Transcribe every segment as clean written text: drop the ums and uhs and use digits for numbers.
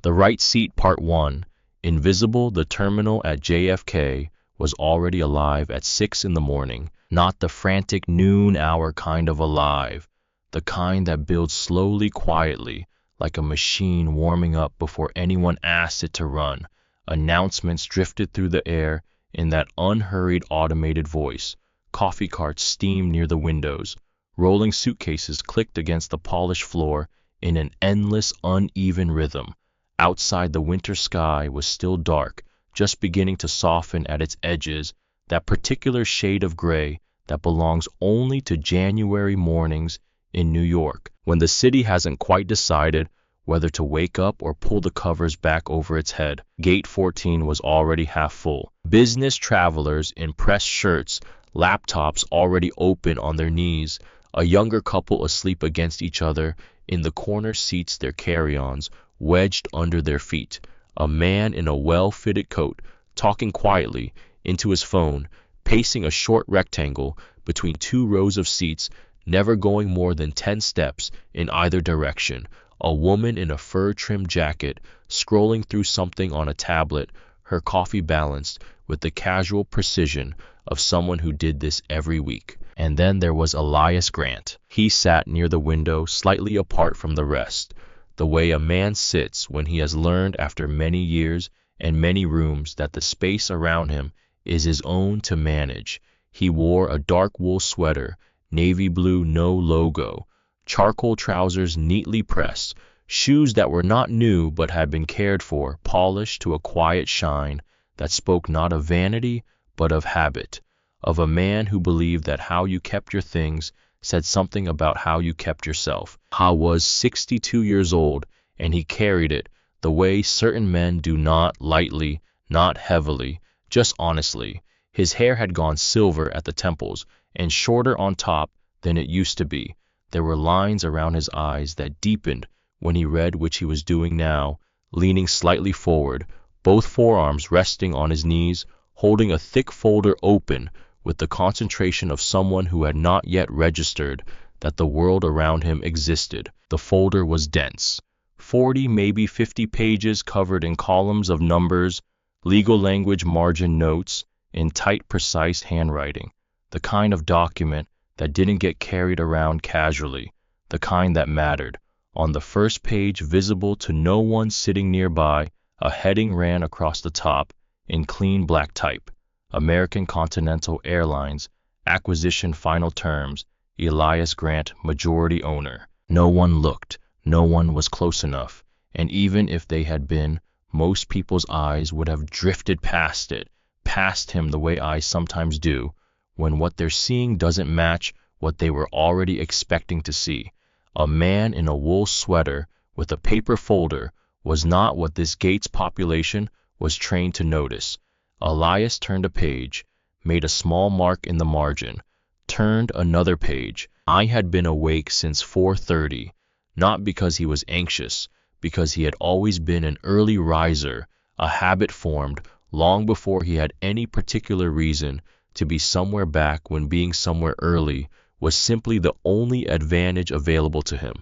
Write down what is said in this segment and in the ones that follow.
The Right Seat Part 1. Invisible, the terminal at JFK was already alive at 6 in the morning. Not the frantic noon hour kind of alive, the kind that builds slowly, quietly, like a machine warming up before anyone asks it to run. Announcements drifted through the air in that unhurried automated voice. Coffee carts steamed near the windows. Rolling suitcases clicked against the polished floor in an endless, uneven rhythm. Outside, the winter sky was still dark, just beginning to soften at its edges, that particular shade of gray that belongs only to January mornings in New York, when the city hasn't quite decided whether to wake up or pull the covers back over its head. Gate 14 was already half full. Business travelers in pressed shirts, laptops already open on their knees, a younger couple asleep against each other in the corner seats, their carry-ons wedged under their feet, a man in a well-fitted coat talking quietly into his phone, pacing a short rectangle between two rows of seats, never going more than 10 steps in either direction, a woman in a fur-trimmed jacket scrolling through something on a tablet, her coffee balanced with the casual precision of someone who did this every week. And then there was Elias Grant. He sat near the window, slightly apart from the rest, the way a man sits when he has learned after many years and many rooms that the space around him is his own to manage. He wore a dark wool sweater, navy blue no logo, charcoal trousers neatly pressed, shoes that were not new but had been cared for, polished to a quiet shine that spoke not of vanity but of habit, of a man who believed that how you kept your things said something about how you kept yourself. Ha was 62 years old, and he carried it the way certain men do, not lightly, not heavily, just honestly. His hair had gone silver at the temples and shorter on top than it used to be. There were lines around his eyes that deepened when he read, which he was doing now, leaning slightly forward, both forearms resting on his knees, holding a thick folder open with the concentration of someone who had not yet registered that the world around him existed. The folder was dense. 40, maybe 50 pages covered in columns of numbers, legal language margin notes, in tight, precise handwriting. The kind of document that didn't get carried around casually, the kind that mattered. On the first page, visible to no one sitting nearby, a heading ran across the top in clean black type. American Continental Airlines, acquisition final terms, Elias Grant, majority owner. No one looked, no one was close enough, and even if they had been, most people's eyes would have drifted past it, past him the way eyes sometimes do, when what they're seeing doesn't match what they were already expecting to see. A man in a wool sweater with a paper folder was not what this Gates population was trained to notice. Elias turned a page, made a small mark in the margin, turned another page. I had been awake since 4:30, not because he was anxious, because he had always been an early riser, a habit formed long before he had any particular reason to be somewhere back when being somewhere early was simply the only advantage available to him.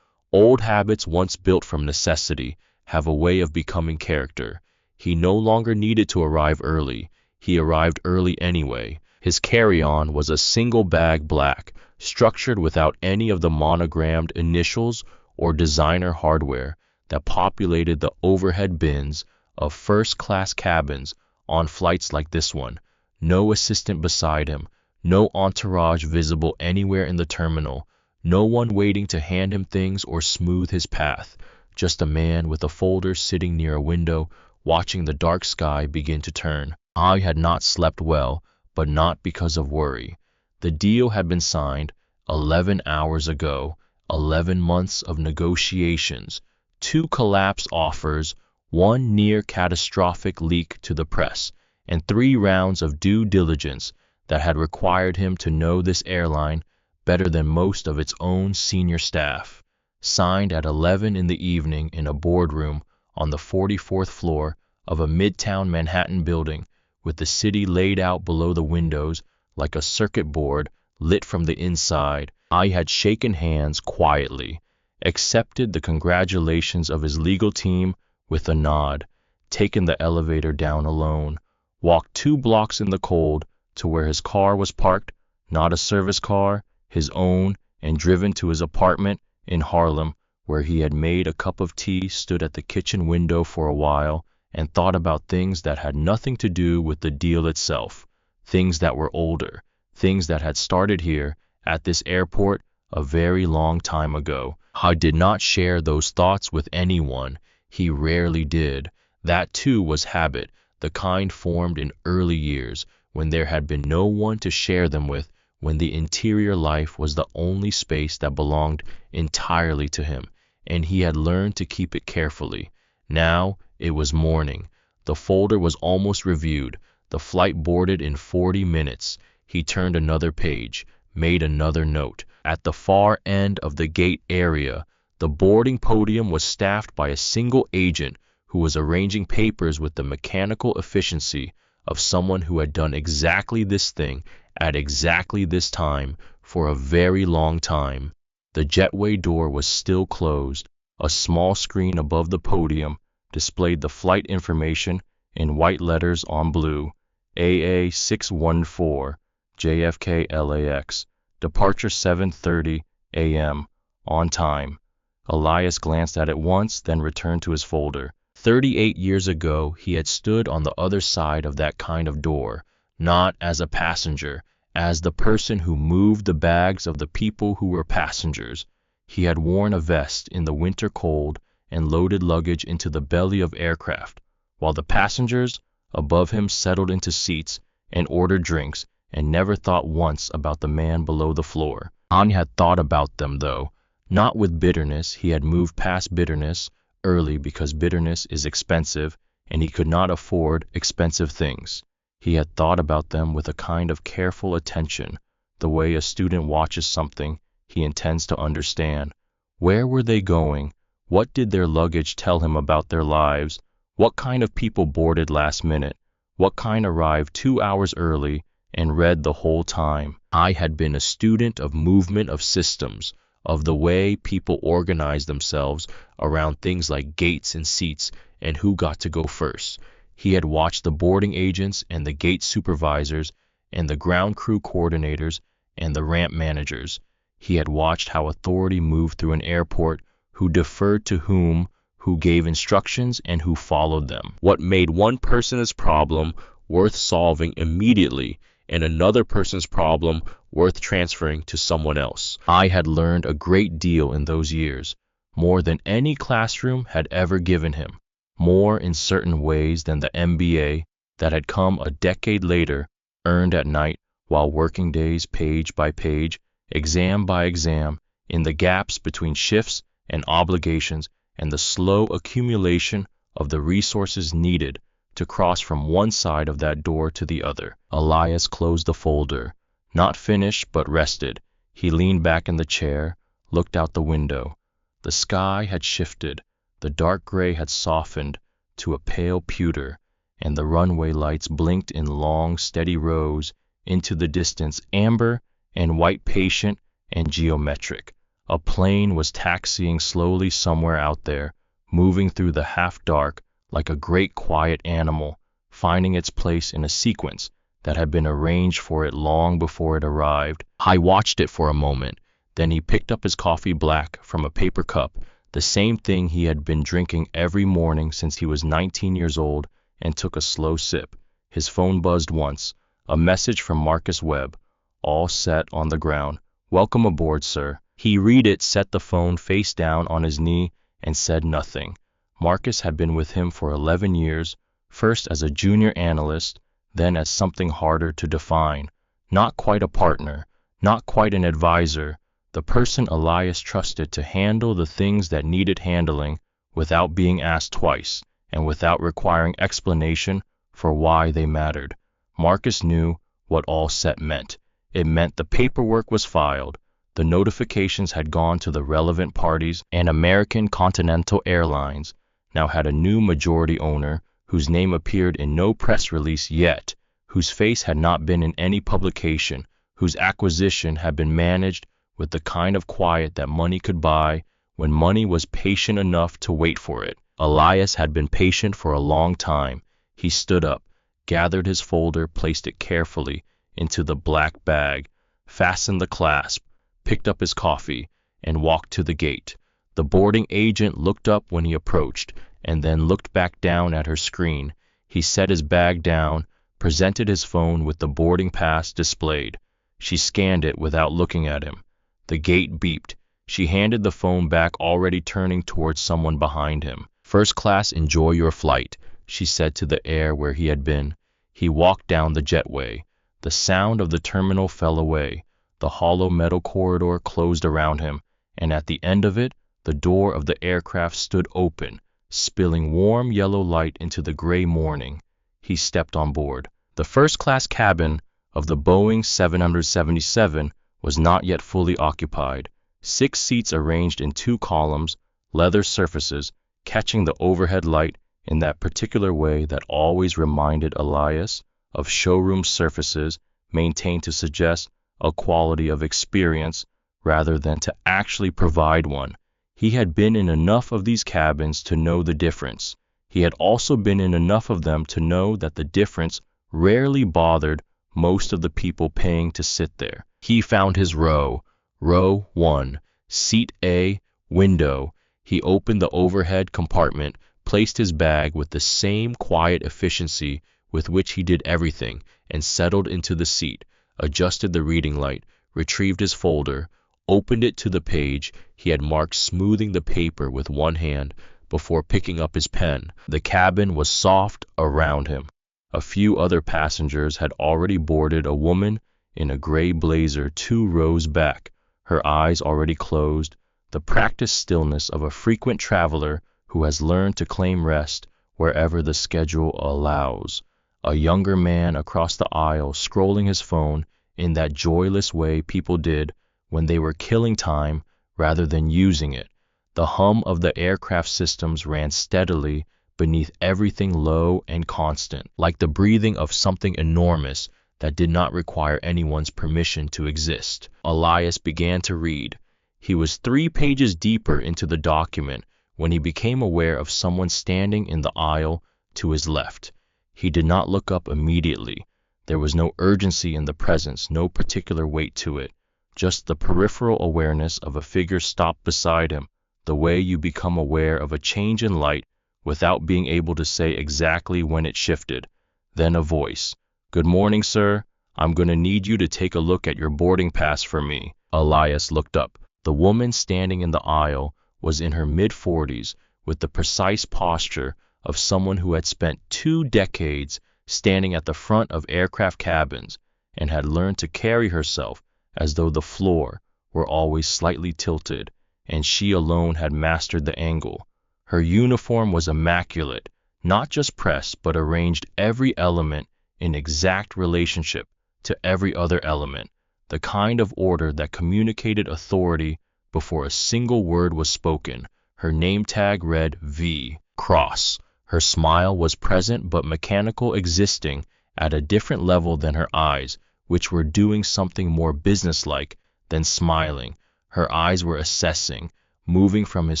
Old habits, once built from necessity, have a way of becoming character. He no longer needed to arrive early. He arrived early anyway. His carry-on was a single bag black, structured without any of the monogrammed initials or designer hardware that populated the overhead bins of first-class cabins on flights like this one. No assistant beside him, no entourage visible anywhere in the terminal, no one waiting to hand him things or smooth his path, just a man with a folder sitting near a window, watching the dark sky begin to turn. I had not slept well, but not because of worry. The deal had been signed 11 hours ago, 11 months of negotiations, 2 collapsed offers, 1 near catastrophic leak to the press, and 3 rounds of due diligence that had required him to know this airline better than most of its own senior staff. Signed at 11 in the evening in a boardroom on the 44th floor of a midtown Manhattan building, with the city laid out below the windows like a circuit board lit from the inside. I had shaken hands quietly, accepted the congratulations of his legal team with a nod, taken the elevator down alone, walked 2 blocks in the cold to where his car was parked, not a service car, his own, and driven to his apartment in Harlem, where he had made a cup of tea, stood at the kitchen window for a while, and thought about things that had nothing to do with the deal itself, things that were older, things that had started here, at this airport, a very long time ago. I did not share those thoughts with anyone. He rarely did. That too was habit, the kind formed in early years, when there had been no one to share them with, when the interior life was the only space that belonged entirely to him, and he had learned to keep it carefully. Now it was morning. The folder was almost reviewed, the flight boarded in 40 minutes. He turned another page, made another note. At the far end of the gate area, the boarding podium was staffed by a single agent who was arranging papers with the mechanical efficiency of someone who had done exactly this thing at exactly this time for a very long time. The jetway door was still closed. A small screen above the podium displayed the flight information in white letters on blue. AA 614, JFK LAX, departure 7:30 a.m., on time. Elias glanced at it once, then returned to his folder. 38 years ago, he had stood on the other side of that kind of door, not as a passenger, as the person who moved the bags of the people who were passengers. He had worn a vest in the winter cold and loaded luggage into the belly of aircraft, while the passengers above him settled into seats and ordered drinks and never thought once about the man below the floor. Anya had thought about them, though, not with bitterness. He had moved past bitterness early because bitterness is expensive and he could not afford expensive things. He had thought about them with a kind of careful attention, the way a student watches something he intends to understand. Where were they going? What did their luggage tell him about their lives? What kind of people boarded last minute? What kind arrived 2 hours early and read the whole time? I had been a student of movement, of systems, of the way people organize themselves around things like gates and seats and who got to go first. He had watched the boarding agents and the gate supervisors and the ground crew coordinators and the ramp managers. He had watched how authority moved through an airport, who deferred to whom, who gave instructions, and who followed them. What made one person's problem worth solving immediately and another person's problem worth transferring to someone else. I had learned a great deal in those years, more than any classroom had ever given him, more in certain ways than the MBA that had come a decade later, earned at night while working days page by page, exam by exam, in the gaps between shifts and obligations and the slow accumulation of the resources needed to cross from one side of that door to the other. Elias closed the folder, not finished but rested. He leaned back in the chair, looked out the window. The sky had shifted, the dark gray had softened to a pale pewter, and the runway lights blinked in long, steady rows into the distance, amber and white, patient and geometric. A plane was taxiing slowly somewhere out there, moving through the half-dark like a great quiet animal, finding its place in a sequence that had been arranged for it long before it arrived. I watched it for a moment. Then he picked up his coffee black from a paper cup, the same thing he had been drinking every morning since he was 19 years old, and took a slow sip. His phone buzzed once. A message from Marcus Webb, all set on the ground. "Welcome aboard, sir." He read it, set the phone face down on his knee, and said nothing. Marcus had been with him for 11 years, first as a junior analyst, then as something harder to define. Not quite a partner, not quite an advisor, the person Elias trusted to handle the things that needed handling without being asked twice and without requiring explanation for why they mattered. Marcus knew what all set meant. It meant the paperwork was filed, the notifications had gone to the relevant parties, and American Continental Airlines now had a new majority owner whose name appeared in no press release yet, whose face had not been in any publication, whose acquisition had been managed with the kind of quiet that money could buy when money was patient enough to wait for it. Elias had been patient for a long time. He stood up, gathered his folder, placed it carefully into the black bag, fastened the clasp, picked up his coffee, and walked to the gate. The boarding agent looked up when he approached, and then looked back down at her screen. He set his bag down, presented his phone with the boarding pass displayed. She scanned it without looking at him. The gate beeped. She handed the phone back, already turning towards someone behind him. "First class, enjoy your flight," she said to the air where he had been. He walked down the jetway. The sound of the terminal fell away. The hollow metal corridor closed around him, and at the end of it, the door of the aircraft stood open, spilling warm yellow light into the gray morning. He stepped on board. The first-class cabin of the Boeing 777 was not yet fully occupied. 6 seats arranged in 2 columns, leather surfaces, catching the overhead light in that particular way that always reminded Elias of showroom surfaces maintained to suggest a quality of experience rather than to actually provide one. He had been in enough of these cabins to know the difference. He had also been in enough of them to know that the difference rarely bothered most of the people paying to sit there. He found his row 1, seat A, window. He opened the overhead compartment, placed his bag with the same quiet efficiency with which he did everything, and settled into the seat, adjusted the reading light, retrieved his folder, opened it to the page he had marked, smoothing the paper with one hand before picking up his pen. The cabin was soft around him. A few other passengers had already boarded. A woman in a gray blazer 2 rows back, her eyes already closed, the practiced stillness of a frequent traveler who has learned to claim rest wherever the schedule allows. A younger man across the aisle, scrolling his phone in that joyless way people did when they were killing time rather than using it. The hum of the aircraft systems ran steadily beneath everything, low and constant, like the breathing of something enormous that did not require anyone's permission to exist. Elias began to read. He was 3 pages deeper into the document when he became aware of someone standing in the aisle to his left. He did not look up immediately. There was no urgency in the presence, no particular weight to it, just the peripheral awareness of a figure stopped beside him, the way you become aware of a change in light without being able to say exactly when it shifted. Then a voice. "Good morning, sir. I'm going to need you to take a look at your boarding pass for me." Elias looked up. The woman standing in the aisle was in her mid-40s, with the precise posture of someone who had spent 2 decades standing at the front of aircraft cabins and had learned to carry herself as though the floor were always slightly tilted, and she alone had mastered the angle. Her uniform was immaculate, not just pressed, but arranged every element in exact relationship to every other element, the kind of order that communicated authority before a single word was spoken. Her name tag read V. Cross. Her smile was present but mechanical, existing at a different level than her eyes, which were doing something more businesslike than smiling. Her eyes were assessing, moving from his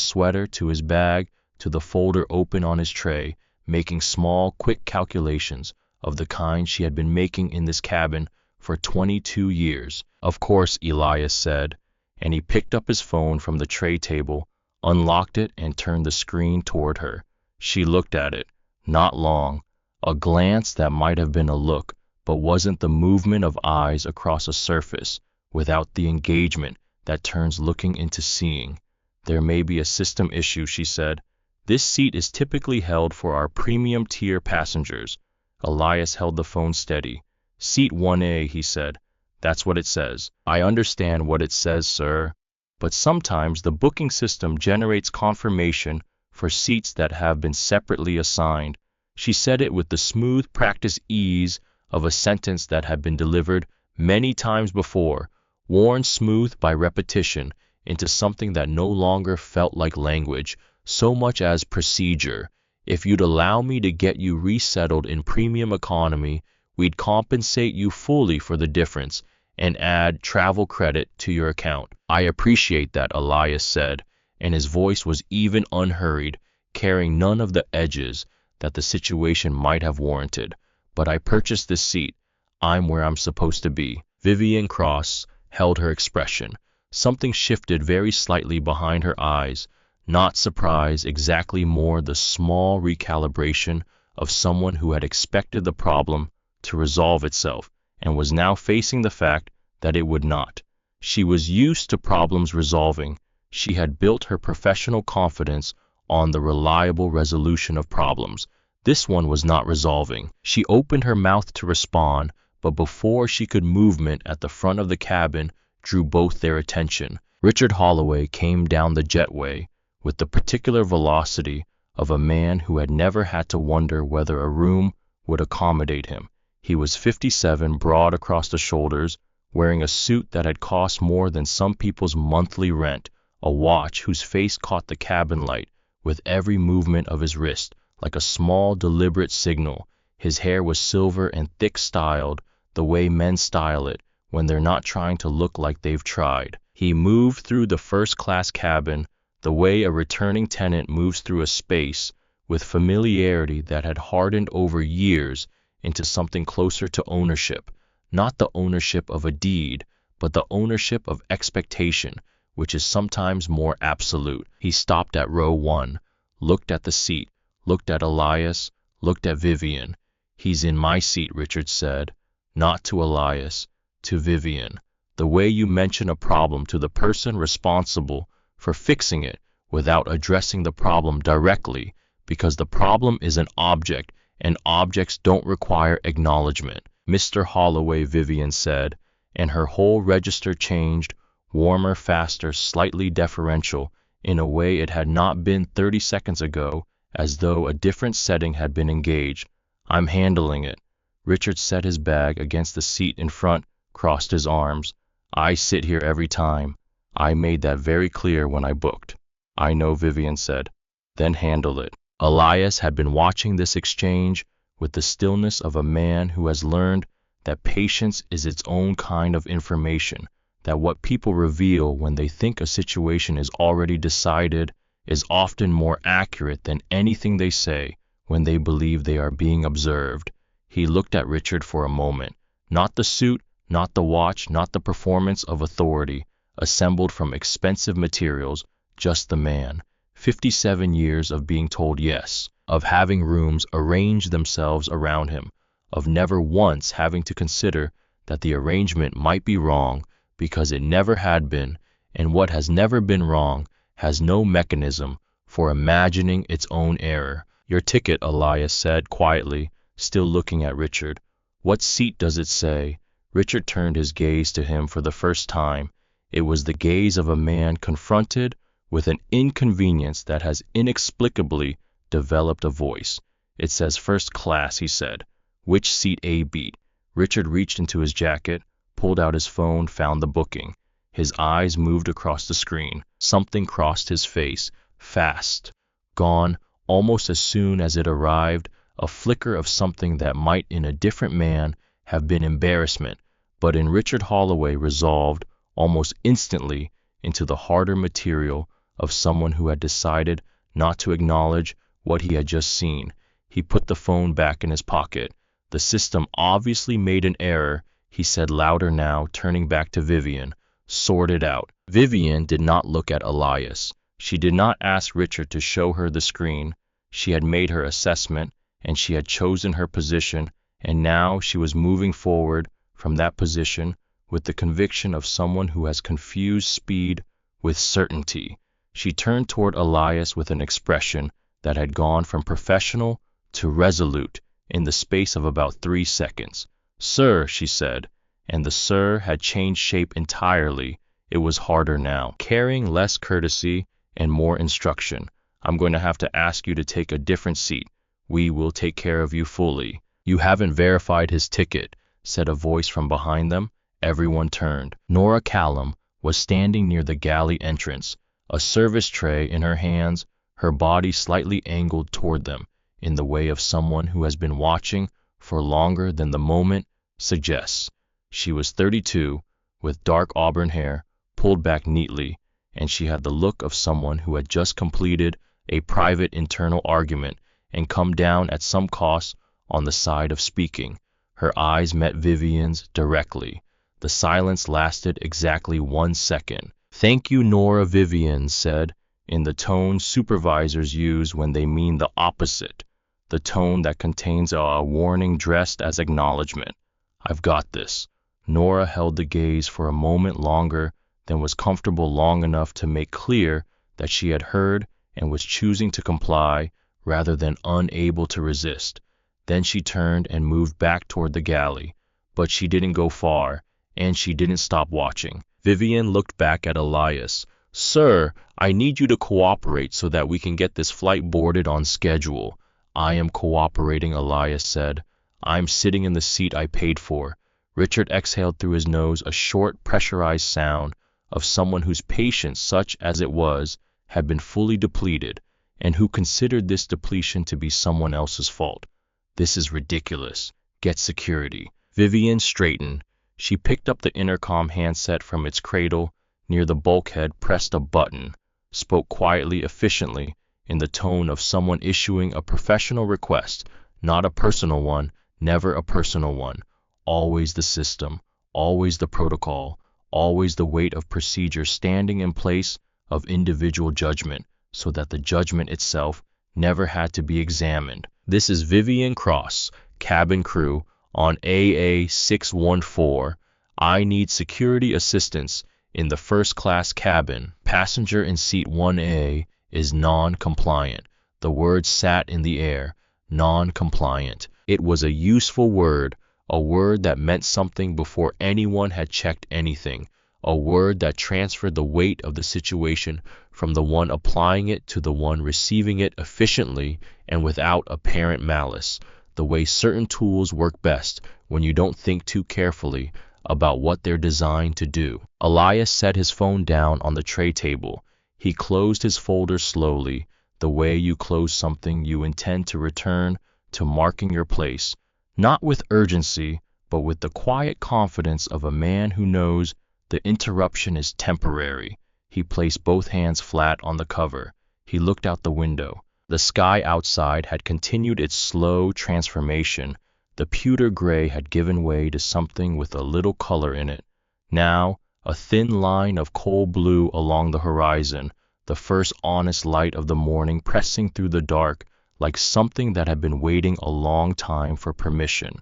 sweater to his bag to the folder open on his tray, making small, quick calculations of the kind she had been making in this cabin for 22 years. "Of course," Elias said, and he picked up his phone from the tray table, unlocked it, and turned the screen toward her. She looked at it. Not long. A glance that might have been a look, but wasn't the movement of eyes across a surface, without the engagement that turns looking into seeing. "There may be a system issue," she said. "This seat is typically held for our premium tier passengers." Elias held the phone steady. "Seat 1A," he said. "That's what it says." "I understand what it says, sir. But sometimes the booking system generates confirmation for seats that have been separately assigned." She said it with the smooth, practiced ease of a sentence that had been delivered many times before, worn smooth by repetition into something that no longer felt like language so much as procedure. "If you'd allow me to get you resettled in premium economy, we'd compensate you fully for the difference and add travel credit to your account." "I appreciate that," Elias said, and his voice was even unhurried. carrying none of the edges that the situation might have warranted. But I purchased this seat. I'm where I'm supposed to be. Vivian Cross held her expression. Something shifted very slightly behind her eyes. Not surprise, exactly more the small recalibration of someone who had expected the problem to resolve itself and was now facing the fact that it would not. She was used to problems resolving. She had built her professional confidence on the reliable resolution of problems. This one was not resolving. She opened her mouth to respond, but before she could, movement at the front of the cabin drew both their attention. Richard Holloway came down the jetway with the particular velocity of a man who had never had to wonder whether a room would accommodate him. He was 57, broad across the shoulders, wearing a suit that had cost more than some people's monthly rent, a watch whose face caught the cabin light with every movement of his wrist, like a small, deliberate signal. His hair was silver and thick-styled, the way men style it when they're not trying to look like they've tried. He moved through the first-class cabin the way a returning tenant moves through a space, with familiarity that had hardened over years into something closer to ownership. Not the ownership of a deed, but the ownership of expectation, which is sometimes more absolute. He stopped at row 1, looked at the seat, looked at Elias, looked at Vivian. "He's in my seat," Richard said. Not to Elias, to Vivian. "The way you mention a problem to the person responsible for fixing it without addressing the problem directly, because the problem is an object and objects don't require acknowledgement." "Mr. Holloway," Vivian said, and her whole register changed, warmer, faster, slightly deferential, in a way it had not been 30 seconds ago, as though a different setting had been engaged. "I'm handling it." Richard set his bag against the seat in front, crossed his arms. "I sit here every time. I made that very clear when I booked." "I know," Vivian said. "Then handle it." Elias had been watching this exchange with the stillness of a man who has learned that patience is its own kind of information, that what people reveal when they think a situation is already decided is often more accurate than anything they say when they believe they are being observed. He looked at Richard for a moment. Not the suit, not the watch, not the performance of authority, assembled from expensive materials, just the man. 57 years of being told yes, of having rooms arrange themselves around him, of never once having to consider that the arrangement might be wrong because it never had been, and what has never been wrong has no mechanism for imagining its own error. "Your ticket," Elias said quietly, still looking at Richard. "What seat does it say?" Richard turned his gaze to him for the first time. It was the gaze of a man confronted with an inconvenience that has inexplicably developed a voice. "It says first class," he said. "Which seat A beat?" Richard reached into his jacket, pulled out his phone, found the booking. His eyes moved across the screen. Something crossed his face, fast, gone, almost as soon as it arrived, a flicker of something that might in a different man have been embarrassment, but in Richard Holloway resolved almost instantly into the harder material of someone who had decided not to acknowledge what he had just seen. He put the phone back in his pocket. "The system obviously made an error," he said louder now, turning back to Vivian. "Sort it out." Vivian did not look at Elias. She did not ask Richard to show her the screen. She had made her assessment, and she had chosen her position, and now she was moving forward from that position with the conviction of someone who has confused speed with certainty. She turned toward Elias with an expression that had gone from professional to resolute in the space of about 3 seconds. "Sir," she said, and the "sir" had changed shape entirely. It was harder now, carrying less courtesy and more instruction. "I'm going to have to ask you to take a different seat. We will take care of you fully." "You haven't verified his ticket," said a voice from behind them. Everyone turned. Nora Callum was standing near the galley entrance, a service tray in her hands, her body slightly angled toward them, in the way of someone who has been watching for longer than the moment suggests. She was 32, with dark auburn hair pulled back neatly, and she had the look of someone who had just completed a private internal argument, and come down at some cost on the side of speaking. Her eyes met Vivian's directly. The silence lasted exactly 1 second. "Thank you, Nora," Vivian said, in the tone supervisors use when they mean the opposite, the tone that contains a warning dressed as acknowledgement. "I've got this." Nora held the gaze for a moment longer than was comfortable, long enough to make clear that she had heard and was choosing to comply rather than unable to resist. Then she turned and moved back toward the galley. But she didn't go far, and she didn't stop watching. Vivian looked back at Elias. "Sir, I need you to cooperate so that we can get this flight boarded on schedule." "I am cooperating," Elias said. "I'm sitting in the seat I paid for." Richard exhaled through his nose, a short, pressurized sound of someone whose patience, such as it was, had been fully depleted, and who considered this depletion to be someone else's fault. "This is ridiculous. Get security." Vivian straightened. She picked up the intercom handset from its cradle near the bulkhead, pressed a button, spoke quietly, efficiently, in the tone of someone issuing a professional request, not a personal one, never a personal one. Always the system, always the protocol, always the weight of procedure standing in place of individual judgment, so that the judgment itself never had to be examined. "This is Vivian Cross, cabin crew, on AA 614. I need security assistance in the first-class cabin. Passenger in seat 1A is non-compliant." The word sat in the air. Non-compliant. It was a useful word, a word that meant something before anyone had checked anything, a word that transferred the weight of the situation from the one applying it to the one receiving it efficiently and without apparent malice, the way certain tools work best when you don't think too carefully about what they're designed to do. Elias set his phone down on the tray table. He closed his folder slowly, the way you close something you intend to return to marking your place, not with urgency, but with the quiet confidence of a man who knows the interruption is temporary. He placed both hands flat on the cover. He looked out the window. The sky outside had continued its slow transformation. The pewter gray had given way to something with a little color in it. Now, a thin line of coal blue along the horizon, the first honest light of the morning pressing through the dark like something that had been waiting a long time for permission.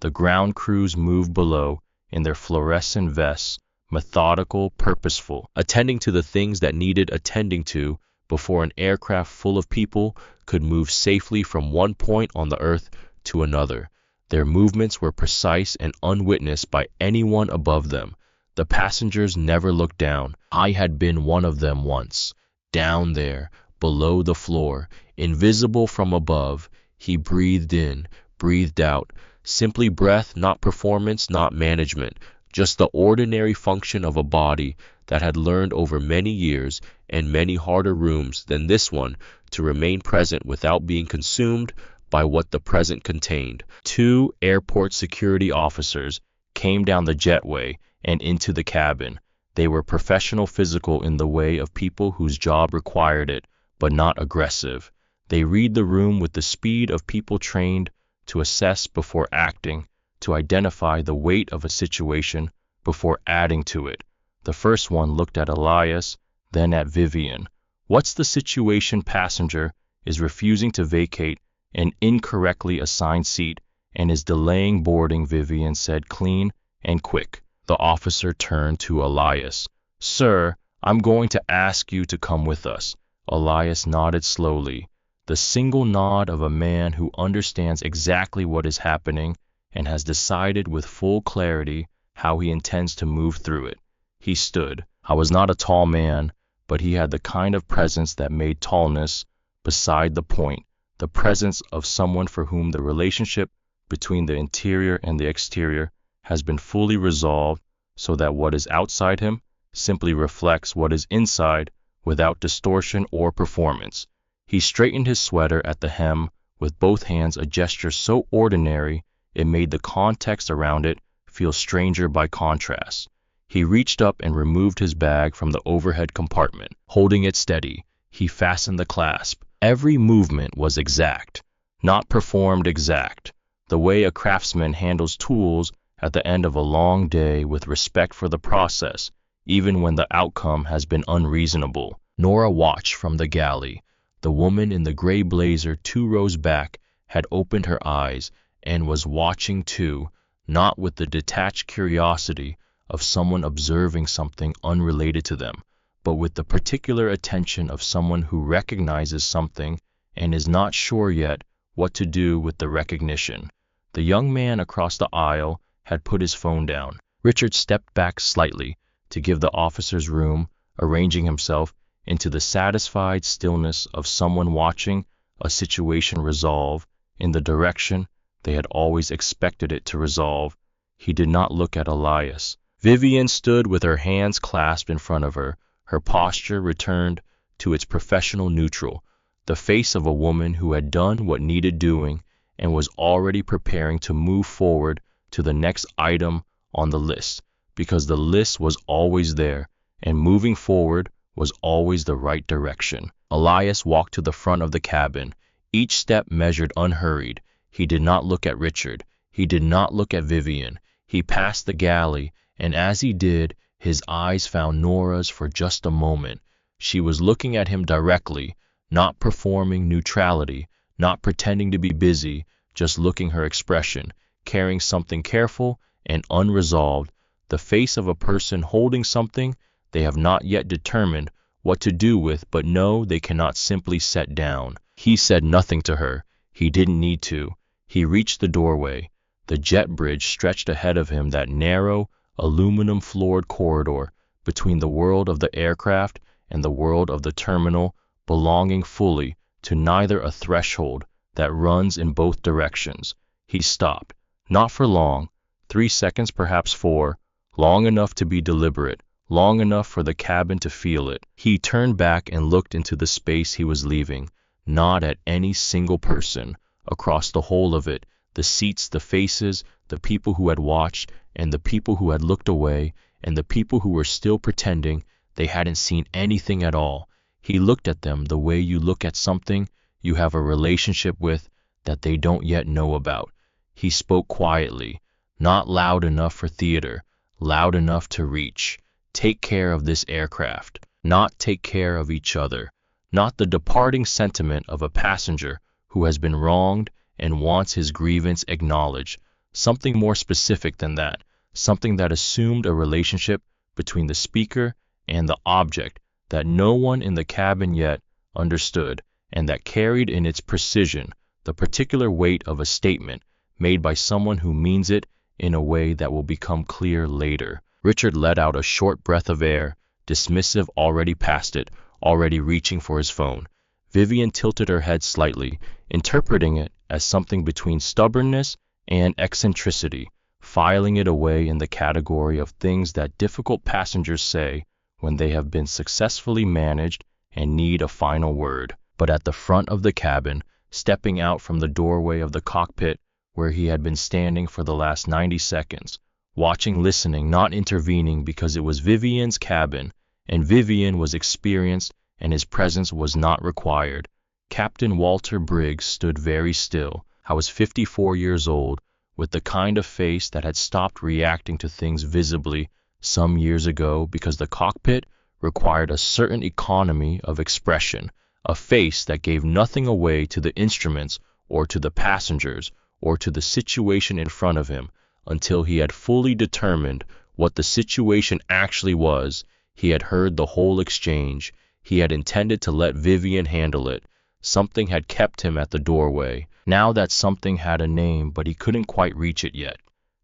The ground crews moved below in their fluorescent vests, methodical, purposeful, attending to the things that needed attending to before an aircraft full of people could move safely from one point on the earth to another. Their movements were precise and unwitnessed by anyone above them. The passengers never looked down. I had been one of them once. Down there, below the floor, invisible from above, he breathed in, breathed out. Simply breath, not performance, not management. Just the ordinary function of a body that had learned over many years and many harder rooms than this one to remain present without being consumed by what the present contained. 2 airport security officers came down the jetway and into the cabin. They were professional, physical in the way of people whose job required it, but not aggressive. They read the room with the speed of people trained to assess before acting, to identify the weight of a situation before adding to it. The first one looked at Elias, then at Vivian. "What's the situation? Passenger is refusing to vacate an incorrectly assigned seat and is delaying boarding," Vivian said, clean and quick. The officer turned to Elias. "Sir, I'm going to ask you to come with us." Elias nodded slowly, the single nod of a man who understands exactly what is happening and has decided with full clarity how he intends to move through it. He stood. I was not a tall man, but he had the kind of presence that made tallness beside the point, the presence of someone for whom the relationship between the interior and the exterior has been fully resolved, so that what is outside him simply reflects what is inside without distortion or performance. He straightened his sweater at the hem with both hands, a gesture so ordinary it made the context around it feel stranger by contrast. He reached up and removed his bag from the overhead compartment. Holding it steady, he fastened the clasp. Every movement was exact, not performed exact, the way a craftsman handles tools at the end of a long day with respect for the process, even when the outcome has been unreasonable. Nora watched from the galley. The woman in the gray blazer 2 rows back had opened her eyes and was watching too, not with the detached curiosity of someone observing something unrelated to them, but with the particular attention of someone who recognizes something and is not sure yet what to do with the recognition. The young man across the aisle had put his phone down. Richard stepped back slightly to give the officers room, arranging himself into the satisfied stillness of someone watching a situation resolve in the direction they had always expected it to resolve. He did not look at Elias. Vivian stood with her hands clasped in front of her, her posture returned to its professional neutral, the face of a woman who had done what needed doing and was already preparing to move forward to the next item on the list, because the list was always there, and moving forward was always the right direction. Elias walked to the front of the cabin, each step measured unhurried. He did not look at Richard. He did not look at Vivian. He passed the galley, and as he did, his eyes found Nora's for just a moment. She was looking at him directly, not performing neutrality, not pretending to be busy, just looking her expression, carrying something careful and unresolved, the face of a person holding something they have not yet determined what to do with but know they cannot simply set down. He said nothing to her. He didn't need to. He reached the doorway. The jet bridge stretched ahead of him, that narrow, aluminum-floored corridor between the world of the aircraft and the world of the terminal, belonging fully to neither, a threshold that runs in both directions. He stopped. Not for long, 3 seconds, perhaps 4, long enough to be deliberate, long enough for the cabin to feel it. He turned back and looked into the space he was leaving, not at any single person, across the whole of it, the seats, the faces, the people who had watched, and the people who had looked away, and the people who were still pretending they hadn't seen anything at all. He looked at them the way you look at something you have a relationship with that they don't yet know about. He spoke quietly, not loud enough for theater, loud enough to reach. Take care of this aircraft, not take care of each other, not the departing sentiment of a passenger who has been wronged and wants his grievance acknowledged. Something more specific than that, something that assumed a relationship between the speaker and the object that no one in the cabin yet understood, and that carried in its precision the particular weight of a statement made by someone who means it in a way that will become clear later. Richard let out a short breath of air, dismissive, already past it, already reaching for his phone. Vivian tilted her head slightly, interpreting it as something between stubbornness and eccentricity, filing it away in the category of things that difficult passengers say when they have been successfully managed and need a final word. But at the front of the cabin, stepping out from the doorway of the cockpit where he had been standing for the last 90 seconds, watching, listening, not intervening, because it was Vivian's cabin, and Vivian was experienced and his presence was not required. Captain Walter Briggs stood very still. I was 54 years old, with the kind of face that had stopped reacting to things visibly some years ago because the cockpit required a certain economy of expression, a face that gave nothing away to the instruments or to the passengers or to the situation in front of him until he had fully determined what the situation actually was. He had heard the whole exchange. He had intended to let Vivian handle it. Something had kept him at the doorway. Now that something had a name, but he couldn't quite reach it yet.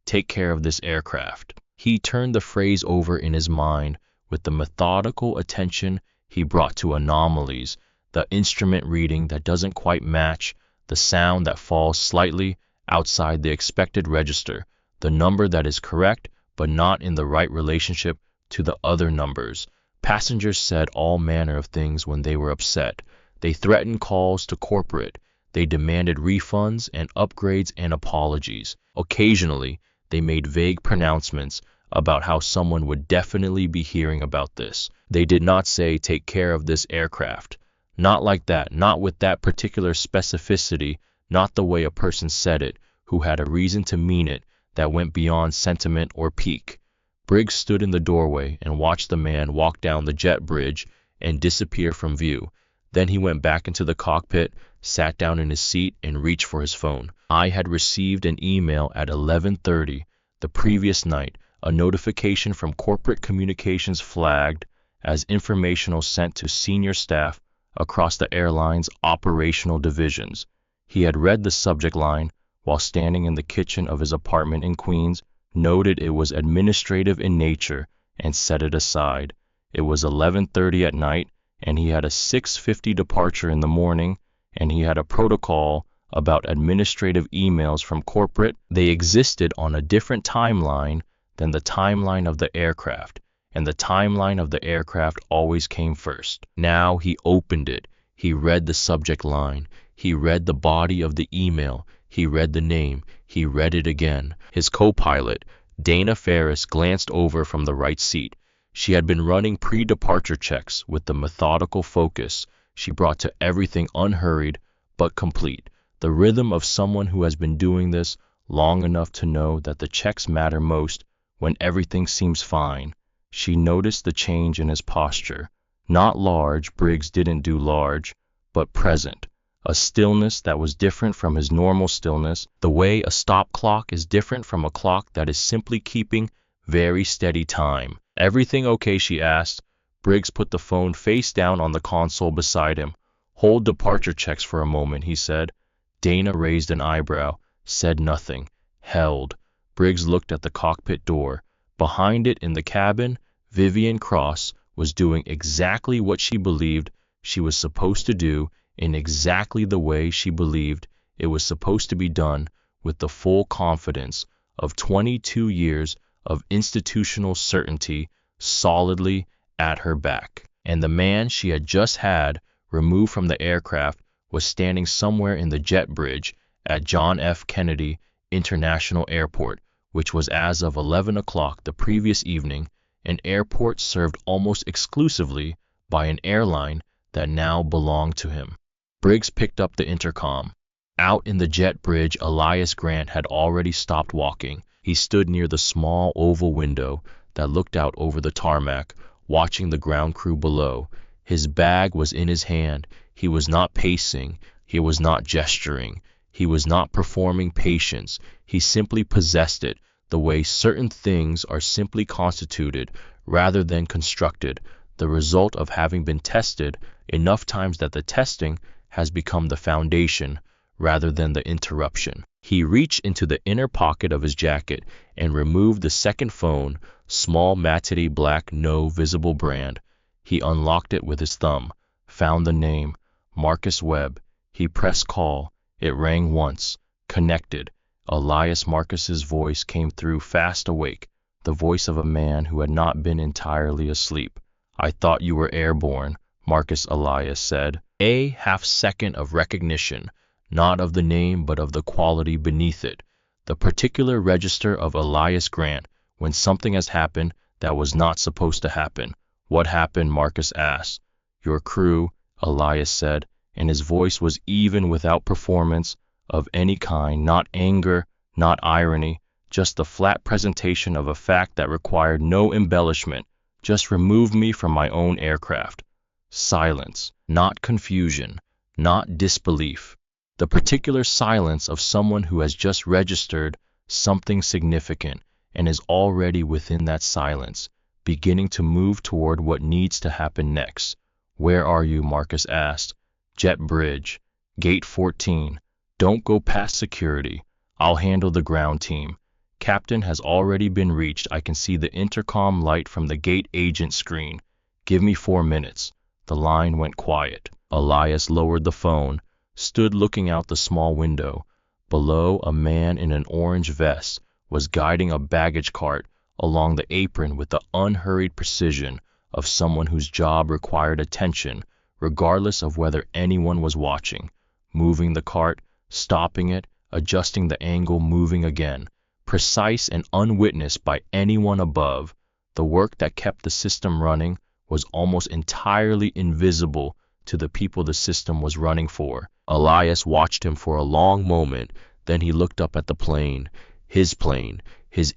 Take care of this aircraft. He turned the phrase over in his mind with the methodical attention he brought to anomalies, the instrument reading that doesn't quite match, the sound that falls slightly outside the expected register, the number that is correct but not in the right relationship to the other numbers. Passengers said all manner of things when they were upset. They threatened calls to corporate. They demanded refunds and upgrades and apologies. Occasionally, they made vague pronouncements about how someone would definitely be hearing about this. They did not say, take care of this aircraft. Not like that, not with that particular specificity, not the way a person said it, who had a reason to mean it, that went beyond sentiment or pique. Briggs stood in the doorway and watched the man walk down the jet bridge and disappear from view. Then he went back into the cockpit, sat down in his seat, and reached for his phone. I had received an email at 11:30 the previous night, a notification from corporate communications flagged as informational sent to senior staff across the airline's operational divisions. He had read the subject line while standing in the kitchen of his apartment in Queens, noted it was administrative in nature, and set it aside. It was 11:30 at night, and he had a 6:50 departure in the morning, and he had a protocol about administrative emails from corporate. They existed on a different timeline than the timeline of the aircraft, and the timeline of the aircraft always came first. Now he opened it. He read the subject line. He read the body of the email. He read the name. He read it again. His co-pilot, Dana Ferris, glanced over from the right seat. She had been running pre-departure checks with the methodical focus she brought to everything, unhurried but complete. The rhythm of someone who has been doing this long enough to know that the checks matter most when everything seems fine. She noticed the change in his posture. Not large, Briggs didn't do large, but present. A stillness that was different from his normal stillness, the way a stop clock is different from a clock that is simply keeping very steady time. "Everything okay?" she asked. Briggs put the phone face down on the console beside him. "Hold departure checks for a moment," he said. Dana raised an eyebrow, said nothing, held. Briggs looked at the cockpit door. Behind it in the cabin, Vivian Cross was doing exactly what she believed she was supposed to do, in exactly the way she believed it was supposed to be done, with the full confidence of 22 years of institutional certainty solidly at her back. And the man she had just had removed from the aircraft was standing somewhere in the jet bridge at John F. Kennedy International Airport, which was, as of 11 o'clock the previous evening, an airport served almost exclusively by an airline that now belonged to him. Briggs picked up the intercom. Out in the jet bridge, Elias Grant had already stopped walking. He stood near the small oval window that looked out over the tarmac, watching the ground crew below. His bag was in his hand. He was not pacing. He was not gesturing. He was not performing patience. He simply possessed it, the way certain things are simply constituted rather than constructed, the result of having been tested enough times that the testing has become the foundation rather than the interruption. He reached into the inner pocket of his jacket and removed the second phone, small matted black, no visible brand. He unlocked it with his thumb, found the name, Marcus Webb. He pressed call. It rang once, connected. Elias Marcus's voice came through, fast awake, the voice of a man who had not been entirely asleep. "I thought you were airborne," Marcus Elias said. A half-second of recognition, not of the name but of the quality beneath it. The particular register of Elias Grant when something has happened that was not supposed to happen. "What happened?" Marcus asked. "Your crew," Elias said, and his voice was even without performance of any kind, not anger, not irony, just the flat presentation of a fact that required no embellishment, just removed me from my own aircraft. Silence, not confusion, not disbelief. The particular silence of someone who has just registered something significant and is already within that silence, beginning to move toward what needs to happen next. "Where are you?" Marcus asked. "Jet bridge, gate 14. Don't go past security. I'll handle the ground team. Captain has already been reached. I can see the intercom light from the gate agent screen. Give me 4 minutes." The line went quiet. Elias lowered the phone, stood looking out the small window. Below, a man in an orange vest was guiding a baggage cart along the apron with the unhurried precision of someone whose job required attention, regardless of whether anyone was watching. Moving the cart, stopping it, adjusting the angle, moving again. Precise and unwitnessed by anyone above, the work that kept the system running was almost entirely invisible to the people the system was running for. Elias watched him for a long moment, then he looked up at the plane, his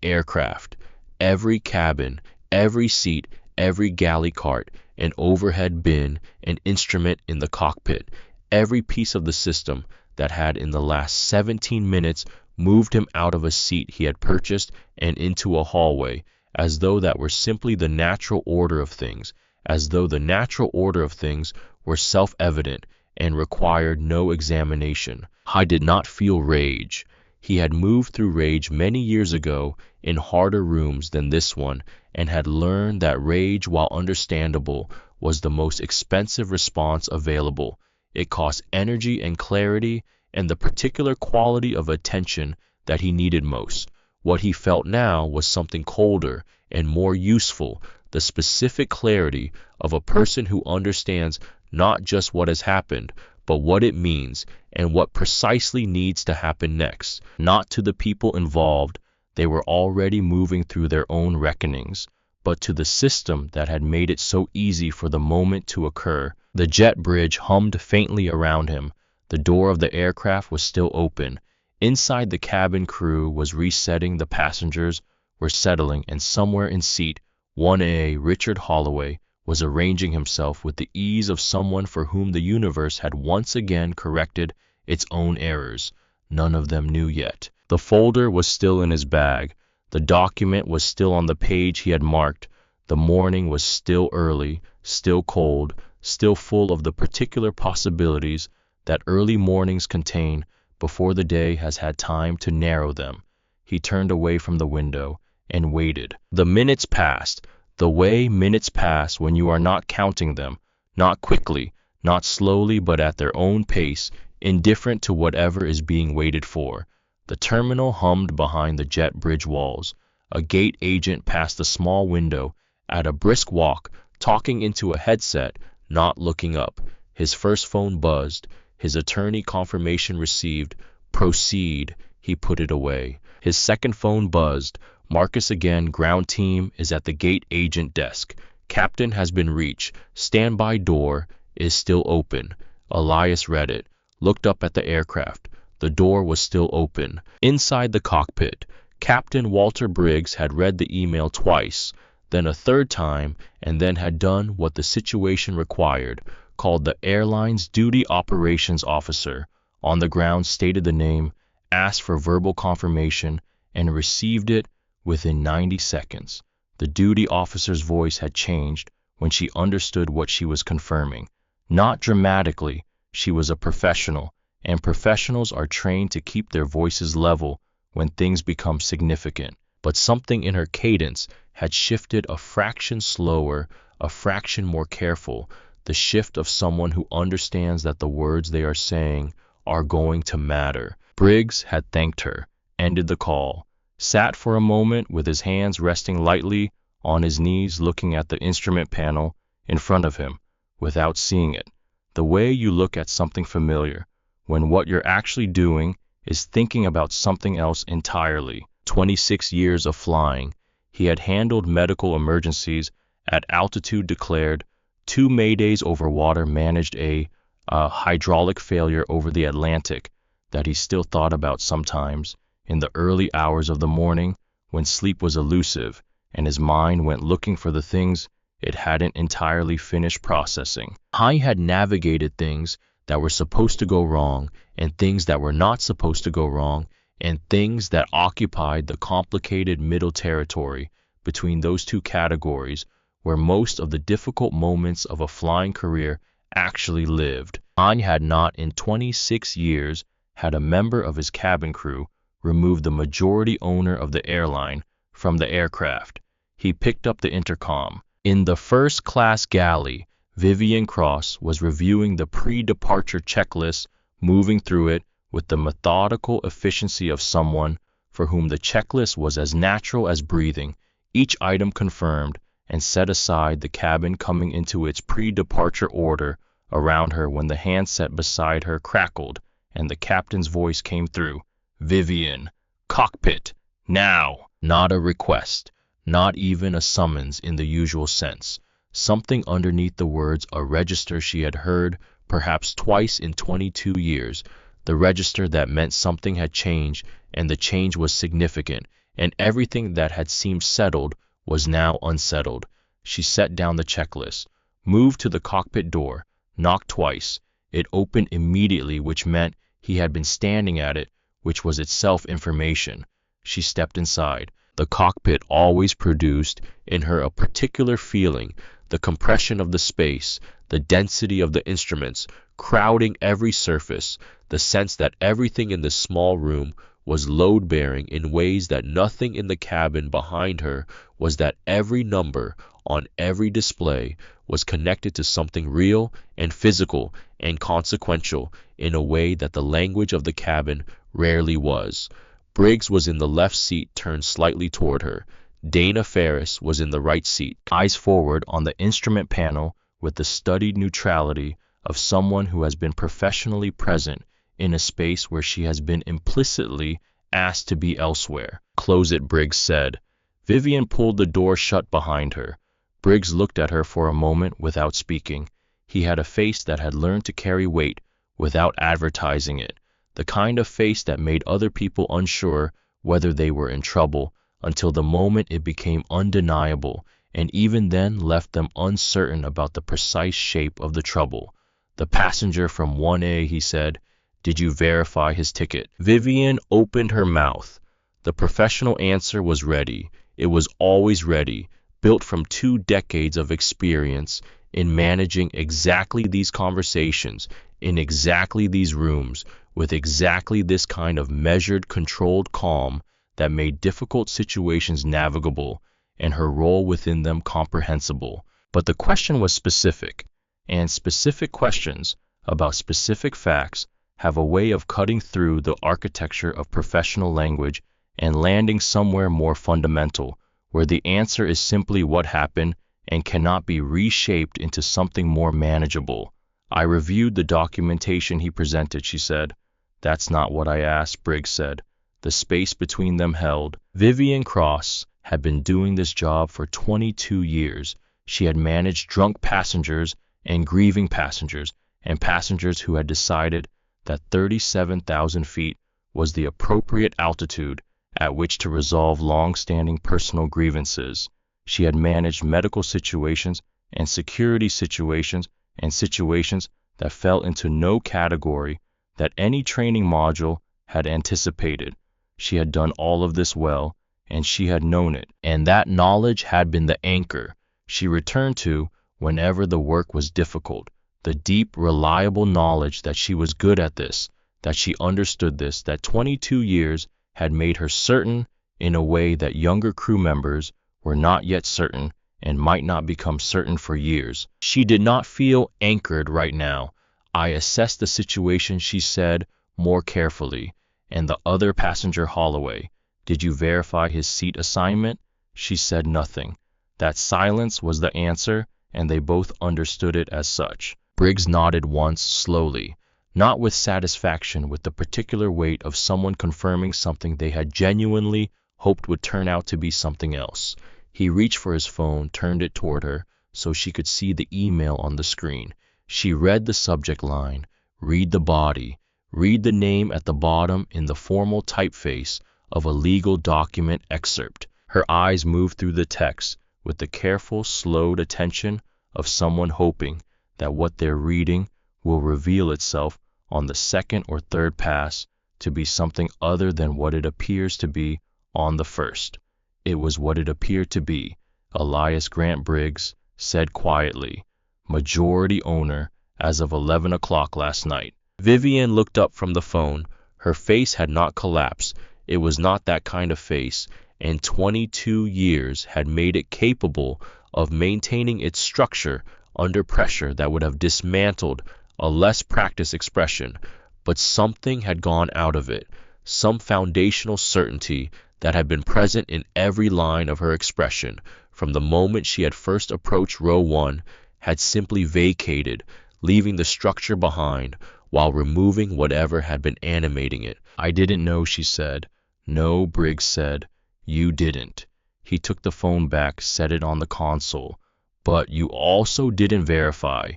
aircraft. Every cabin, every seat, every galley cart, an overhead bin, an instrument in the cockpit, every piece of the system that had in the last 17 minutes moved him out of a seat he had purchased and into a hallway, as though that were simply the natural order of things, as though the natural order of things were self-evident and required no examination. I did not feel rage. He had moved through rage many years ago in harder rooms than this one, and had learned that rage, while understandable, was the most expensive response available. It cost energy and clarity and the particular quality of attention that he needed most. What he felt now was something colder and more useful, the specific clarity of a person who understands not just what has happened, but what it means and what precisely needs to happen next. Not to the people involved, they were already moving through their own reckonings, but to the system that had made it so easy for the moment to occur. The jet bridge hummed faintly around him. The door of the aircraft was still open. Inside, the cabin crew was resetting, the passengers were settling, and somewhere in seat 1A, Richard Holloway was arranging himself with the ease of someone for whom the universe had once again corrected its own errors. None of them knew yet. The folder was still in his bag. The document was still on the page he had marked. The morning was still early, still cold, still full of the particular possibilities that early mornings contain before the day has had time to narrow them. He turned away from the window and waited. The minutes passed, the way minutes pass when you are not counting them, not quickly, not slowly, but at their own pace, indifferent to whatever is being waited for. The terminal hummed behind the jet bridge walls. A gate agent passed the small window at a brisk walk, talking into a headset, not looking up. His first phone buzzed. His attorney confirmation received. Proceed. He put it away. His second phone buzzed. Marcus again, ground team is at the gate agent desk. Captain has been reached. Standby door is still open. Elias read it, looked up at the aircraft. The door was still open. Inside the cockpit, Captain Walter Briggs had read the email twice, then a third time, and then had done what the situation required, called the airline's duty operations officer. On the ground stated the name, asked for verbal confirmation, and received it within 90 seconds. The duty officer's voice had changed when she understood what she was confirming. Not dramatically, she was a professional, and professionals are trained to keep their voices level when things become significant. But something in her cadence had shifted a fraction slower, a fraction more careful, the shift of someone who understands that the words they are saying are going to matter. Briggs had thanked her, ended the call, sat for a moment with his hands resting lightly on his knees, looking at the instrument panel in front of him without seeing it. The way you look at something familiar when what you're actually doing is thinking about something else entirely. 26 years of flying. He had handled medical emergencies at altitude declared, 2 maydays over water, managed a hydraulic failure over the Atlantic that he still thought about sometimes in the early hours of the morning when sleep was elusive and his mind went looking for the things it hadn't entirely finished processing. He had navigated things that were supposed to go wrong and things that were not supposed to go wrong and things that occupied the complicated middle territory between those two categories where most of the difficult moments of a flying career actually lived. He had not in 26 years had a member of his cabin crew remove the majority owner of the airline from the aircraft. He picked up the intercom. In the first-class galley, Vivian Cross was reviewing the pre-departure checklist, moving through it with the methodical efficiency of someone for whom the checklist was as natural as breathing, each item confirmed and set aside, the cabin coming into its pre-departure order around her when the handset beside her crackled and the captain's voice came through. Vivian, cockpit, now! Not a request, not even a summons in the usual sense. Something underneath the words a register she had heard, perhaps twice in 22 years. The register that meant something had changed, and the change was significant, and everything that had seemed settled was now unsettled. She set down the checklist, moved to the cockpit door, knocked twice. It opened immediately, which meant he had been standing at it, which was itself information. She stepped inside. The cockpit always produced in her a particular feeling, the compression of the space, the density of the instruments, crowding every surface, the sense that everything in the small room was load-bearing in ways that nothing in the cabin behind her was, that every number on every display was connected to something real and physical and consequential in a way that the language of the cabin rarely was. Briggs was in the left seat, turned slightly toward her. Dana Ferris was in the right seat, eyes forward on the instrument panel with the studied neutrality of someone who has been professionally present in a space where she has been implicitly asked to be elsewhere. "Close it," Briggs said. Vivian pulled the door shut behind her. Briggs looked at her for a moment without speaking. He had a face that had learned to carry weight without advertising it, the kind of face that made other people unsure whether they were in trouble until the moment it became undeniable, and even then left them uncertain about the precise shape of the trouble. "The passenger from 1A," he said. "Did you verify his ticket?" Vivian opened her mouth. The professional answer was ready. It was always ready, built from 2 decades of experience in managing exactly these conversations, in exactly these rooms, with exactly this kind of measured, controlled calm that made difficult situations navigable and her role within them comprehensible. But the question was specific, and specific questions about specific facts have a way of cutting through the architecture of professional language and landing somewhere more fundamental, where the answer is simply what happened and cannot be reshaped into something more manageable. "I reviewed the documentation he presented," she said. "That's not what I asked," Briggs said. The space between them held. Vivian Cross had been doing this job for 22 years. She had managed drunk passengers and grieving passengers, and passengers who had decided that 37,000 feet was the appropriate altitude at which to resolve long-standing personal grievances. She had managed medical situations and security situations and situations that fell into no category that any training module had anticipated. She had done all of this well, and she had known it, and that knowledge had been the anchor she returned to whenever the work was difficult, the deep, reliable knowledge that she was good at this, that she understood this, that 22 years had made her certain in a way that younger crew members were not yet certain and might not become certain for years. She did not feel anchored right now. "I assessed the situation," she said more carefully. "And the other passenger, Holloway, did you verify his seat assignment?" She said nothing. That silence was the answer, and they both understood it as such. Briggs nodded once, slowly, not with satisfaction, with the particular weight of someone confirming something they had genuinely hoped would turn out to be something else. He reached for his phone, turned it toward her so she could see the email on the screen. She read the subject line, "Read the body." Read the name at the bottom in the formal typeface of a legal document excerpt. Her eyes moved through the text with the careful, slowed attention of someone hoping that what they're reading will reveal itself on the second or third pass to be something other than what it appears to be on the first. It was what it appeared to be. Elias Grant Briggs said quietly, "Majority owner as of 11 o'clock last night." Vivian looked up from the phone. Her face had not collapsed. It was not that kind of face, and 22 years had made it capable of maintaining its structure under pressure that would have dismantled a less practiced expression. But something had gone out of it, some foundational certainty that had been present in every line of her expression from the moment she had first approached row 1 had simply vacated, leaving the structure behind, while removing whatever had been animating it. "I didn't know," she said. "No," Briggs said. "You didn't." He took the phone back, set it on the console. But you also didn't verify.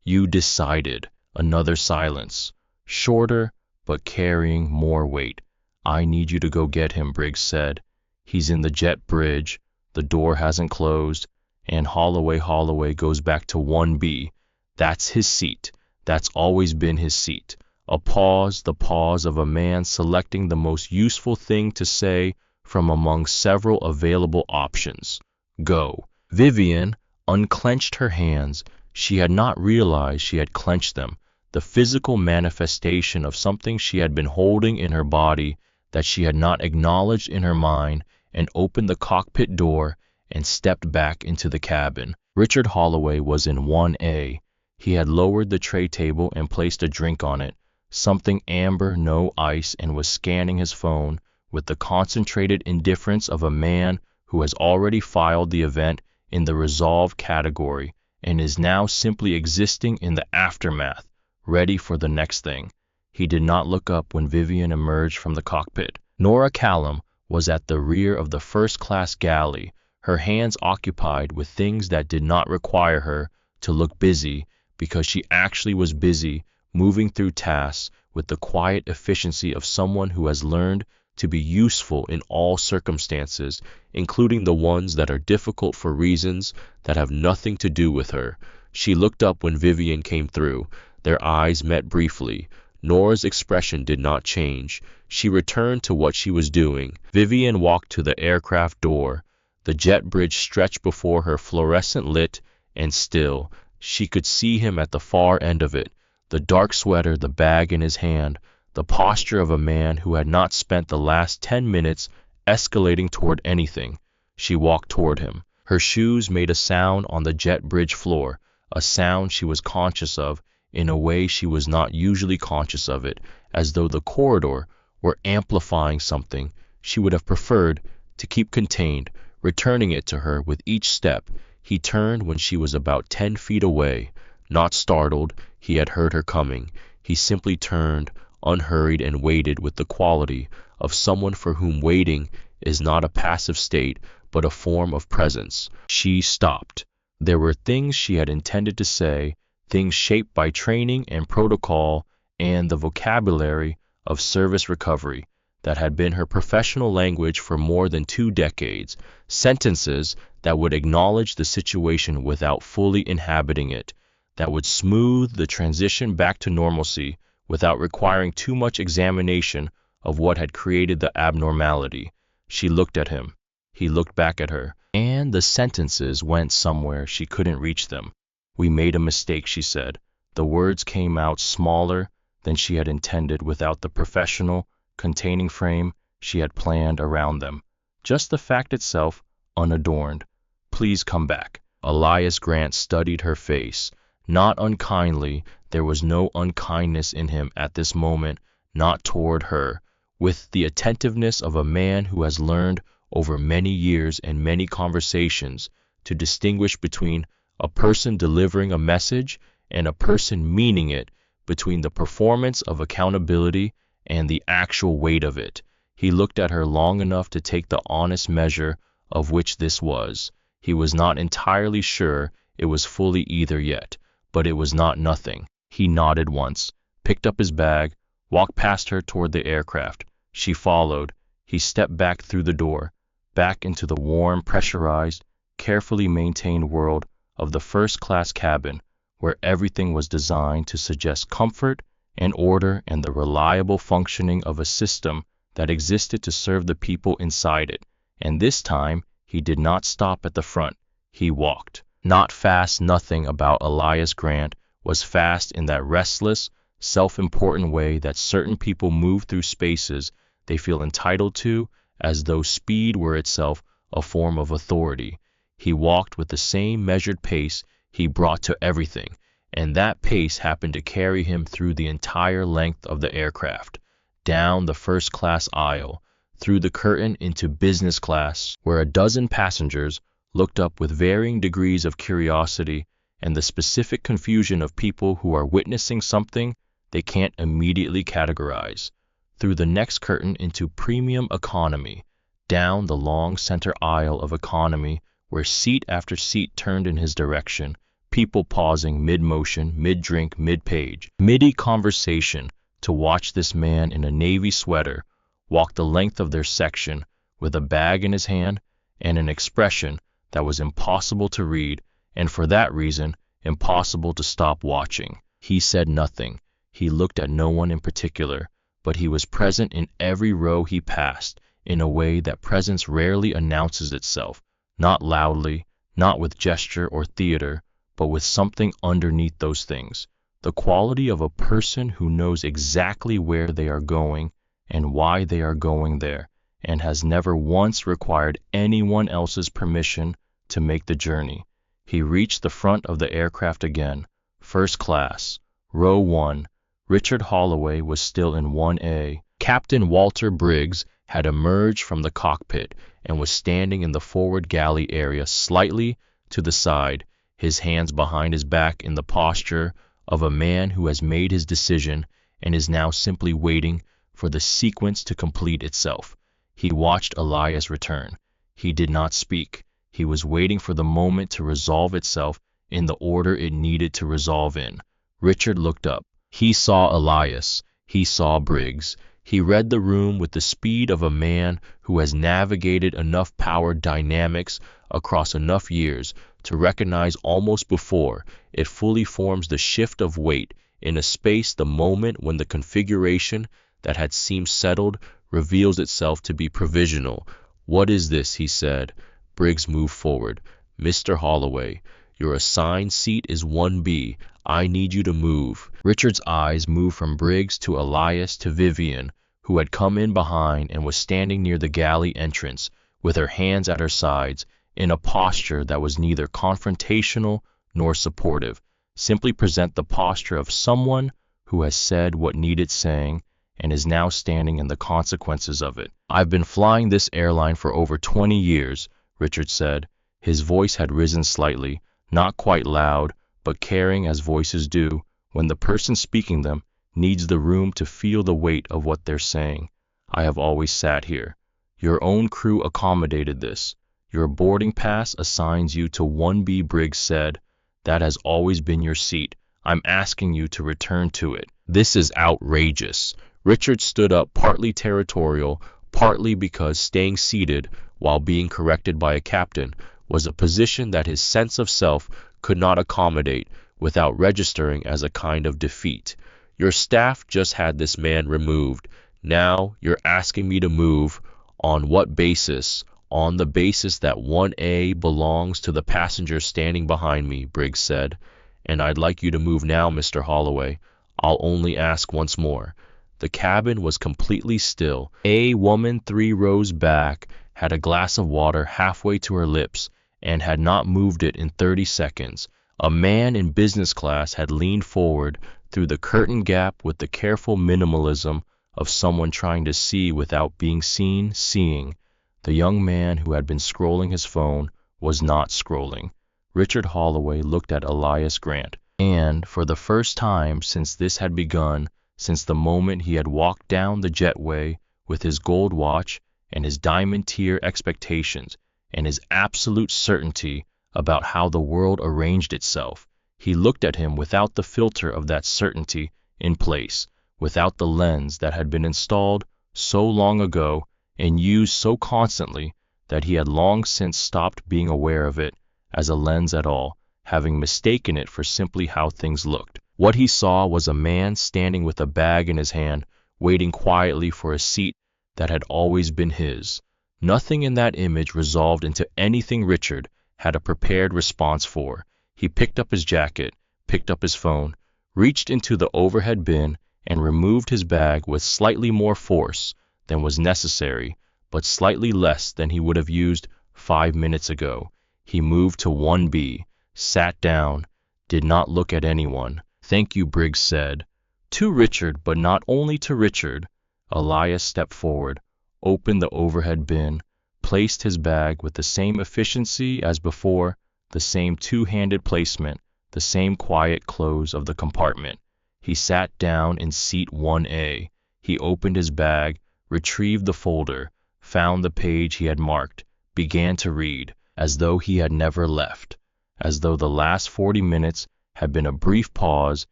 You decided. Another silence. Shorter, but carrying more weight. I need you to go get him, Briggs said. He's in the jet bridge. The door hasn't closed. And Holloway goes back to 1B. That's his seat. That's always been his seat. A pause, the pause of a man selecting the most useful thing to say from among several available options. Go. Vivian unclenched her hands. She had not realized she had clenched them, the physical manifestation of something she had been holding in her body that she had not acknowledged in her mind, and opened the cockpit door and stepped back into the cabin. Richard Holloway was in 1A. He had lowered the tray table and placed a drink on it, something amber, no ice, and was scanning his phone with the concentrated indifference of a man who has already filed the event in the resolve category and is now simply existing in the aftermath, ready for the next thing. He did not look up when Vivian emerged from the cockpit. Nora Callum was at the rear of the first-class galley, her hands occupied with things that did not require her to look busy, because she actually was busy moving through tasks with the quiet efficiency of someone who has learned to be useful in all circumstances, including the ones that are difficult for reasons that have nothing to do with her. She looked up when Vivian came through. Their eyes met briefly. Nora's expression did not change. She returned to what she was doing. Vivian walked to the aircraft door. The jet bridge stretched before her, fluorescent lit and still. She could see him at the far end of it, the dark sweater, the bag in his hand, the posture of a man who had not spent the last 10 minutes escalating toward anything. She walked toward him. Her shoes made a sound on the jet bridge floor, a sound she was conscious of in a way she was not usually conscious of it, as though the corridor were amplifying something she would have preferred to keep contained, returning it to her with each step. He turned when she was about 10 feet away. Not startled, he had heard her coming. He simply turned, unhurried, and waited with the quality of someone for whom waiting is not a passive state, but a form of presence. She stopped. There were things she had intended to say, things shaped by training and protocol and the vocabulary of service recovery that had been her professional language for more than 2 decades, sentences that would acknowledge the situation without fully inhabiting it, that would smooth the transition back to normalcy without requiring too much examination of what had created the abnormality. She looked at him. He looked back at her, and the sentences went somewhere she couldn't reach them. "We made a mistake," she said. The words came out smaller than she had intended without the professional, containing frame she had planned around them. Just the fact itself, unadorned. "Please come back." Elias Grant studied her face. Not unkindly, there was no unkindness in him at this moment, not toward her. With the attentiveness of a man who has learned over many years and many conversations to distinguish between a person delivering a message and a person meaning it, between the performance of accountability and the actual weight of it. He looked at her long enough to take the honest measure of which this was. He was not entirely sure it was fully either yet, but it was not nothing. He nodded once, picked up his bag, walked past her toward the aircraft. She followed. He stepped back through the door, back into the warm, pressurized, carefully maintained world of the first-class cabin, where everything was designed to suggest comfort and order and the reliable functioning of a system that existed to serve the people inside it. And this time, he did not stop at the front. He walked. Not fast. Nothing about Elias Grant was fast in that restless, self-important way that certain people move through spaces they feel entitled to, as though speed were itself a form of authority. He walked with the same measured pace he brought to everything, and that pace happened to carry him through the entire length of the aircraft, down the first-class aisle, through the curtain into business class, where a dozen passengers looked up with varying degrees of curiosity and the specific confusion of people who are witnessing something they can't immediately categorize, through the next curtain into premium economy, down the long center aisle of economy where seat after seat turned in his direction, people pausing mid-motion, mid-drink, mid-page, midi-conversation to watch this man in a navy sweater walk the length of their section with a bag in his hand and an expression that was impossible to read, and for that reason, impossible to stop watching. He said nothing. He looked at no one in particular, but he was present in every row he passed in a way that presence rarely announces itself, not loudly, not with gesture or theater, but with something underneath those things. The quality of a person who knows exactly where they are going and why they are going there, and has never once required anyone else's permission to make the journey. He reached the front of the aircraft again. First class, row 1. Richard Holloway was still in 1A. Captain Walter Briggs had emerged from the cockpit and was standing in the forward galley area slightly to the side, his hands behind his back in the posture of a man who has made his decision and is now simply waiting for the sequence to complete itself. He watched Elias return. He did not speak. He was waiting for the moment to resolve itself in the order it needed to resolve in. Richard looked up. He saw Elias. He saw Briggs. He read the room with the speed of a man who has navigated enough power dynamics across enough years to recognize almost before it fully forms the shift of weight in a space the moment when the configuration that had seemed settled reveals itself to be provisional. "What is this?" he said. Briggs moved forward. "Mr. Holloway, your assigned seat is 1B. I need you to move." Richard's eyes moved from Briggs to Elias to Vivian, who had come in behind and was standing near the galley entrance with her hands at her sides in a posture that was neither confrontational nor supportive, simply present the posture of someone who has said what needed saying and is now standing in the consequences of it. "I've been flying this airline for over 20 years, Richard said. His voice had risen slightly, not quite loud, but caring as voices do when the person speaking them needs the room to feel the weight of what they're saying. "I have always sat here. Your own crew accommodated this. Your boarding pass assigns you to 1B, Briggs said. That has always been your seat. I'm asking you to return to it." "This is outrageous." Richard stood up, partly territorial, partly because staying seated while being corrected by a captain was a position that his sense of self could not accommodate without registering as a kind of defeat. "Your staff just had this man removed. Now you're asking me to move. On what basis?" "On the basis that 1A belongs to the passenger standing behind me," Briggs said. "And I'd like you to move now, Mr. Holloway. I'll only ask once more." The cabin was completely still. A woman 3 rows back had a glass of water halfway to her lips and had not moved it in 30 seconds. A man in business class had leaned forward through the curtain gap with the careful minimalism of someone trying to see without being seen seeing. The young man who had been scrolling his phone was not scrolling. Richard Holloway looked at Elias Grant, and for the first time since this had begun, since the moment he had walked down the jetway with his gold watch and his diamond tier expectations and his absolute certainty about how the world arranged itself, he looked at him without the filter of that certainty in place, without the lens that had been installed so long ago and used so constantly that he had long since stopped being aware of it as a lens at all, having mistaken it for simply how things looked. What he saw was a man standing with a bag in his hand, waiting quietly for a seat that had always been his. Nothing in that image resolved into anything Richard had a prepared response for. He picked up his jacket, picked up his phone, reached into the overhead bin, and removed his bag with slightly more force than was necessary, but slightly less than he would have used 5 minutes ago. He moved to 1B, sat down, did not look at anyone. "Thank you," Briggs said. To Richard, but not only to Richard, Elias stepped forward, opened the overhead bin, placed his bag with the same efficiency as before, the same two-handed placement, the same quiet close of the compartment. He sat down in seat 1A. He opened his bag, retrieved the folder, found the page he had marked, began to read. as though he had never left, as though the last 40 minutes had been a brief pause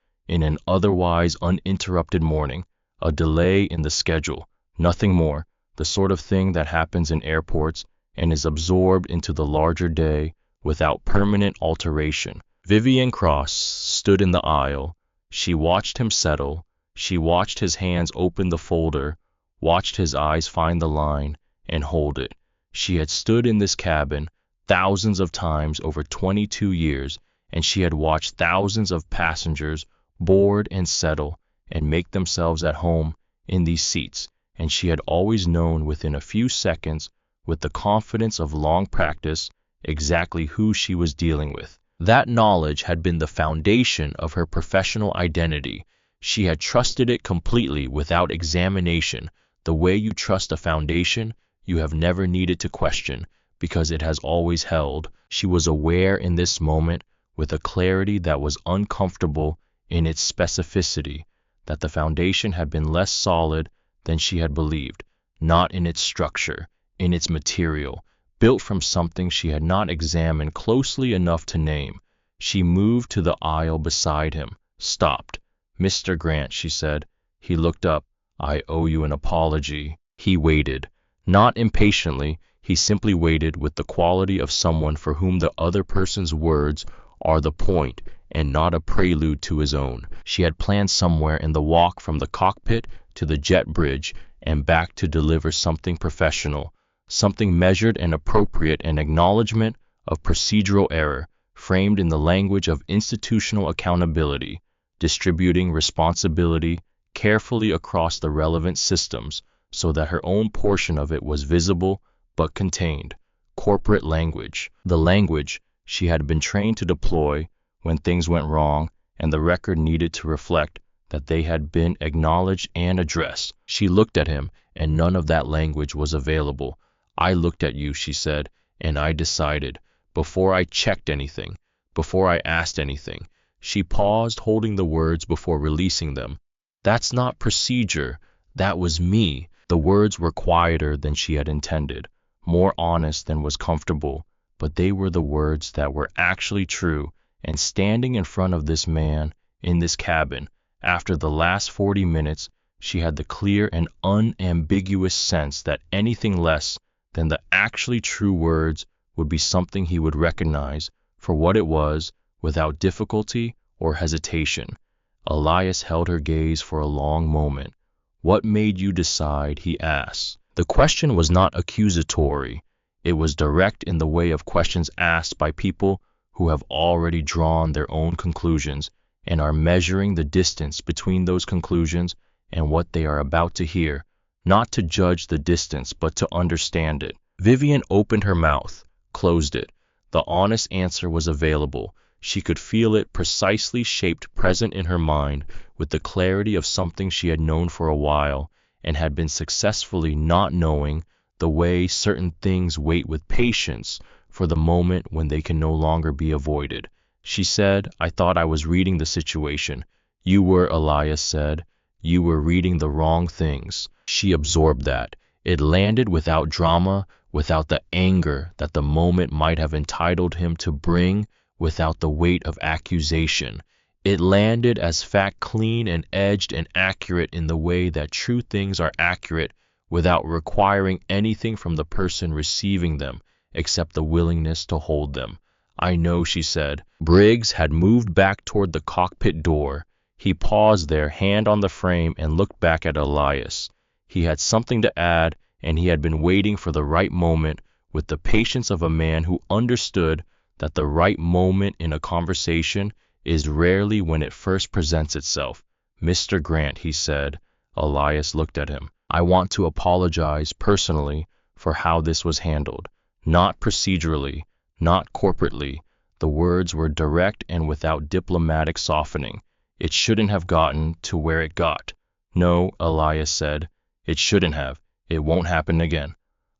in an otherwise uninterrupted morning, a delay in the schedule, nothing more, the sort of thing that happens in airports and is absorbed into the larger day without permanent alteration. Vivian Cross stood in the aisle. She watched him settle. She watched his hands open the folder, watched his eyes find the line and hold it. She had stood in this cabin thousands of times over 22 years, and she had watched thousands of passengers board and settle and make themselves at home in these seats, and she had always known within a few seconds, with the confidence of long practice, exactly who she was dealing with. That knowledge had been the foundation of her professional identity. She had trusted it completely without examination. The way you trust a foundation, you have never needed to question, because it has always held. She was aware in this moment, with a clarity that was uncomfortable in its specificity, that the foundation had been less solid than she had believed, not in its structure, in its material, built from something she had not examined closely enough to name. She moved to the aisle beside him, stopped. "Mr. Grant," she said. He looked up. "I owe you an apology." He waited. Not impatiently, he simply waited with the quality of someone for whom the other person's words are the point and not a prelude to his own. She had planned somewhere in the walk from the cockpit to the jet bridge and back to deliver something professional, something measured and appropriate, an acknowledgement of procedural error, framed in the language of institutional accountability, distributing responsibility carefully across the relevant systems so that her own portion of it was visible but contained. Corporate language, the language she had been trained to deploy when things went wrong and the record needed to reflect that they had been acknowledged and addressed. She looked at him, and none of that language was available. "I looked at you," she said, "and I decided, before I checked anything, before I asked anything." She paused, holding the words before releasing them. "That's not procedure. That was me." The words were quieter than she had intended, more honest than was comfortable, but they were the words that were actually true. And standing in front of this man, in this cabin, after the last 40 minutes, she had the clear and unambiguous sense that anything less than the actually true words would be something he would recognize for what it was, without difficulty or hesitation. Elias held her gaze for a long moment. "What made you decide?" he asked. The question was not accusatory. It was direct in the way of questions asked by people who have already drawn their own conclusions and are measuring the distance between those conclusions and what they are about to hear, not to judge the distance but to understand it. Vivian opened her mouth, closed it. The honest answer was available. She could feel it precisely shaped, present in her mind, with the clarity of something she had known for a while and had been successfully not knowing, the way certain things wait with patience for the moment when they can no longer be avoided. She said, "I thought I was reading the situation." "You were," Elias said. "You were reading the wrong things." She absorbed that. It landed without drama, without the anger that the moment might have entitled him to bring, without the weight of accusation. It landed as fact, clean and edged and accurate in the way that true things are accurate, without requiring anything from the person receiving them except the willingness to hold them. "I know," she said. Briggs had moved back toward the cockpit door. He paused there, hand on the frame, and looked back at Elias. He had something to add, and he had been waiting for the right moment with the patience of a man who understood that the right moment in a conversation is rarely when it first presents itself. "Mr. Grant," he said. Elias looked at him. "I want to apologize personally for how this was handled. Not procedurally, not corporately." The words were direct and without diplomatic softening. "It shouldn't have gotten to where it got." "No," Elias said. "It shouldn't have. It won't happen again."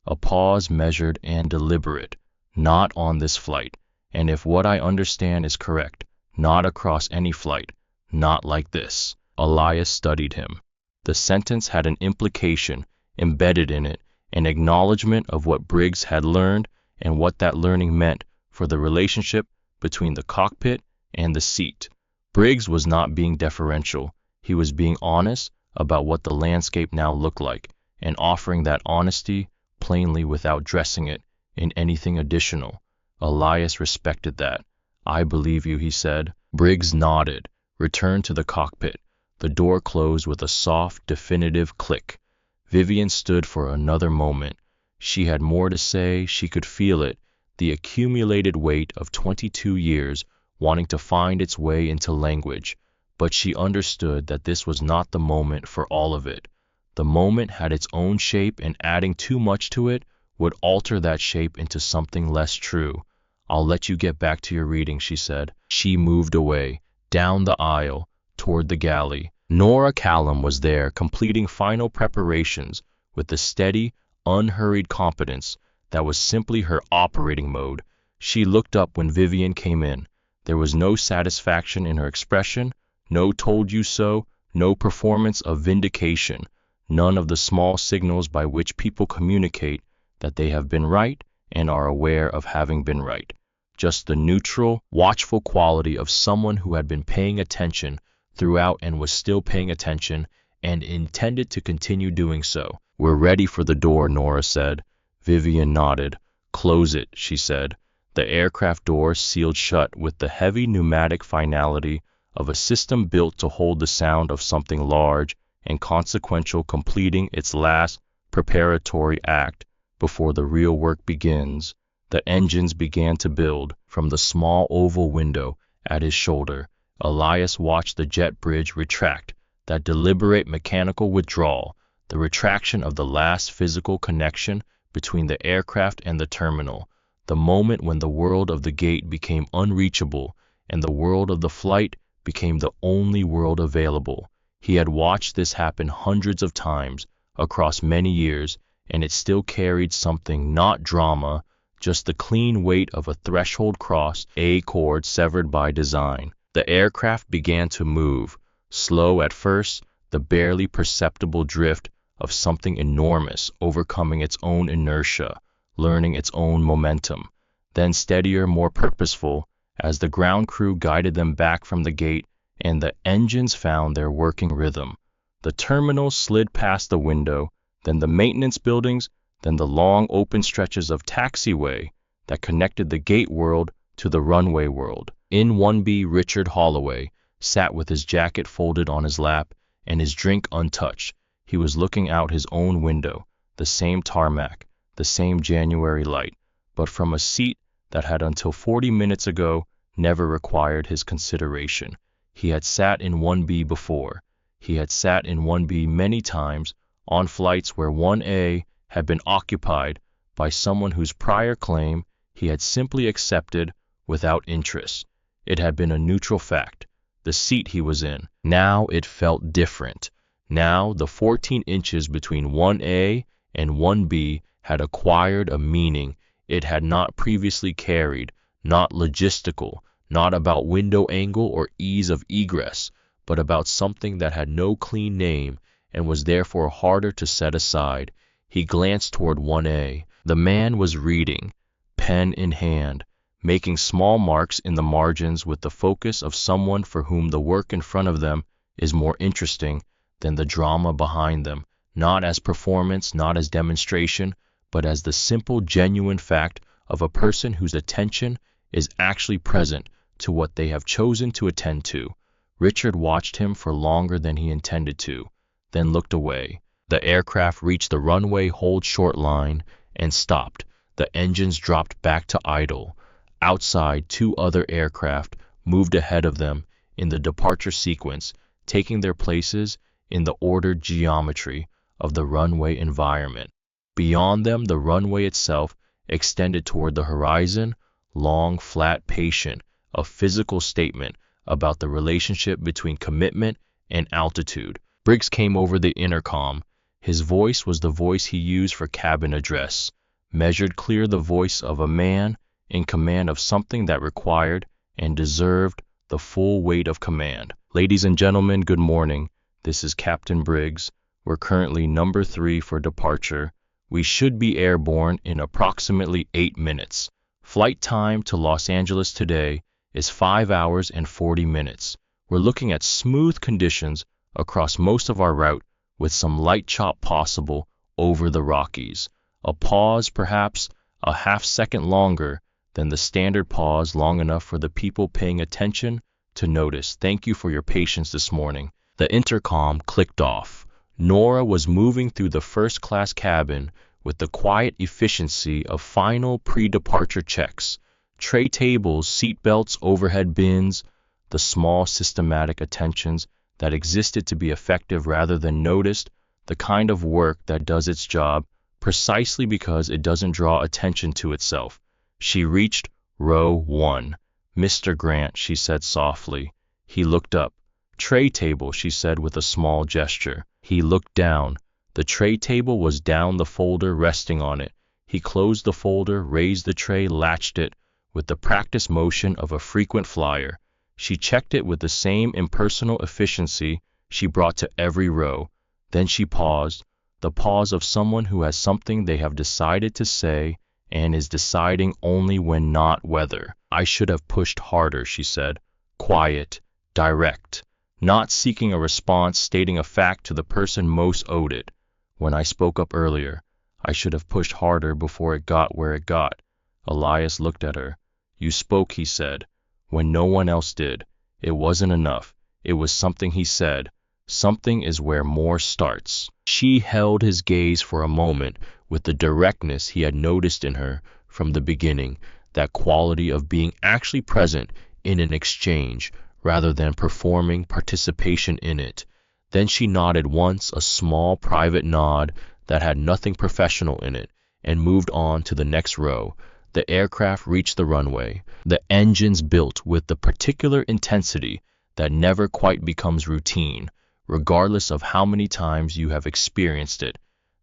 A pause, measured and deliberate. "Not on this flight. And if what I understand is correct, not across any flight. Not like this." Elias studied him. The sentence had an implication embedded in it, an acknowledgement of what Briggs had learned and what that learning meant for the relationship between the cockpit and the seat. Briggs was not being deferential. He was being honest about what the landscape now looked like, and offering that honesty plainly without dressing it in anything additional. Elias respected that. "I believe you," he said. Briggs nodded, returned to the cockpit. The door closed with a soft, definitive click. Vivian stood for another moment. She had more to say, she could feel it, the accumulated weight of 22 years wanting to find its way into language. But she understood that this was not the moment for all of it. The moment had its own shape, and adding too much to it would alter that shape into something less true. "I'll let you get back to your reading," she said. She moved away, down the aisle, toward the galley. Nora Callum was there, completing final preparations with the steady, unhurried competence that was simply her operating mode. She looked up when Vivian came in. There was no satisfaction in her expression, no told you so, no performance of vindication, none of the small signals by which people communicate that they have been right and are aware of having been right. Just the neutral, watchful quality of someone who had been paying attention throughout and was still paying attention and intended to continue doing so. "We're ready for the door," Nora said. Vivian nodded. "Close it," she said. The aircraft door sealed shut with the heavy pneumatic finality of a system built to hold the sound of something large and consequential completing its last preparatory act before the real work begins. The engines began to build. From the small oval window at his shoulder, Elias watched the jet bridge retract, that deliberate mechanical withdrawal, the retraction of the last physical connection between the aircraft and the terminal, the moment when the world of the gate became unreachable and the world of the flight became the only world available. He had watched this happen hundreds of times across many years, and it still carried something, not drama, just the clean weight of a threshold crossed, a chord severed by design. The aircraft began to move, slow at first, the barely perceptible drift of something enormous overcoming its own inertia, learning its own momentum, then steadier, more purposeful, as the ground crew guided them back from the gate and the engines found their working rhythm. The terminal slid past the window, then the maintenance buildings, then the long open stretches of taxiway that connected the gate world to the runway world. In 1B, Richard Holloway sat with his jacket folded on his lap and his drink untouched. He was looking out his own window, the same tarmac, the same January light, but from a seat that had until 40 minutes ago never required his consideration. He had sat in 1B before. He had sat in 1B many times on flights where 1A had been occupied by someone whose prior claim he had simply accepted without interest. It had been a neutral fact, the seat he was in. Now it felt different. Now the 14 inches between 1A and 1B had acquired a meaning it had not previously carried, not logistical, not about window angle or ease of egress, but about something that had no clean name and was therefore harder to set aside. He glanced toward 1A. The man was reading, pen in hand, making small marks in the margins with the focus of someone for whom the work in front of them is more interesting than the drama behind them, not as performance, not as demonstration, but as the simple, genuine fact of a person whose attention is actually present to what they have chosen to attend to. Richard watched him for longer than he intended to, then looked away. The aircraft reached the runway hold short line and stopped. The engines dropped back to idle. Outside, 2 other aircraft moved ahead of them in the departure sequence, taking their places in the ordered geometry of the runway environment. Beyond them, the runway itself extended toward the horizon, long, flat, patient, a physical statement about the relationship between commitment and altitude. Briggs came over the intercom. His voice was the voice he used for cabin address, measured clear, the voice of a man in command of something that required and deserved the full weight of command. "Ladies and gentlemen, good morning. This is Captain Briggs. We're currently number 3 for departure. We should be airborne in approximately 8 minutes. Flight time to Los Angeles today is 5 hours and 40 minutes. We're looking at smooth conditions across most of our route with some light chop possible over the Rockies. A pause, perhaps a half-second longer than the standard pause, long enough for the people paying attention to notice. Thank you for your patience this morning. The intercom clicked off. Nora was moving through the first-class cabin with the quiet efficiency of final pre-departure checks. Tray tables, seat belts, overhead bins, the small systematic attentions that existed to be effective rather than noticed, the kind of work that does its job precisely because it doesn't draw attention to itself. She reached row 1. Mr. Grant, she said softly. He looked up. Tray table, she said with a small gesture. He looked down. The tray table was down, the folder resting on it. He closed the folder, raised the tray, latched it with the practiced motion of a frequent flyer. She checked it with the same impersonal efficiency she brought to every row. Then she paused, the pause of someone who has something they have decided to say and is deciding only when, not whether. I should have pushed harder, she said. Quiet, direct, not seeking a response, stating a fact to the person most owed it. When I spoke up earlier, I should have pushed harder before it got where it got. Elias looked at her. You spoke, he said, when no one else did. It wasn't enough. It was something he said. Something is where more starts. She held his gaze for a moment with the directness he had noticed in her from the beginning, that quality of being actually present in an exchange rather than performing participation in it. Then she nodded once, a small private nod that had nothing professional in it, and moved on to the next row. The aircraft reached the runway. The engines built with the particular intensity that never quite becomes routine, regardless of how many times you have experienced it.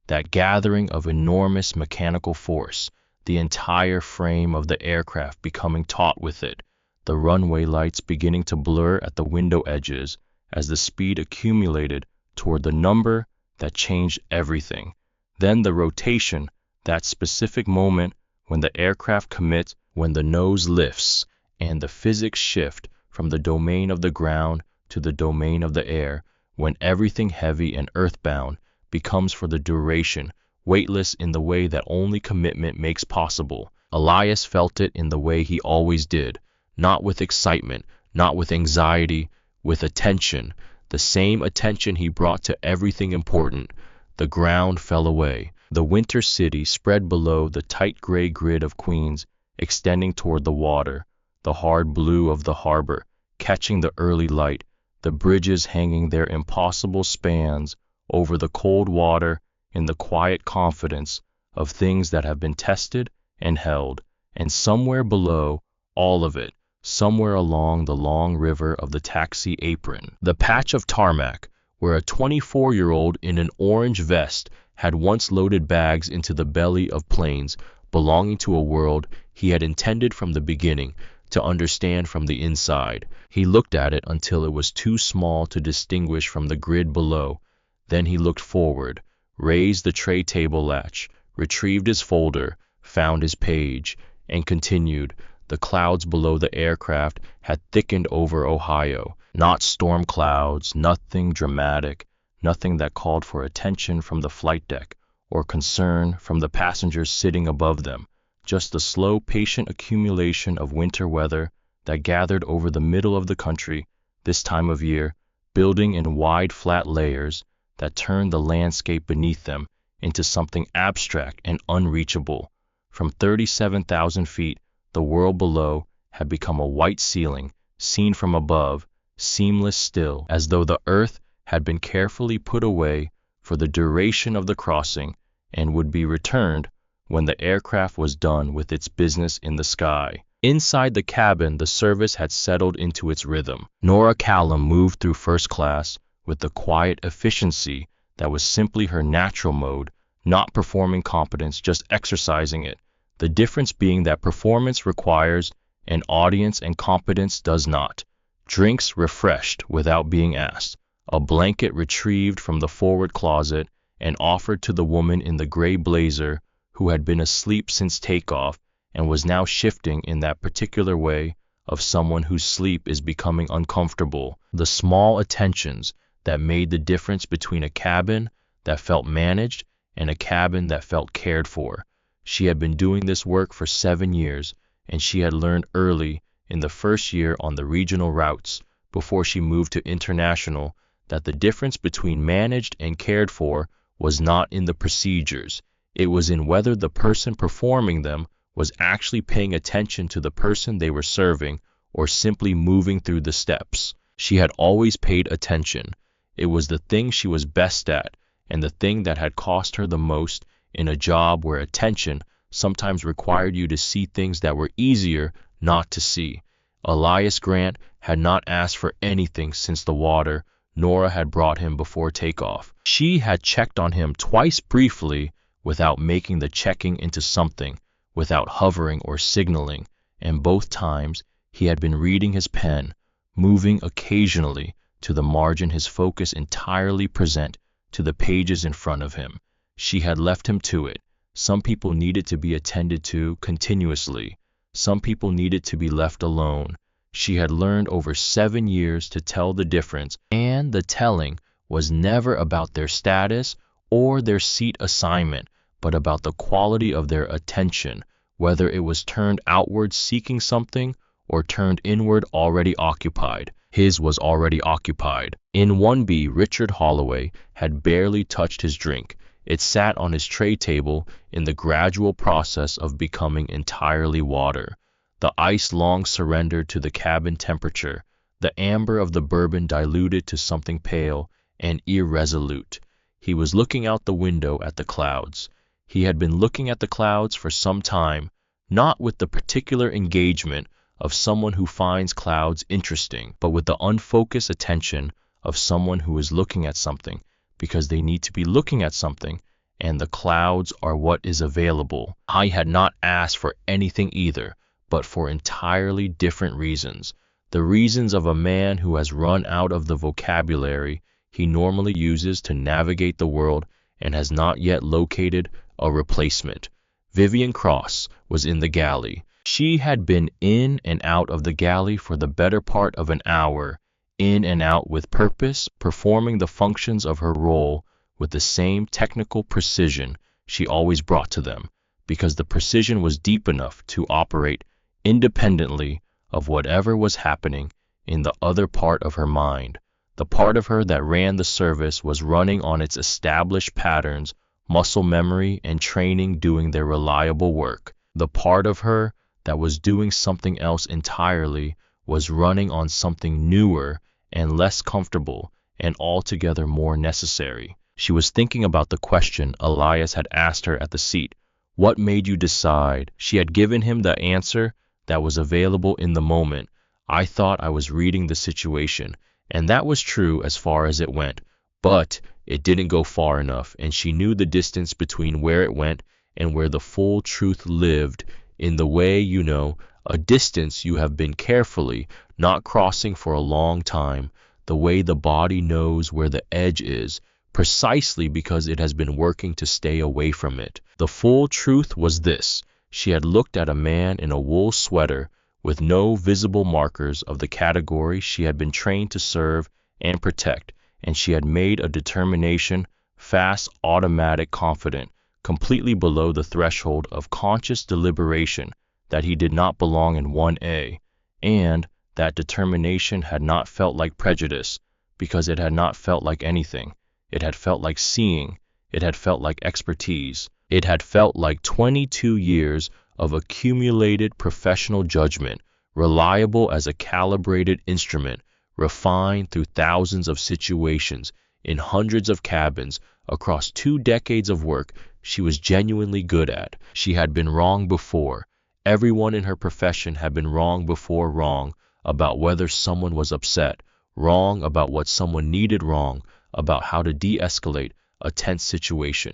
That gathering of enormous mechanical force, the entire frame of the aircraft becoming taut with it, the runway lights beginning to blur at the window edges as the speed accumulated toward the number that changed everything. Then the rotation, that specific moment when the aircraft commits, when the nose lifts, and the physics shift from the domain of the ground to the domain of the air, when everything heavy and earthbound becomes for the duration weightless in the way that only commitment makes possible. Elias felt it in the way he always did, not with excitement, not with anxiety, with attention, the same attention he brought to everything important. The ground fell away. The winter city spread below, the tight gray grid of Queens extending toward the water, the hard blue of the harbor catching the early light, the bridges hanging their impossible spans over the cold water in the quiet confidence of things that have been tested and held. And somewhere below all of it, somewhere along the long river of the taxi apron, the patch of tarmac where a 24-year-old in an orange vest had once loaded bags into the belly of planes belonging to a world he had intended from the beginning to understand from the inside. He looked at it until it was too small to distinguish from the grid below. Then he looked forward, raised the tray table latch, retrieved his folder, found his page, and continued. The clouds below the aircraft had thickened over Ohio. Not storm clouds, nothing dramatic, nothing that called for attention from the flight deck or concern from the passengers sitting above them. Just the slow, patient accumulation of winter weather that gathered over the middle of the country this time of year, building in wide, flat layers that turned the landscape beneath them into something abstract and unreachable. From 37,000 feet, the world below had become a white ceiling, seen from above, seamless still, as though the earth had been carefully put away for the duration of the crossing and would be returned when the aircraft was done with its business in the sky. Inside the cabin, the service had settled into its rhythm. Nora Callum moved through first class with the quiet efficiency that was simply her natural mode, not performing competence, just exercising it. The difference being that performance requires an audience and competence does not. Drinks refreshed without being asked, a blanket retrieved from the forward closet, and offered to the woman in the gray blazer who had been asleep since takeoff and was now shifting in that particular way of someone whose sleep is becoming uncomfortable. The small attentions that made the difference between a cabin that felt managed and a cabin that felt cared for. She had been doing this work for 7 years, and she had learned early in the first year on the regional routes before she moved to international that the difference between managed and cared for was not in the procedures. It was in whether the person performing them was actually paying attention to the person they were serving or simply moving through the steps. She had always paid attention. It was the thing she was best at and the thing that had cost her the most in a job where attention sometimes required you to see things that were easier not to see. Elias Grant had not asked for anything since the water Nora had brought him before takeoff. She had checked on him twice briefly without making the checking into something, without hovering or signaling, and both times he had been reading his pen, moving occasionally to the margin, his focus entirely present to the pages in front of him. She had left him to it. Some people needed to be attended to continuously. Some people needed to be left alone. She had learned over 7 years to tell the difference, and the telling was never about their status or their seat assignment, but about the quality of their attention, whether it was turned outward seeking something or turned inward already occupied. His was already occupied. In 1B, Richard Holloway had barely touched his drink. It sat on his tray table in the gradual process of becoming entirely water. The ice long surrendered to the cabin temperature, the amber of the bourbon diluted to something pale and irresolute. He was looking out the window at the clouds. He had been looking at the clouds for some time, not with the particular engagement of someone who finds clouds interesting, but with the unfocused attention of someone who is looking at something because they need to be looking at something, and the clouds are what is available. I had not asked for anything either, but for entirely different reasons. The reasons of a man who has run out of the vocabulary he normally uses to navigate the world and has not yet located a replacement. Vivian Cross was in the galley. She had been in and out of the galley for the better part of an hour, in and out with purpose, performing the functions of her role with the same technical precision she always brought to them, because the precision was deep enough to operate independently of whatever was happening in the other part of her mind. The part of her that ran the service was running on its established patterns, muscle memory, and training doing their reliable work. The part of her that was doing something else entirely was running on something newer and less comfortable and altogether more necessary. She was thinking about the question Elias had asked her at the seat. What made you decide? She had given him the answer that was available in the moment. I thought I was reading the situation, and that was true as far as it went, but it didn't go far enough, and she knew the distance between where it went and where the full truth lived in the way, you know, a distance you have been carefully not crossing for a long time, the way the body knows where the edge is, precisely because it has been working to stay away from it. The full truth was this. She had looked at a man in a wool sweater with no visible markers of the category she had been trained to serve and protect, and she had made a determination, fast, automatic, confident, completely below the threshold of conscious deliberation, that he did not belong in 1A, and that determination had not felt like prejudice, because it had not felt like anything. It had felt like seeing. It had felt like expertise. It had felt like 22 years of accumulated professional judgment, reliable as a calibrated instrument, refined through thousands of situations, in hundreds of cabins, across 2 decades of work she was genuinely good at. She had been wrong before. Everyone in her profession had been wrong before, wrong about whether someone was upset, wrong about what someone needed, wrong about how to de-escalate a tense situation.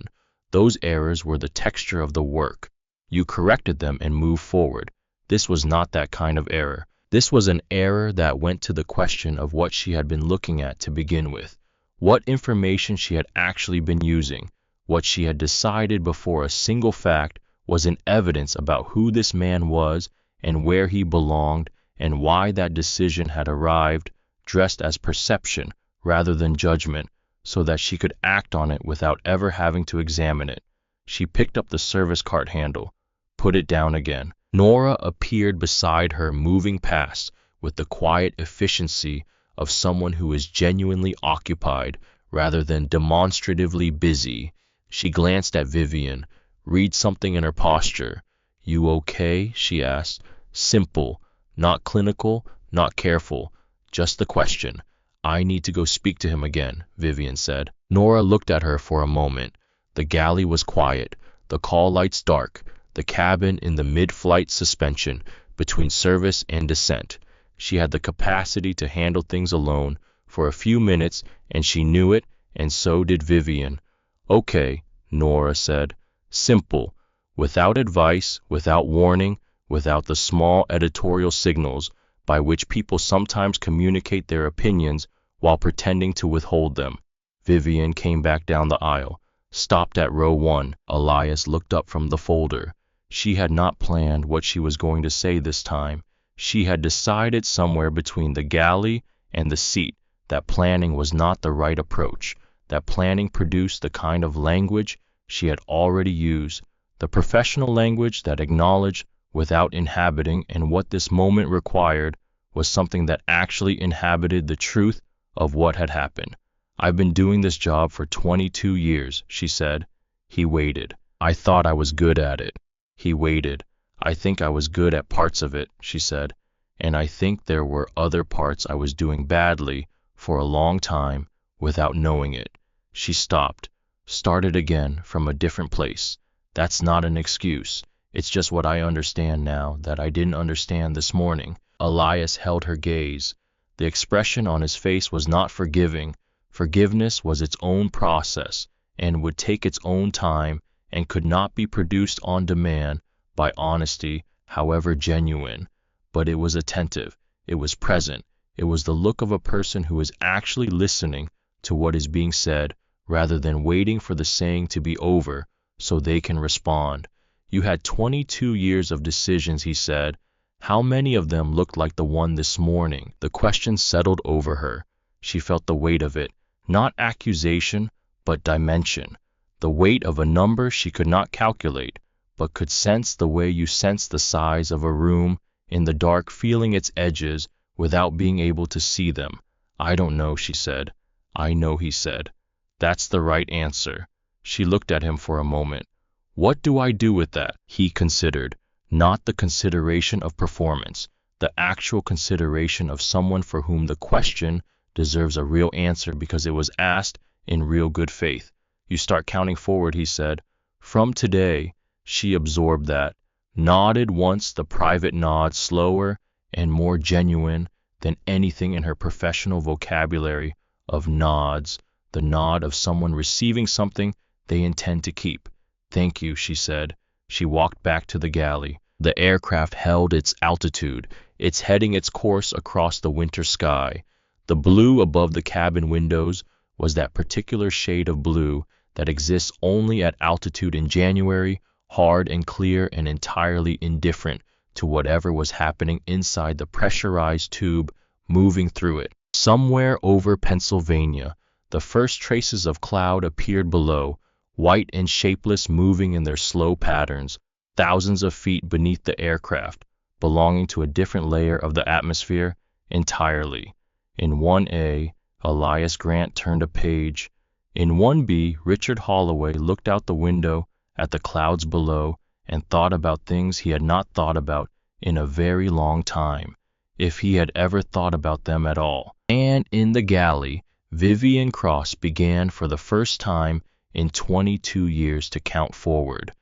Those errors were the texture of the work. You corrected them and moved forward. This was not that kind of error. This was an error that went to the question of what she had been looking at to begin with. what information she had actually been using, what she had decided before a single fact was in evidence about who this man was and where he belonged and why that decision had arrived, dressed as perception rather than judgment, so that she could act on it without ever having to examine it. She picked up the service cart handle, put it down again. Nora appeared beside her, moving past with the quiet efficiency of someone who is genuinely occupied rather than demonstratively busy. She glanced at Vivian, read something in her posture. "You okay?" she asked. Simple, not clinical, not careful, just the question. "I need to go speak to him again," Vivian said. Nora looked at her for a moment. The galley was quiet, the call lights dark, the cabin in the mid-flight suspension between service and descent. She had the capacity to handle things alone for a few minutes, and she knew it, and so did Vivian. "Okay," Nora said. Simple, without advice, without warning, without the small editorial signals by which people sometimes communicate their opinions while pretending to withhold them. Vivian came back down the aisle, stopped at row 1. Elias looked up from the folder. She had not planned what she was going to say this time. She had decided somewhere between the galley and the seat that planning was not the right approach, that planning produced the kind of language she had already used, the professional language that acknowledged without inhabiting, and what this moment required was something that actually inhabited the truth of what had happened. "I've been doing this job for 22 years, she said. He waited. "I thought I was good at it." He waited. "I think I was good at parts of it," she said. "And I think there were other parts I was doing badly for a long time without knowing it." She stopped, started again from a different place. "That's not an excuse. It's just what I understand now that I didn't understand this morning." Elias held her gaze. The expression on his face was not forgiving. Forgiveness was its own process and would take its own time and could not be produced on demand by honesty, however genuine. But it was attentive. It was present. It was the look of a person who is actually listening to what is being said rather than waiting for the saying to be over so they can respond. "You had 22 years of decisions," he said. "How many of them looked like the one this morning?" The question settled over her. She felt the weight of it, not accusation, but dimension. The weight of a number she could not calculate, but could sense the way you sense the size of a room in the dark, feeling its edges without being able to see them. "I don't know," she said. "I know," he said. "That's the right answer." She looked at him for a moment. "What do I do with that?" He considered. Not the consideration of performance, the actual consideration of someone for whom the question deserves a real answer because it was asked in real good faith. "You start counting forward," he said. "From today." She absorbed that, nodded once, the private nod slower and more genuine than anything in her professional vocabulary of nods, the nod of someone receiving something they intend to keep. "Thank you," she said. She walked back to the galley. The aircraft held its altitude, its heading its course across the winter sky. The blue above the cabin windows was that particular shade of blue that exists only at altitude in January, hard and clear and entirely indifferent to whatever was happening inside the pressurized tube moving through it. Somewhere over Pennsylvania, the first traces of cloud appeared below, white and shapeless, moving in their slow patterns, thousands of feet beneath the aircraft, belonging to a different layer of the atmosphere entirely. In 1A, Elias Grant turned a page. In 1B, Richard Holloway looked out the window at the clouds below and thought about things he had not thought about in a very long time, if he had ever thought about them at all. And in the galley, Vivian Cross began for the first time in 22 years to count forward.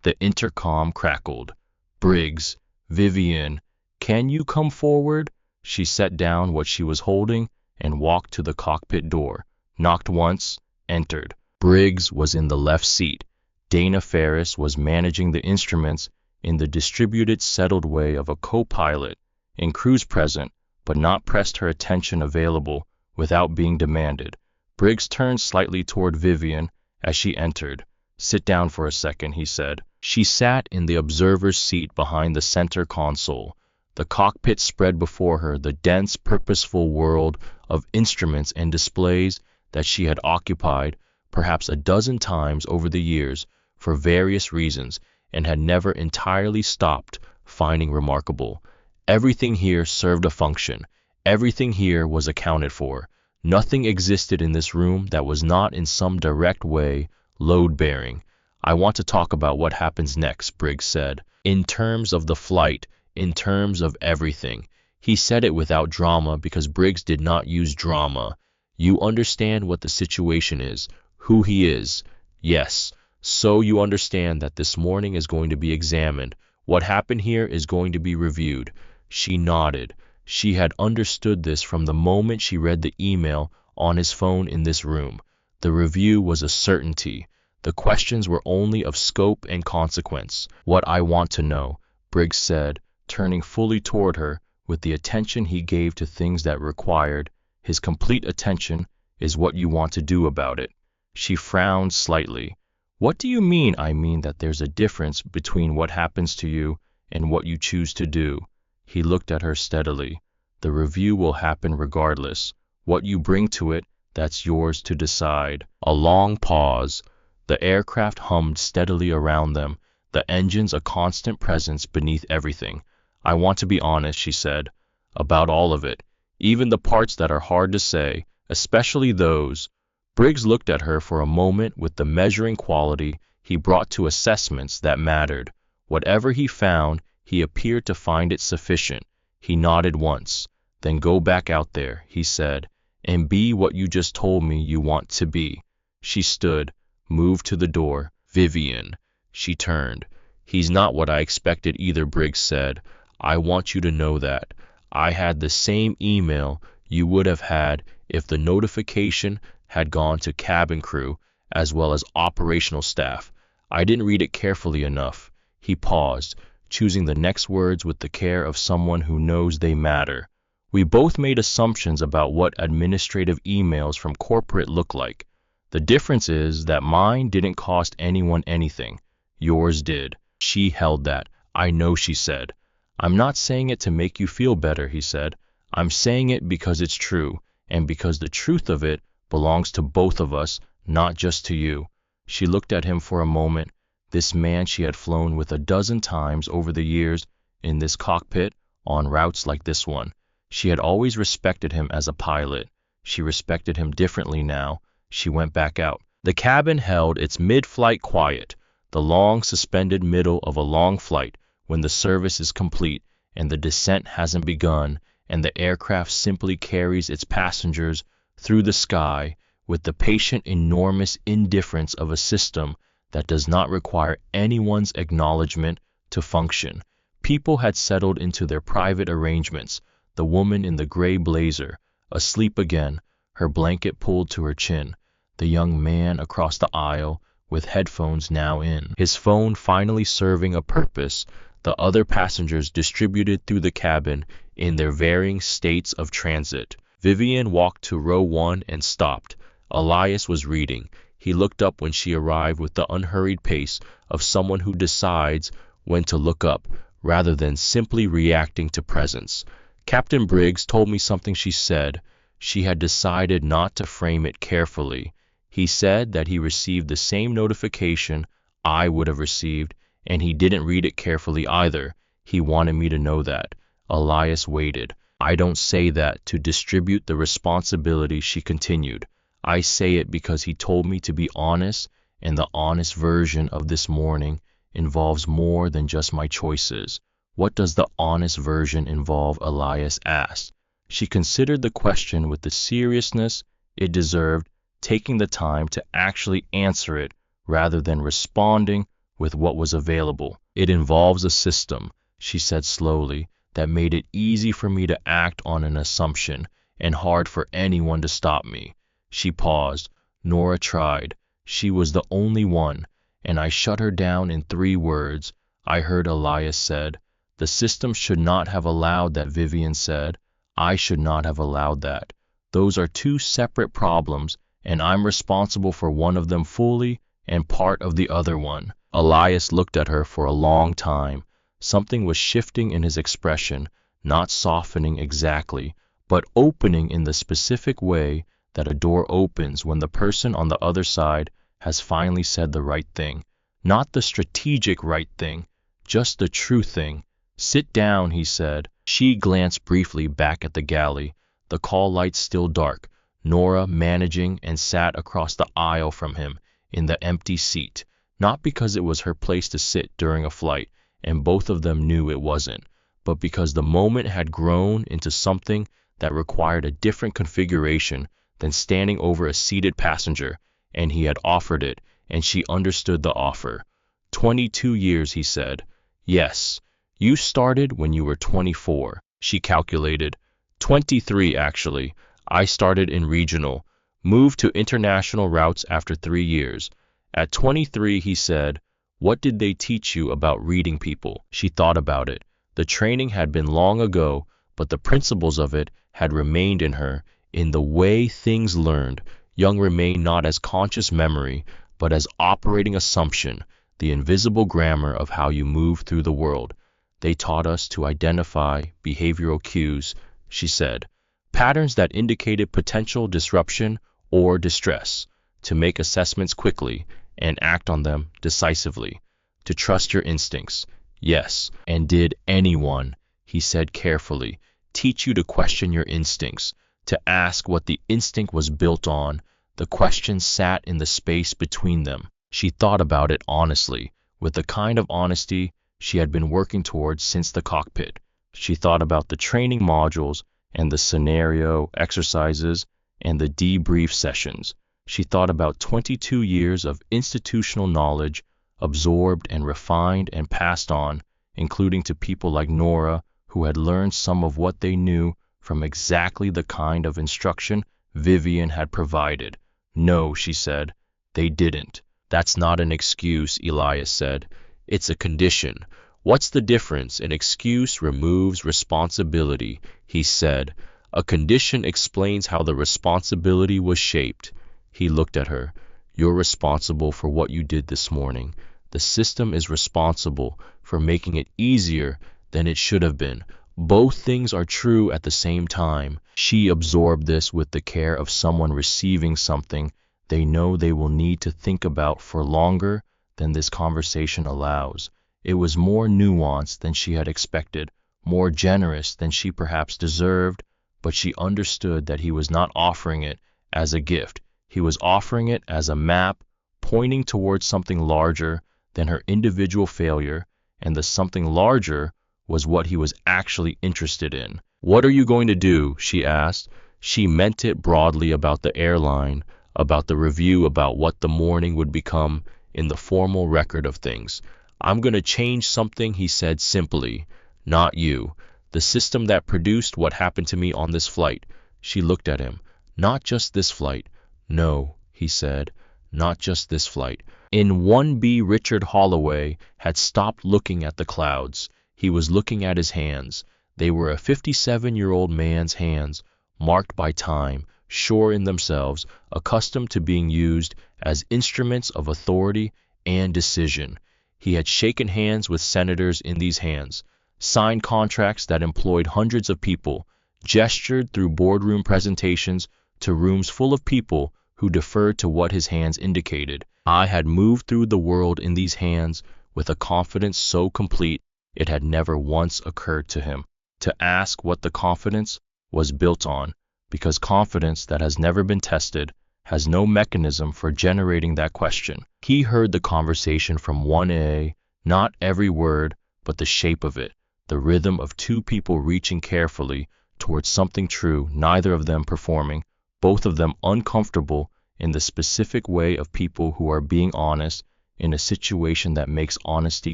The intercom crackled. "Briggs, Vivian, can you come forward?" She set down what she was holding and walked to the cockpit door, knocked once, entered. Briggs was in the left seat. Dana Ferris was managing the instruments in the distributed, settled way of a co-pilot, in cruise present, but not pressed her attention available without being demanded. Briggs turned slightly toward Vivian as she entered. "Sit down for a second," he said. She sat in the observer's seat behind the center console. The cockpit spread before her the dense, purposeful world of instruments and displays that she had occupied perhaps a dozen times over the years for various reasons and had never entirely stopped finding remarkable. Everything here served a function. Everything here was accounted for. Nothing existed in this room that was not in some direct way load-bearing. "I want to talk about what happens next," Briggs said. "In terms of the flight, in terms of everything." He said it without drama because Briggs did not use drama. "You understand what the situation is, who he is." "Yes." "So you understand that this morning is going to be examined. What happened here is going to be reviewed." She nodded. She had understood this from the moment she read the email on his phone in this room. The review was a certainty. The questions were only of scope and consequence. "What I want to know," Briggs said, turning fully toward her with the attention he gave to things that required his complete attention, "is what you want to do about it." She frowned slightly. "What do you mean?" "I mean that there's a difference between what happens to you and what you choose to do." He looked at her steadily. "The review will happen regardless. What you bring to it, that's yours to decide." A long pause. The aircraft hummed steadily around them, the engines a constant presence beneath everything. "I want to be honest," she said, "about all of it, even the parts that are hard to say, especially those." Briggs looked at her for a moment with the measuring quality he brought to assessments that mattered. Whatever he found, he appeared to find it sufficient. He nodded once. "Then go back out there," he said, "and be what you just told me you want to be." She stood, moved to the door. "Vivian." She turned. "He's not what I expected either," Briggs said. "I want you to know that. I had the same email you would have had if the notification had gone to cabin crew as well as operational staff. I didn't read it carefully enough." He paused, choosing the next words with the care of someone who knows they matter. "We both made assumptions about what administrative emails from corporate look like. The difference is that mine didn't cost anyone anything. Yours did." She held that. "I know," she said. "I'm not saying it to make you feel better," he said. "I'm saying it because it's true, and because the truth of it belongs to both of us, not just to you." She looked at him for a moment. This man she had flown with a dozen times over the years in this cockpit on routes like this one. She had always respected him as a pilot. She respected him differently now. She went back out. The cabin held its mid-flight quiet, the long suspended middle of a long flight when the service is complete and the descent hasn't begun and the aircraft simply carries its passengers through the sky with the patient, enormous indifference of a system that does not require anyone's acknowledgement to function. People had settled into their private arrangements. The woman in the gray blazer, asleep again, her blanket pulled to her chin. The young man across the aisle, with headphones now in, his phone finally serving a purpose. The other passengers distributed through the cabin in their varying states of transit. Vivian walked to row 1 and stopped. Elias was reading. He looked up when she arrived with the unhurried pace of someone who decides when to look up, rather than simply reacting to presence. "Captain Briggs told me something," she said. She had decided not to frame it carefully. "He said that he received the same notification I would have received, and he didn't read it carefully either. He wanted me to know that." Elias waited. "I don't say that to distribute the responsibility," she continued. "I say it because he told me to be honest, and the honest version of this morning involves more than just my choices." "What does the honest version involve?" Elias asked. She considered the question with the seriousness it deserved, taking the time to actually answer it rather than responding with what was available. "It involves a system," she said slowly, "that made it easy for me to act on an assumption and hard for anyone to stop me." She paused. Nora tried. She was the only one, and I shut her down in 3 words. I heard Elias said. "The system should not have allowed that," Vivian said. "I should not have allowed that. Those are 2 separate problems, and I'm responsible for one of them fully and part of the other one. Elias looked at her for a long time. Something was shifting in his expression, not softening exactly, but opening in the specific way that a door opens when the person on the other side has finally said the right thing. Not the strategic right thing, just the true thing. Sit down, he said. She glanced briefly back at the galley, the call lights still dark, Nora managing and sat across the aisle from him in the empty seat, not because it was her place to sit during a flight, and both of them knew it wasn't, but because the moment had grown into something that required a different configuration than standing over a seated passenger, and he had offered it, and she understood the offer. 22 years, he said. Yes. You started when you were 24, she calculated. 23, actually. I started in regional, moved to international routes after 3 years. At 23, he said, what did they teach you about reading people? She thought about it. The training had been long ago, but the principles of it had remained in her, in the way things learned. Young remained not as conscious memory, but as operating assumption, the invisible grammar of how you move through the world. They taught us to identify behavioral cues, she said, patterns that indicated potential disruption or distress, to make assessments quickly and act on them decisively, to trust your instincts. Yes, and did anyone, he said carefully, teach you to question your instincts, to ask what the instinct was built on? The question sat in the space between them. She thought about it honestly, with the kind of honesty she had been working towards since the cockpit. She thought about the training modules and the scenario exercises and the debrief sessions. She thought about 22 years of institutional knowledge, absorbed and refined and passed on, including to people like Nora, who had learned some of what they knew from exactly the kind of instruction Vivian had provided. No, she said, they didn't. That's not an excuse, Elias said. It's a condition. What's the difference? An excuse removes responsibility, he said. A condition explains how the responsibility was shaped. He looked at her. You're responsible for what you did this morning. The system is responsible for making it easier than it should have been. Both things are true at the same time. She absorbed this with the care of someone receiving something they know they will need to think about for longer than this conversation allows. It was more nuanced than she had expected, more generous than she perhaps deserved, but she understood that he was not offering it as a gift. He was offering it as a map, pointing towards something larger than her individual failure, and the something larger was what he was actually interested in. What are you going to do? She asked. She meant it broadly about the airline, about the review, about what the morning would become in the formal record of things. I'm going to change something, he said simply. Not you. The system that produced what happened to me on this flight. She looked at him. Not just this flight. No, he said. Not just this flight. In 1B, Richard Holloway had stopped looking at the clouds. He was looking at his hands. They were a 57-year-old man's hands, marked by time, sure in themselves, accustomed to being used as instruments of authority and decision. He had shaken hands with senators in these hands, signed contracts that employed hundreds of people, gestured through boardroom presentations to rooms full of people who deferred to what his hands indicated. I had moved through the world in these hands with a confidence so complete it had never once occurred to him to ask what the confidence was built on, because confidence that has never been tested has no mechanism for generating that question. He heard the conversation from 1A, not every word, but the shape of it, the rhythm of two people reaching carefully towards something true, neither of them performing, both of them uncomfortable in the specific way of people who are being honest in a situation that makes honesty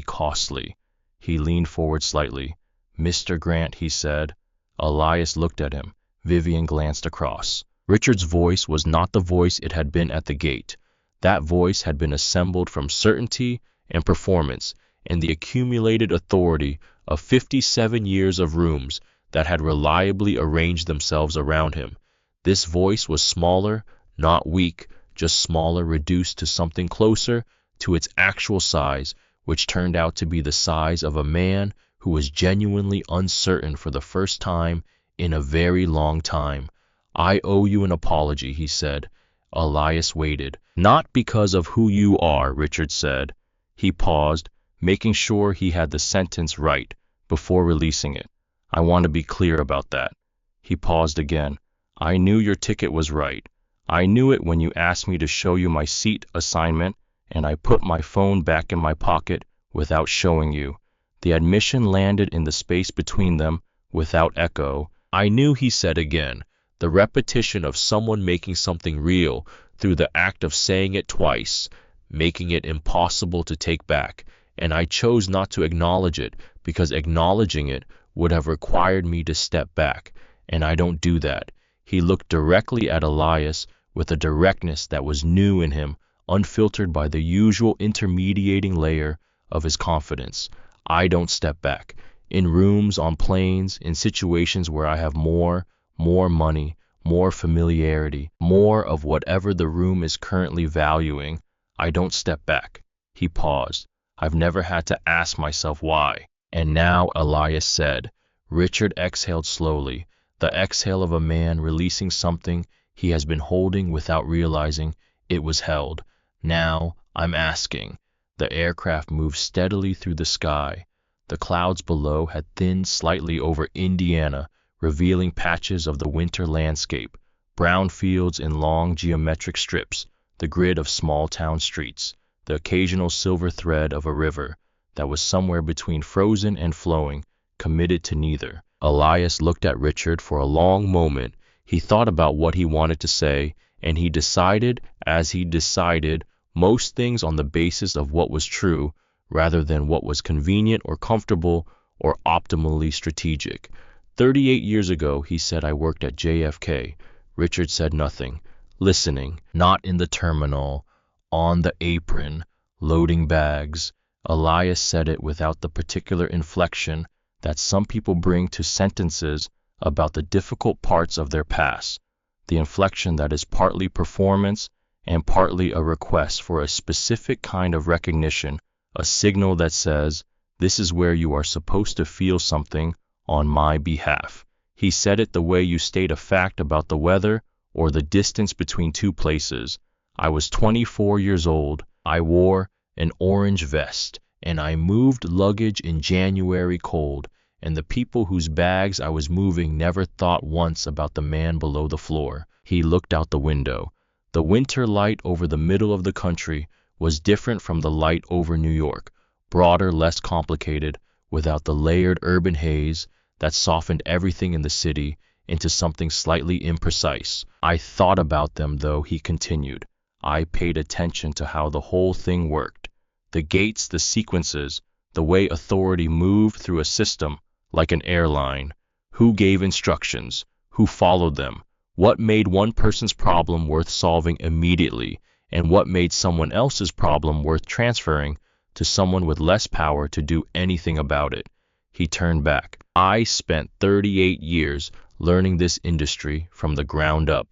costly. He leaned forward slightly. Mr. Grant, he said. Elias looked at him. Vivian glanced across. Richard's voice was not the voice it had been at the gate. That voice had been assembled from certainty and performance and the accumulated authority of 57 years of rooms that had reliably arranged themselves around him. This voice was smaller, Not weak, just smaller, reduced to something closer to its actual size, which turned out to be the size of a man who was genuinely uncertain for the first time in a very long time. I owe you an apology, he said. Elias waited. Not because of who you are, Richard said. He paused, making sure he had the sentence right before releasing it. I want to be clear about that. He paused again. I knew your ticket was right. I knew it when you asked me to show you my seat assignment, and I put my phone back in my pocket without showing you. The admission landed in the space between them without echo. I knew, he said again, the repetition of someone making something real through the act of saying it twice, making it impossible to take back, and I chose not to acknowledge it because acknowledging it would have required me to step back, and I don't do that. He looked directly at Elias with a directness that was new in him, unfiltered by the usual intermediating layer of his confidence. I don't step back. In rooms, on planes, in situations where I have more money, more familiarity, more of whatever the room is currently valuing, I don't step back. He paused. I've never had to ask myself why. And now, Elias said. Richard exhaled slowly, the exhale of a man releasing something he has been holding without realizing it was held. Now, I'm asking. The aircraft moved steadily through the sky. The clouds below had thinned slightly over Indiana, revealing patches of the winter landscape, brown fields in long geometric strips, the grid of small-town streets, the occasional silver thread of a river that was somewhere between frozen and flowing, committed to neither. Elias looked at Richard for a long moment. He thought about what he wanted to say, and he decided, as he decided most things, on the basis of what was true, rather than what was convenient or comfortable or optimally strategic. 38 years ago, he said, I worked at JFK. Richard said nothing, listening, not in the terminal, on the apron, loading bags. Elias said it without the particular inflection that some people bring to sentences about the difficult parts of their past, the inflection that is partly performance and partly a request for a specific kind of recognition, a signal that says, this is where you are supposed to feel something on my behalf. He said it the way you state a fact about the weather or the distance between two places. I was 24 years old. I wore an orange vest, and I moved luggage in January cold, and the people whose bags I was moving never thought once about the man below the floor. He looked out the window. The winter light over the middle of the country was different from the light over New York, broader, less complicated, without the layered urban haze that softened everything in the city into something slightly imprecise. I thought about them, though, he continued. I paid attention to how the whole thing worked. The gates, the sequences, the way authority moved through a system, like an airline. Who gave instructions? Who followed them? What made one person's problem worth solving immediately, and what made someone else's problem worth transferring to someone with less power to do anything about it? He turned back. I spent 38 years learning this industry from the ground up,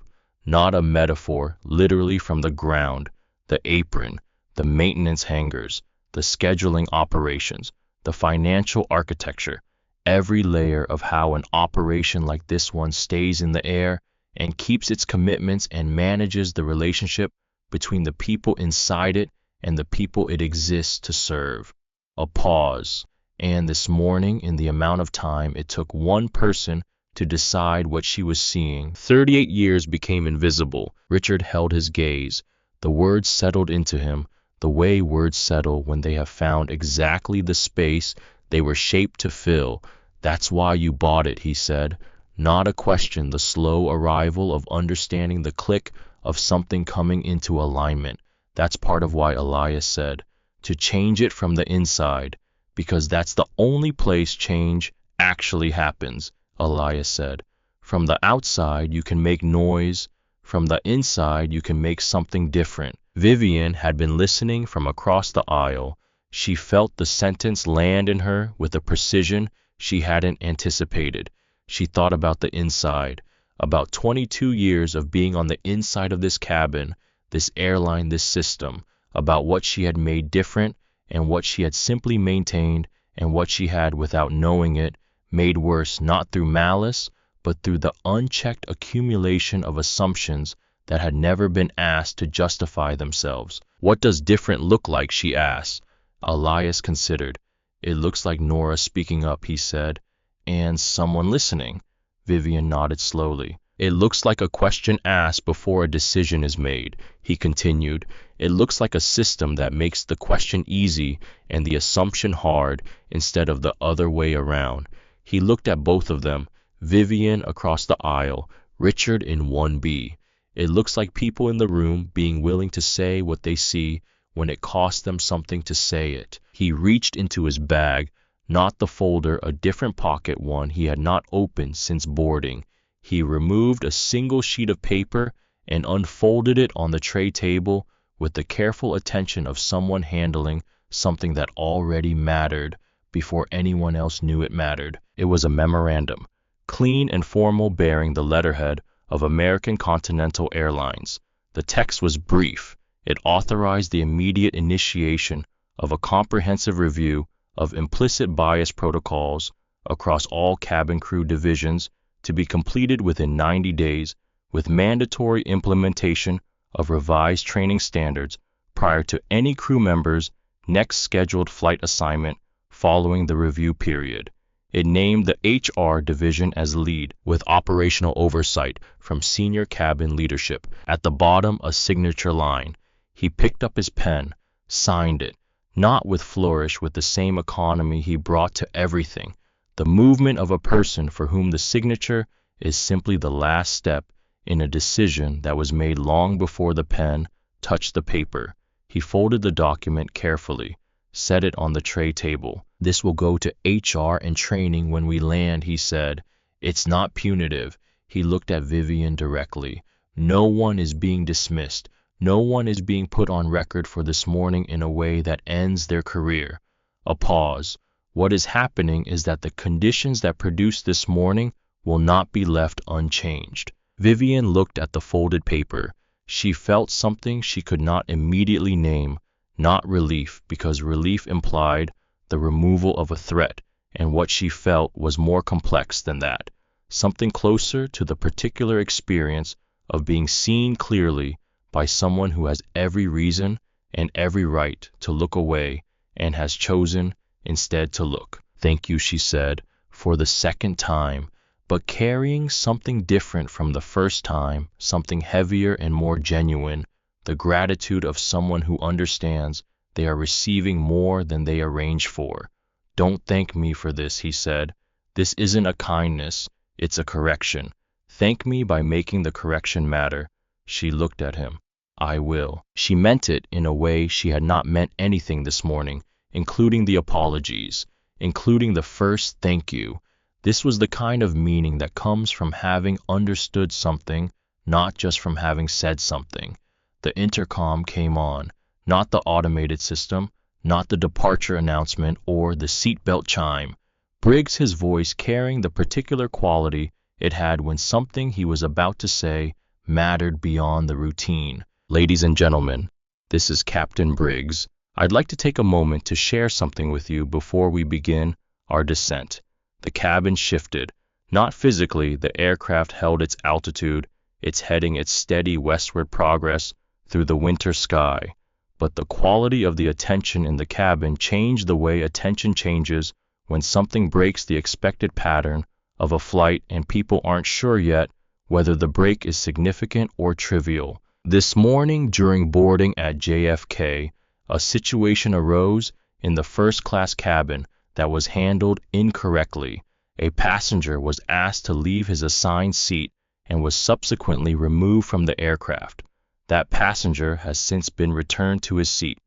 not a metaphor, literally from the ground, the apron, the maintenance hangars, the scheduling operations, the financial architecture, every layer of how an operation like this one stays in the air and keeps its commitments and manages the relationship between the people inside it and the people it exists to serve. A pause. And this morning, in the amount of time it took one person to decide what she was seeing, 38 years became invisible. Richard held his gaze. The words settled into him, the way words settle when they have found exactly the space they were shaped to fill. That's why you bought it, he said. Not a question, the slow arrival of understanding, the click of something coming into alignment. That's part of why Elias said, to change it from the inside, because that's the only place change actually happens, Elias said. From the outside, you can make noise. From the inside, you can make something different. Vivian had been listening from across the aisle. She felt the sentence land in her with a precision she hadn't anticipated. She thought about the inside, About 22 years of being on the inside of this cabin, this airline, this system, about what she had made different and what she had simply maintained and what she had, without knowing it, made worse, not through malice, but through the unchecked accumulation of assumptions that had never been asked to justify themselves. What does different look like, she asked. Elias considered. It looks like Nora speaking up, he said. And someone listening. Vivian nodded slowly. It looks like a question asked before a decision is made, he continued. It looks like a system that makes the question easy and the assumption hard instead of the other way around. He looked at both of them, Vivian across the aisle, Richard in 1B. It looks like people in the room being willing to say what they see when it costs them something to say it. He reached into his bag, not the folder, a different pocket one he had not opened since boarding. He removed a single sheet of paper and unfolded it on the tray table with the careful attention of someone handling something that already mattered before anyone else knew it mattered. It was a memorandum, clean and formal, bearing the letterhead of American Continental Airlines. The text was brief. It authorized the immediate initiation of a comprehensive review of implicit bias protocols across all cabin crew divisions to be completed within 90 days, with mandatory implementation of revised training standards prior to any crew member's next scheduled flight assignment following the review period. It named the HR division as lead, with operational oversight from senior cabin leadership. At the bottom, a signature line. He picked up his pen, signed it, not with flourish, with the same economy he brought to everything, the movement of a person for whom the signature is simply the last step in a decision that was made long before the pen touched the paper. He folded the document carefully, set it on the tray table. This will go to HR and training when we land, he said. It's not punitive. He looked at Vivian directly. No one is being dismissed. No one is being put on record for this morning in a way that ends their career. A pause. What is happening is that the conditions that produced this morning will not be left unchanged. Vivian looked at the folded paper. She felt something she could not immediately name, not relief, because relief implied the removal of a threat, and what she felt was more complex than that. Something closer to the particular experience of being seen clearly by someone who has every reason and every right to look away and has chosen instead to look. Thank you, she said, for the second time, but carrying something different from the first time, something heavier and more genuine, the gratitude of someone who understands they are receiving more than they arranged for. Don't thank me for this, he said. This isn't a kindness, it's a correction. Thank me by making the correction matter. She looked at him. I will. She meant it in a way she had not meant anything this morning, including the apologies, including the first thank you. This was the kind of meaning that comes from having understood something, not just from having said something. The intercom came on, not the automated system, not the departure announcement or the seatbelt chime. Briggs, his voice carrying the particular quality it had when something he was about to say mattered beyond the routine. Ladies and gentlemen, this is Captain Briggs. I'd like to take a moment to share something with you before we begin our descent. The cabin shifted. Not physically, the aircraft held its altitude, its heading, its steady westward progress through the winter sky. But the quality of the attention in the cabin changed the way attention changes when something breaks the expected pattern of a flight and people aren't sure yet whether the break is significant or trivial. This morning during boarding at JFK, a situation arose in the first-class cabin that was handled incorrectly. A passenger was asked to leave his assigned seat and was subsequently removed from the aircraft. That passenger has since been returned to his seat.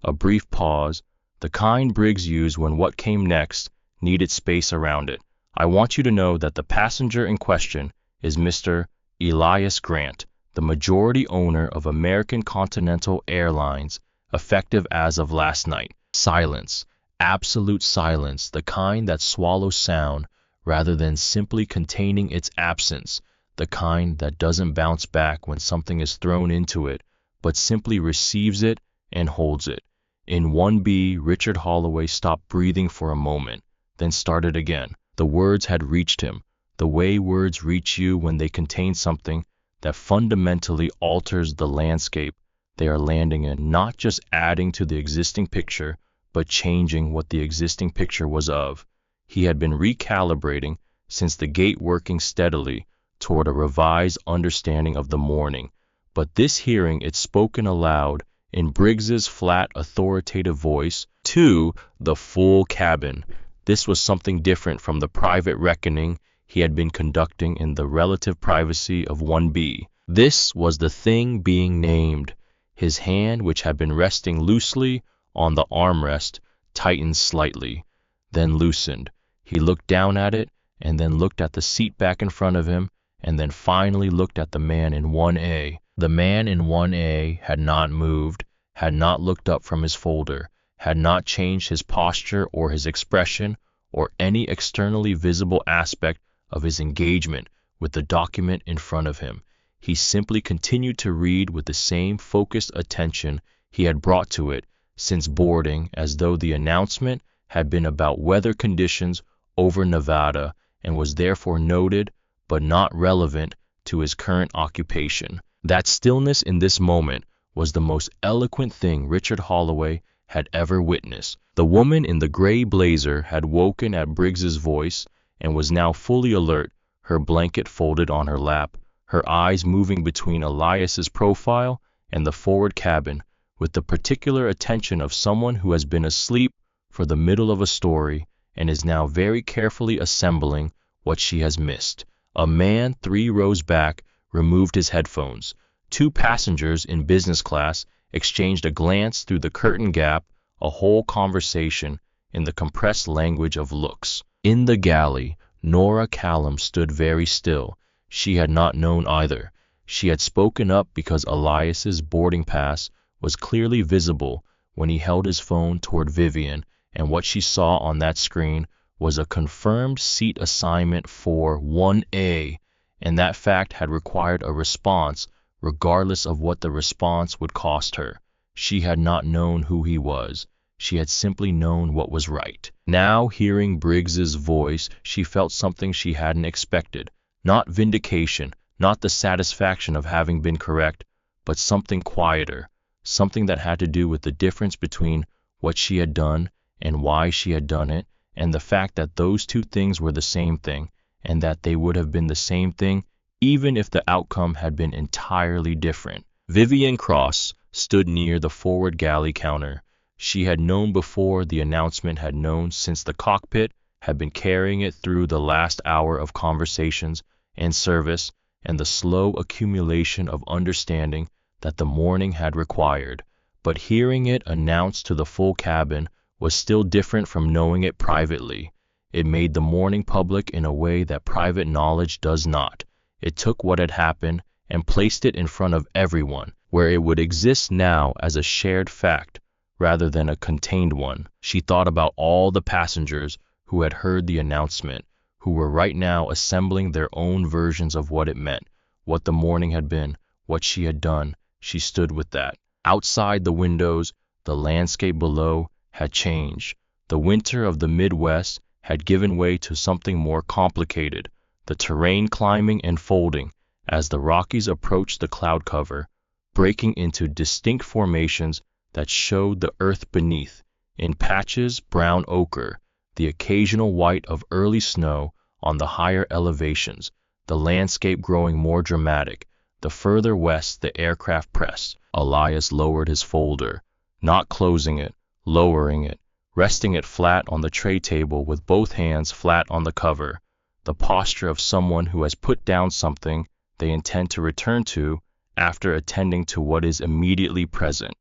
A brief pause, the kind Briggs used when what came next needed space around it. I want you to know that the passenger in question is Mr. Elias Grant, the majority owner of American Continental Airlines, effective as of last night. Silence, absolute silence, the kind that swallows sound rather than simply containing its absence. the kind that doesn't bounce back when something is thrown into it, but simply receives it and holds it. In 1B, Richard Holloway stopped breathing for a moment, then started again. The words had reached him, the way words reach you when they contain something that fundamentally alters the landscape they are landing in, not just adding to the existing picture, but changing what the existing picture was of. He had been recalibrating since the gate, working steadily toward a revised understanding of the morning. But this hearing it spoken aloud in Briggs's flat, authoritative voice to the full cabin. This was something different from the private reckoning he had been conducting in the relative privacy of 1B. This was the thing being named. His hand, which had been resting loosely on the armrest, tightened slightly, then loosened. He looked down at it, and then looked at the seat back in front of him, and then finally looked at the man in 1A. The man in 1A had not moved, had not looked up from his folder, had not changed his posture or his expression or any externally visible aspect of his engagement with the document in front of him. He simply continued to read with the same focused attention he had brought to it since boarding, as though the announcement had been about weather conditions over Nevada and was therefore noted but not relevant to his current occupation. That stillness in this moment was the most eloquent thing Richard Holloway had ever witnessed. The woman in the gray blazer had woken at Briggs's voice and was now fully alert, her blanket folded on her lap, her eyes moving between Elias's profile and the forward cabin with the particular attention of someone who has been asleep for the middle of a story and is now very carefully assembling what she has missed. A man 3 rows back removed his headphones. 2 passengers in business class exchanged a glance through the curtain gap, a whole conversation in the compressed language of looks. In the galley, Nora Callum stood very still. She had not known either. She had spoken up because Elias's boarding pass was clearly visible when he held his phone toward Vivian, and what she saw on that screen was a confirmed seat assignment for 1A, and that fact had required a response regardless of what the response would cost her. She had not known who he was. She had simply known what was right. Now, hearing Briggs's voice, she felt something she hadn't expected. Not vindication, not the satisfaction of having been correct, but something quieter, something that had to do with the difference between what she had done and why she had done it, and the fact that those two things were the same thing, and that they would have been the same thing even if the outcome had been entirely different. Vivian Cross stood near the forward galley counter. She had known before the announcement, had known since the cockpit had been carrying it through the last hour of conversations and service and the slow accumulation of understanding that the morning had required. But hearing it announced to the full cabin was still different from knowing it privately. It made the morning public in a way that private knowledge does not. It took what had happened and placed it in front of everyone, where it would exist now as a shared fact rather than a contained one. She thought about all the passengers who had heard the announcement, who were right now assembling their own versions of what it meant, what the morning had been, what she had done. She stood with that. Outside the windows, the landscape below had changed. The winter of the Midwest had given way to something more complicated, the terrain climbing and folding as the Rockies approached the cloud cover, breaking into distinct formations that showed the earth beneath, in patches brown ochre, the occasional white of early snow on the higher elevations, the landscape growing more dramatic. The further west the aircraft pressed. Elias lowered his folder, not closing it, lowering it, resting it flat on the tray table with both hands flat on the cover, the posture of someone who has put down something they intend to return to after attending to what is immediately present.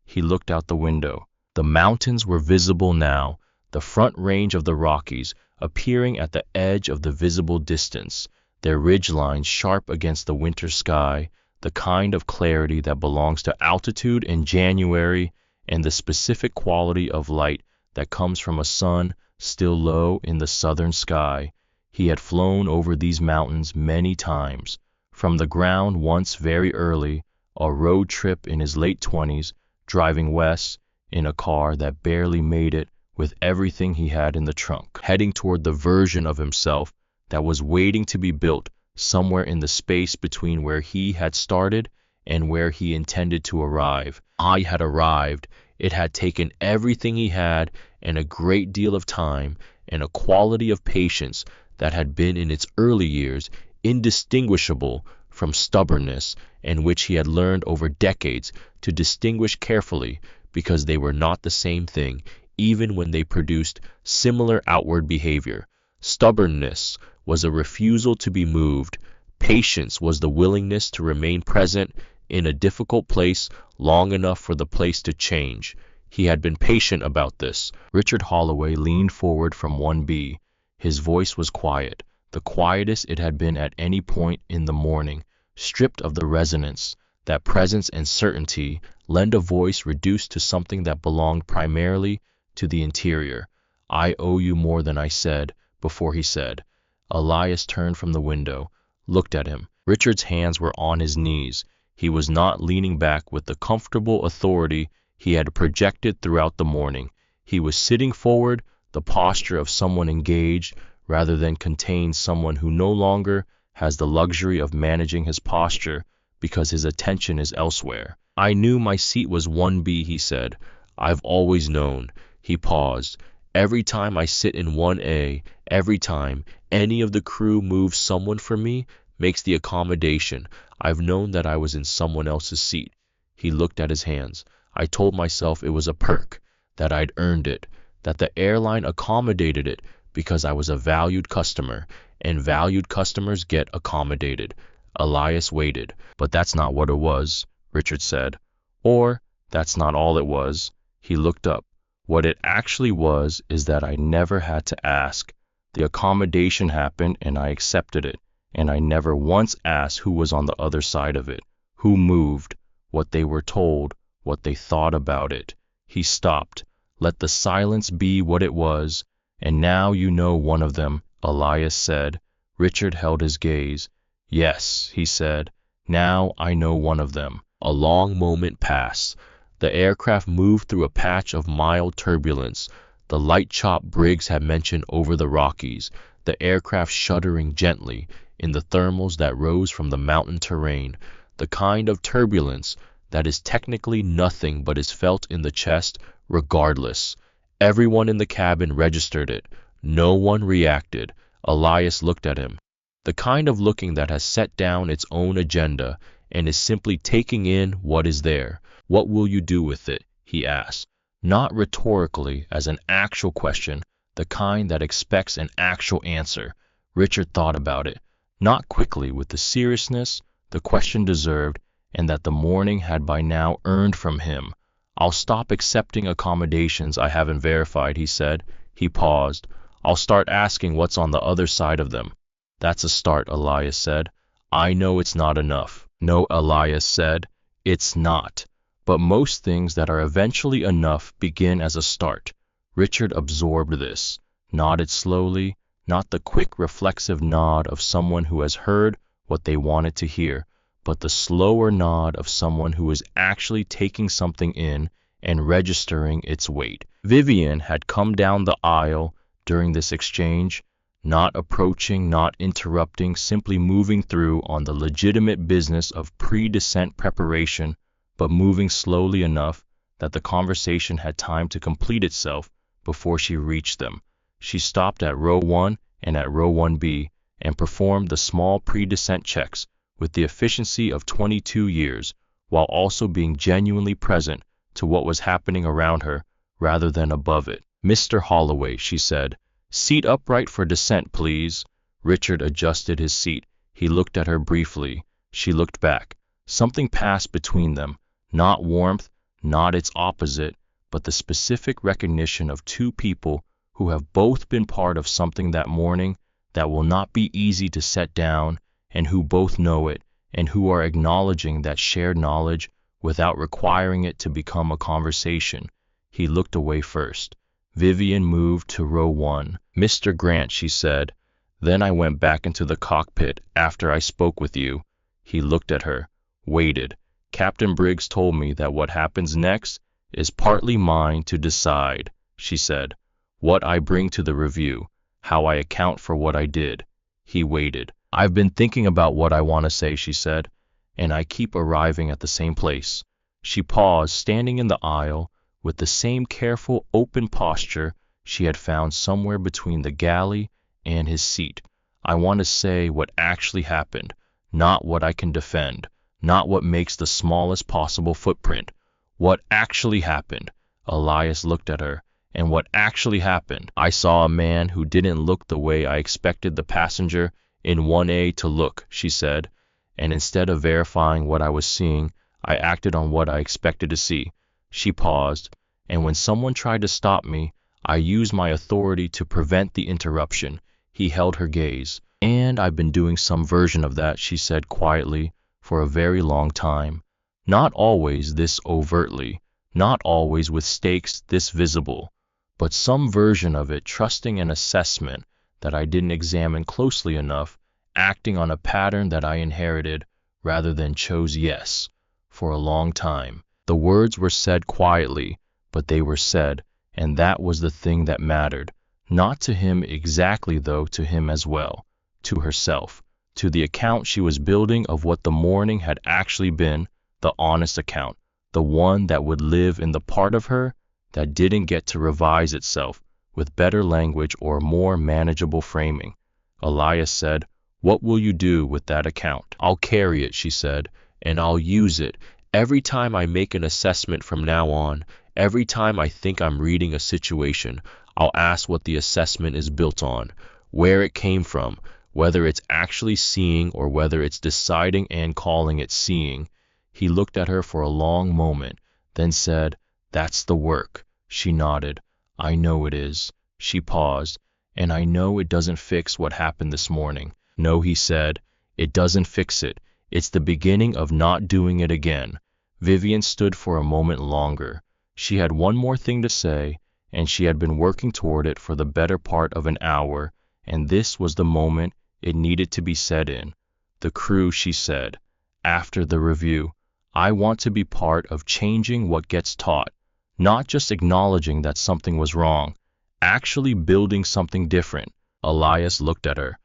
He looked out the window. The mountains were visible now, the front range of the Rockies appearing at the edge of the visible distance, their ridgelines sharp against the winter sky, the kind of clarity that belongs to altitude in January and the specific quality of light that comes from a sun still low in the southern sky. He had flown over these mountains many times. From the ground once very early, a road trip in his late 20s, driving west in a car that barely made it with everything he had in the trunk, heading toward the version of himself that was waiting to be built somewhere in the space between where he had started and where he intended to arrive. I had arrived. It had taken everything he had and a great deal of time and a quality of patience that had been in its early years indistinguishable from stubbornness, and which he had learned over decades to distinguish carefully because they were not the same thing even when they produced similar outward behavior. Stubbornness was a refusal to be moved. Patience was the willingness to remain present in a difficult place long enough for the place to change. He had been patient about this. Richard Holloway leaned forward from 1B. His voice was quiet, the quietest it had been at any point in the morning, stripped of the resonance that presence and certainty lend a voice reduced to something that belonged primarily to the interior. I owe you more than I said before he said. Elias turned from the window, looked at him. Richard's hands were on his knees. He was not leaning back with the comfortable authority he had projected throughout the morning. He was sitting forward, the posture of someone engaged rather than contained, someone who no longer has the luxury of managing his posture because his attention is elsewhere. I knew my seat was 1B, he said. I've always known. He paused. Every time I sit in 1A, every time any of the crew moves someone for me, makes the accommodation, I've known that I was in someone else's seat. He looked at his hands. I told myself it was a perk, that I'd earned it, that the airline accommodated it because I was a valued customer, and valued customers get accommodated. Elias waited. But that's not what it was, Richard said. Or, that's not all it was. He looked up. What it actually was is that I never had to ask. The accommodation happened and I accepted it, and I never once asked who was on the other side of it, who moved, what they were told, what they thought about it. He stopped. Let the silence be what it was. And now you know one of them, Elias said. Richard held his gaze. Yes, he said. Now I know one of them. A long moment passed. The aircraft moved through a patch of mild turbulence, the light chop Briggs had mentioned over the Rockies, the aircraft shuddering gently in the thermals that rose from the mountain terrain, the kind of turbulence that is technically nothing but is felt in the chest regardless. Everyone in the cabin registered it. No one reacted. Elias looked at him. The kind of looking that has set down its own agenda and is simply taking in what is there. What will you do with it? He asked. Not rhetorically, as an actual question, the kind that expects an actual answer. Richard thought about it, not quickly, with the seriousness the question deserved and that the morning had by now earned from him. I'll stop accepting accommodations I haven't verified, he said. He paused. I'll start asking what's on the other side of them. That's a start, Elias said. I know it's not enough. No, Elias said. It's not. But most things that are eventually enough begin as a start. Richard absorbed this, nodded slowly, not the quick reflexive nod of someone who has heard what they wanted to hear, but the slower nod of someone who is actually taking something in and registering its weight. Vivian had come down the aisle during this exchange, not approaching, not interrupting, simply moving through on the legitimate business of pre-descent preparation, but moving slowly enough that the conversation had time to complete itself before she reached them. She stopped at row 1 and at row 1B and performed the small pre-descent checks with the efficiency of 22 years, while also being genuinely present to what was happening around her rather than above it. Mr. Holloway, she said, seat upright for descent, please. Richard adjusted his seat. He looked at her briefly. She looked back. Something passed between them. Not warmth, not its opposite, but the specific recognition of two people who have both been part of something that morning that will not be easy to set down, and who both know it, and who are acknowledging that shared knowledge without requiring it to become a conversation. He looked away first. Vivian moved to row 1. Mr. Grant, she said, Then I went back into the cockpit after I spoke with you. He looked at her, waited. Captain Briggs told me that what happens next is partly mine to decide, she said. What I bring to the review, how I account for what I did. He waited. I've been thinking about what I want to say, she said, and I keep arriving at the same place. She paused, standing in the aisle, with the same careful, open posture she had found somewhere between the galley and his seat. I want to say what actually happened, not what I can defend, not what makes the smallest possible footprint. What actually happened. Elias looked at her. And what actually happened? I saw a man who didn't look the way I expected the passenger in 1A to look, she said, and instead of verifying what I was seeing, I acted on what I expected to see. She paused, and when someone tried to stop me, I used my authority to prevent the interruption. He held her gaze. And I've been doing some version of that, she said quietly, for a very long time. Not always this overtly, not always with stakes this visible, but some version of it, trusting an assessment that I didn't examine closely enough, acting on a pattern that I inherited rather than chose. Yes, for a long time. The words were said quietly, but they were said, and that was the thing that mattered. Not to him exactly, though, to him as well, to herself, to the account she was building of what the morning had actually been, the honest account, the one that would live in the part of her that didn't get to revise itself with better language or more manageable framing. Elias said, "What will you do with that account?" "I'll carry it," she said, "and I'll use it. Every time I make an assessment from now on, every time I think I'm reading a situation, I'll ask what the assessment is built on, where it came from, whether it's actually seeing or whether it's deciding and calling it seeing." He looked at her for a long moment, then said, "That's the work." She nodded. "I know it is." She paused. "And I know it doesn't fix what happened this morning." "No," he said, "it doesn't fix it. It's the beginning of not doing it again." Vivian stood for a moment longer. She had one more thing to say, and she had been working toward it for the better part of an hour, and this was the moment it needed to be said in. "The crew," she said, "after the review, I want to be part of changing what gets taught, not just acknowledging that something was wrong, actually building something different." Elias looked at her.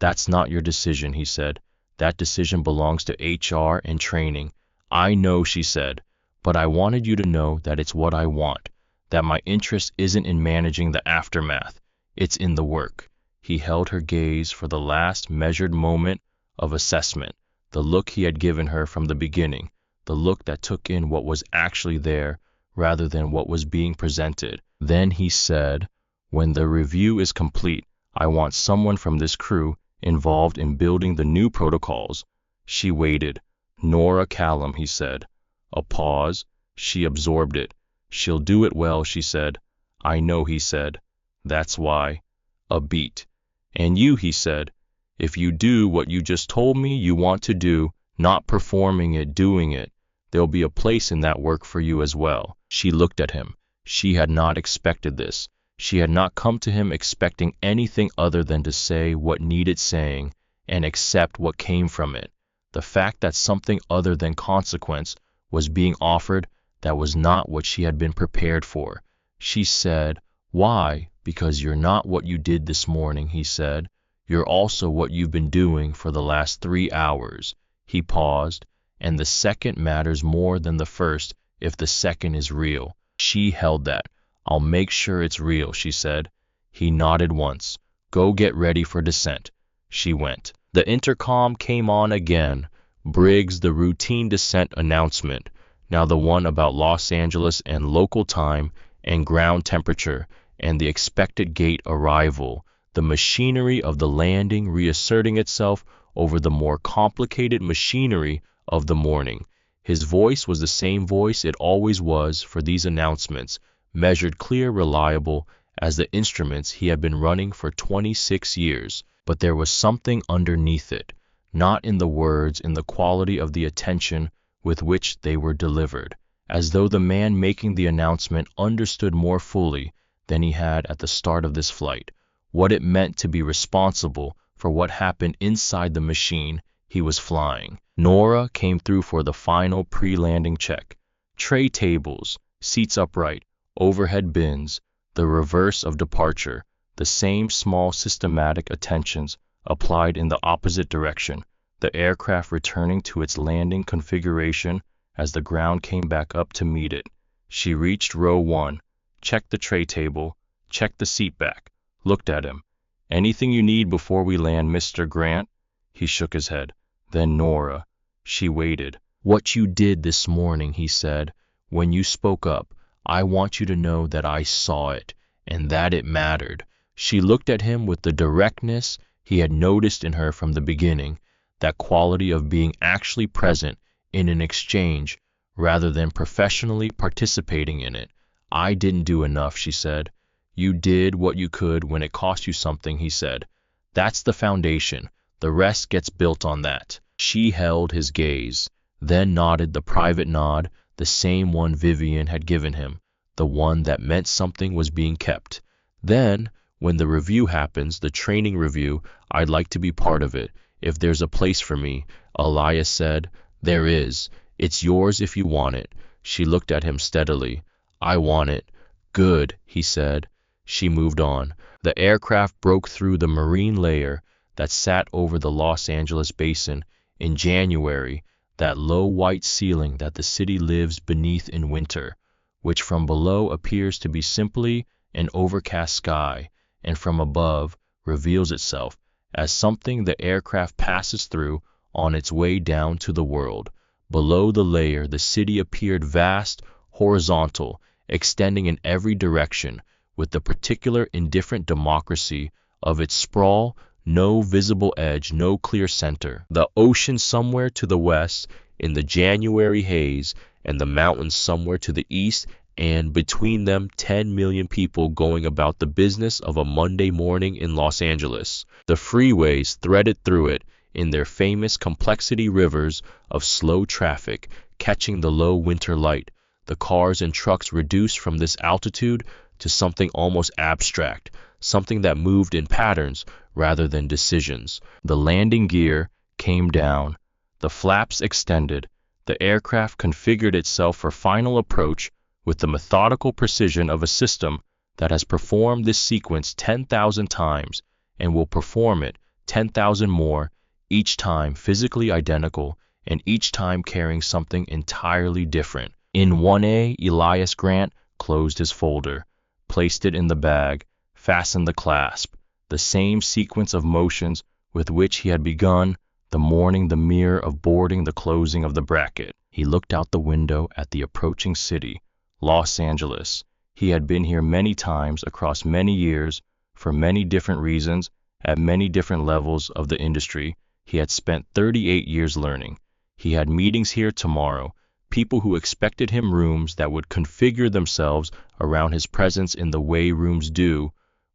"That's not your decision," he said. "That decision belongs to HR and training." "I know," she said, "but I wanted you to know that it's what I want, that my interest isn't in managing the aftermath, it's in the work." He held her gaze for the last measured moment of assessment, the look he had given her from the beginning, the look that took in what was actually there rather than what was being presented. Then he said, "When the review is complete, I want someone from this crew involved in building the new protocols." She waited. "Nora Callum," he said. A pause. She absorbed it. "She'll do it well," she said. "I know," he said. "That's why." A beat. "And you," he said, "if you do what you just told me you want to do, not performing it, doing it, there'll be a place in that work for you as well." She looked at him. She had not expected this. She had not come to him expecting anything other than to say what needed saying and accept what came from it. The fact that something other than consequence was being offered, that was not what she had been prepared for. She said, "Why? Because you're not what you did this morning," he said. "You're also what you've been doing for the last 3 hours." He paused. "And the second matters more than the first if the second is real." She held that. "I'll make sure it's real," she said. He nodded once. "Go get ready for descent." She went. The intercom came on again. Briggs, the routine descent announcement, now the one about Los Angeles and local time and ground temperature and the expected gate arrival, the machinery of the landing reasserting itself over the more complicated machinery of the morning. His voice was the same voice it always was for these announcements, measured, clear, reliable as the instruments he had been running for 26 years. But there was something underneath it, not in the words, in the quality of the attention with which they were delivered, as though the man making the announcement understood more fully than he had at the start of this flight what it meant to be responsible for what happened inside the machine he was flying. Nora came through for the final pre-landing check. Tray tables, seats upright, overhead bins, the reverse of departure, the same small systematic attentions applied in the opposite direction, the aircraft returning to its landing configuration as the ground came back up to meet it. She reached row 1, checked the tray table, checked the seat back, looked at him. "Anything you need before we land, Mr. Grant?" He shook his head. Then Nora. She waited. "What you did this morning," he said, "when you spoke up, I want you to know that I saw it, and that it mattered." She looked at him with the directness he had noticed in her from the beginning, that quality of being actually present in an exchange rather than professionally participating in it. "I didn't do enough," she said. "You did what you could when it cost you something," he said. "That's the foundation. The rest gets built on that." She held his gaze, then nodded the private nod, the same one Vivian had given him, the one that meant something was being kept. "Then, when the review happens, the training review, I'd like to be part of it, if there's a place for me," Elias said. "There is. It's yours if you want it." She looked at him steadily. "I want it." "Good," he said. She moved on. The aircraft broke through the marine layer that sat over the Los Angeles basin in January, that low white ceiling that the city lives beneath in winter, which from below appears to be simply an overcast sky, and from above reveals itself as something the aircraft passes through on its way down to the world. Below the layer, the city appeared vast, horizontal, extending in every direction, with the particular indifferent democracy of its sprawl, no visible edge, no clear center. The ocean somewhere to the west in the January haze, and the mountains somewhere to the east, and between them 10 million people going about the business of a Monday morning in Los Angeles. The freeways threaded through it in their famous complexity rivers of slow traffic, catching the low winter light. The cars and trucks reduced from this altitude to something almost abstract, something that moved in patterns rather than decisions. The landing gear came down. The flaps extended. The aircraft configured itself for final approach with the methodical precision of a system that has performed this sequence 10,000 times and will perform it 10,000 more, each time physically identical and each time carrying something entirely different. In 1A, Elias Grant closed his folder, placed it in the bag, fastened the clasp, the same sequence of motions with which he had begun the morning the mirror of boarding the closing of the bracket. He looked out the window at the approaching city, Los Angeles. He had been here many times across many years, for many different reasons, at many different levels of the industry. He had spent 38 years learning. He had meetings here tomorrow, people who expected him rooms that would configure themselves around his presence in the way rooms do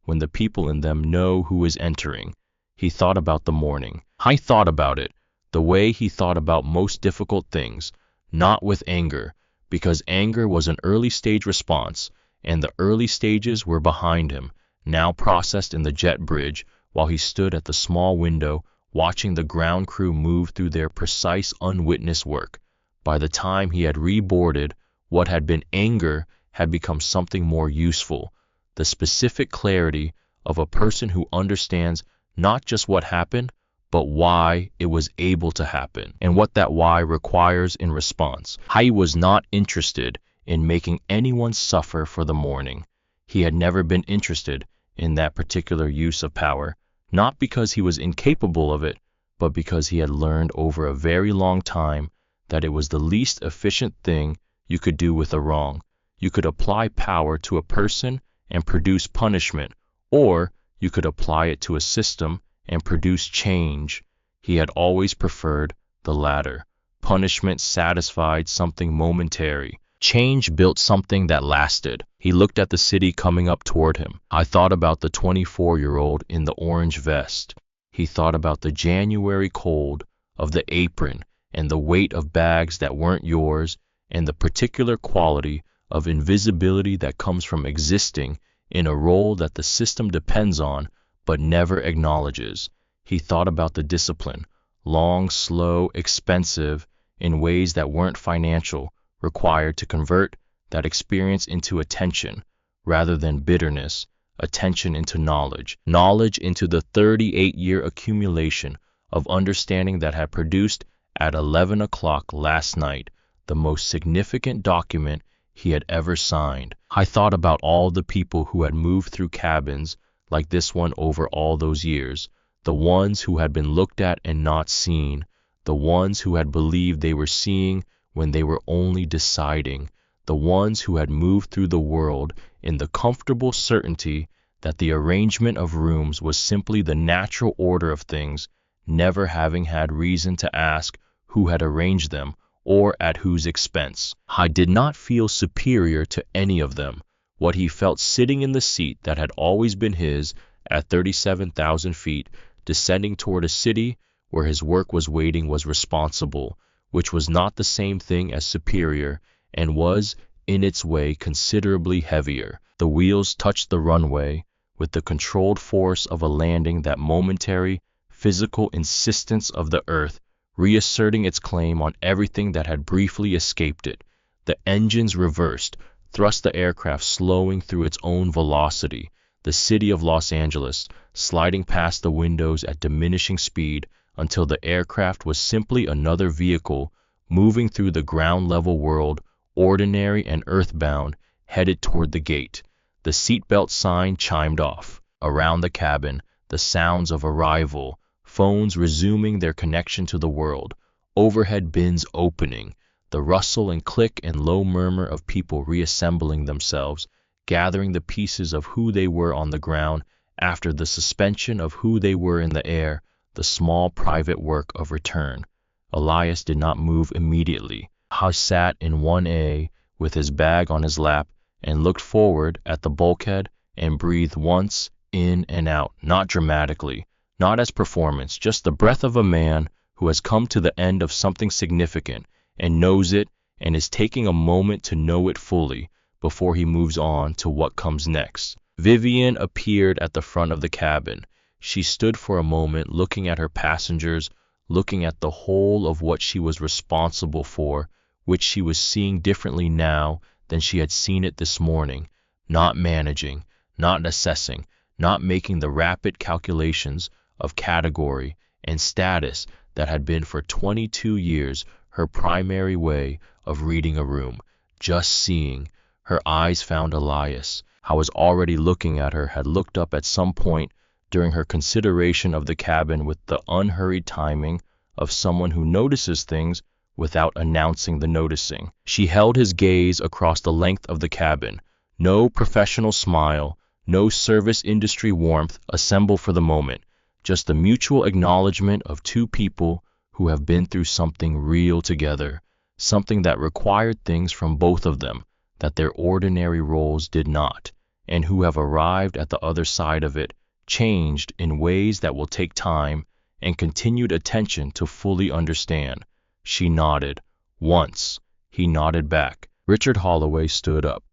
when the people in them know who is entering. He thought about the morning. I thought about it, the way he thought about most difficult things, not with anger, because anger was an early stage response, and the early stages were behind him, now processed in the jet bridge, while he stood at the small window watching the ground crew move through their precise unwitnessed work. By the time he had reboarded, what had been anger had become something more useful, the specific clarity of a person who understands not just what happened, but why it was able to happen, and what that why requires in response. He was not interested in making anyone suffer for the morning. He had never been interested in that particular use of power, not because he was incapable of it, but because he had learned over a very long time that it was the least efficient thing you could do with a wrong. You could apply power to a person and produce punishment, or you could apply it to a system and produce change. He had always preferred the latter. Punishment satisfied something momentary. Change built something that lasted. He looked at the city coming up toward him. I thought about the 24-year-old in the orange vest. He thought about the January cold of the apron and the weight of bags that weren't yours, and the particular quality of invisibility that comes from existing in a role that the system depends on but never acknowledges. He thought about the discipline, long, slow, expensive, in ways that weren't financial, required to convert that experience into attention, rather than bitterness, attention into knowledge, knowledge into the 38-year accumulation of understanding that had produced at 11 o'clock last night the most significant document he had ever signed. I thought about all the people who had moved through cabins like this one over all those years, the ones who had been looked at and not seen, the ones who had believed they were seeing when they were only deciding, the ones who had moved through the world in the comfortable certainty that the arrangement of rooms was simply the natural order of things, never having had reason to ask who had arranged them or at whose expense. I did not feel superior to any of them. What he felt sitting in the seat that had always been his at 37,000 feet, descending toward a city where his work was waiting, was responsible, which was not the same thing as superior, and was, in its way, considerably heavier. The wheels touched the runway with the controlled force of a landing, that momentary, physical insistence of the earth, reasserting its claim on everything that had briefly escaped it. The engines reversed, thrust the aircraft slowing through its own velocity, the city of Los Angeles sliding past the windows at diminishing speed until the aircraft was simply another vehicle moving through the ground-level world, ordinary and earthbound, headed toward the gate. The seatbelt sign chimed off. Around the cabin, the sounds of arrival, phones resuming their connection to the world, overhead bins opening, the rustle and click and low murmur of people reassembling themselves, gathering the pieces of who they were on the ground after the suspension of who they were in the air, the small private work of return. Elias did not move immediately. He sat in 1A with his bag on his lap and looked forward at the bulkhead and breathed once in and out, not dramatically, not as performance, just the breath of a man who has come to the end of something significant and knows it and is taking a moment to know it fully before he moves on to what comes next. Vivian appeared at the front of the cabin. She stood for a moment looking at her passengers, looking at the whole of what she was responsible for, which she was seeing differently now than she had seen it this morning, not managing, not assessing, not making the rapid calculations of category and status that had been for 22 years her primary way of reading a room, just seeing. Her eyes found Elias. I was already looking at her, had looked up at some point during her consideration of the cabin with the unhurried timing of someone who notices things without announcing the noticing. She held his gaze across the length of the cabin. No professional smile, no service industry warmth assemble for the moment, just the mutual acknowledgement of two people who have been through something real together, something that required things from both of them that their ordinary roles did not, and who have arrived at the other side of it, changed in ways that will take time and continued attention to fully understand. She nodded. Once. He nodded back. Richard Holloway stood up,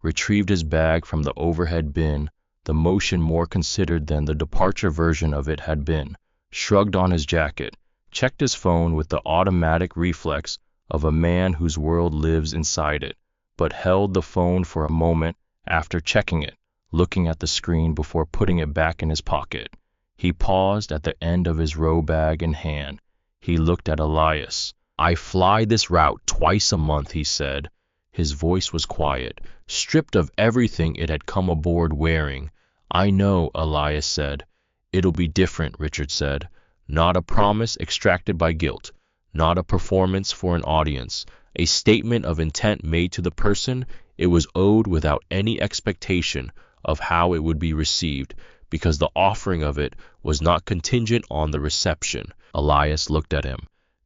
retrieved his bag from the overhead bin, the motion more considered than the departure version of it had been, shrugged on his jacket, checked his phone with the automatic reflex of a man whose world lives inside it, but held the phone for a moment after checking it, looking at the screen before putting it back in his pocket. He paused at the end of his row bag in hand. He looked at Elias. "I fly this route twice a month," he said. His voice was quiet, stripped of everything it had come aboard wearing. "I know," Elias said. "It'll be different," Richard said. Not a promise extracted by guilt, not a performance for an audience, a statement of intent made to the person it was owed without any expectation of how it would be received, because the offering of it was not contingent on the reception. Elias looked at him.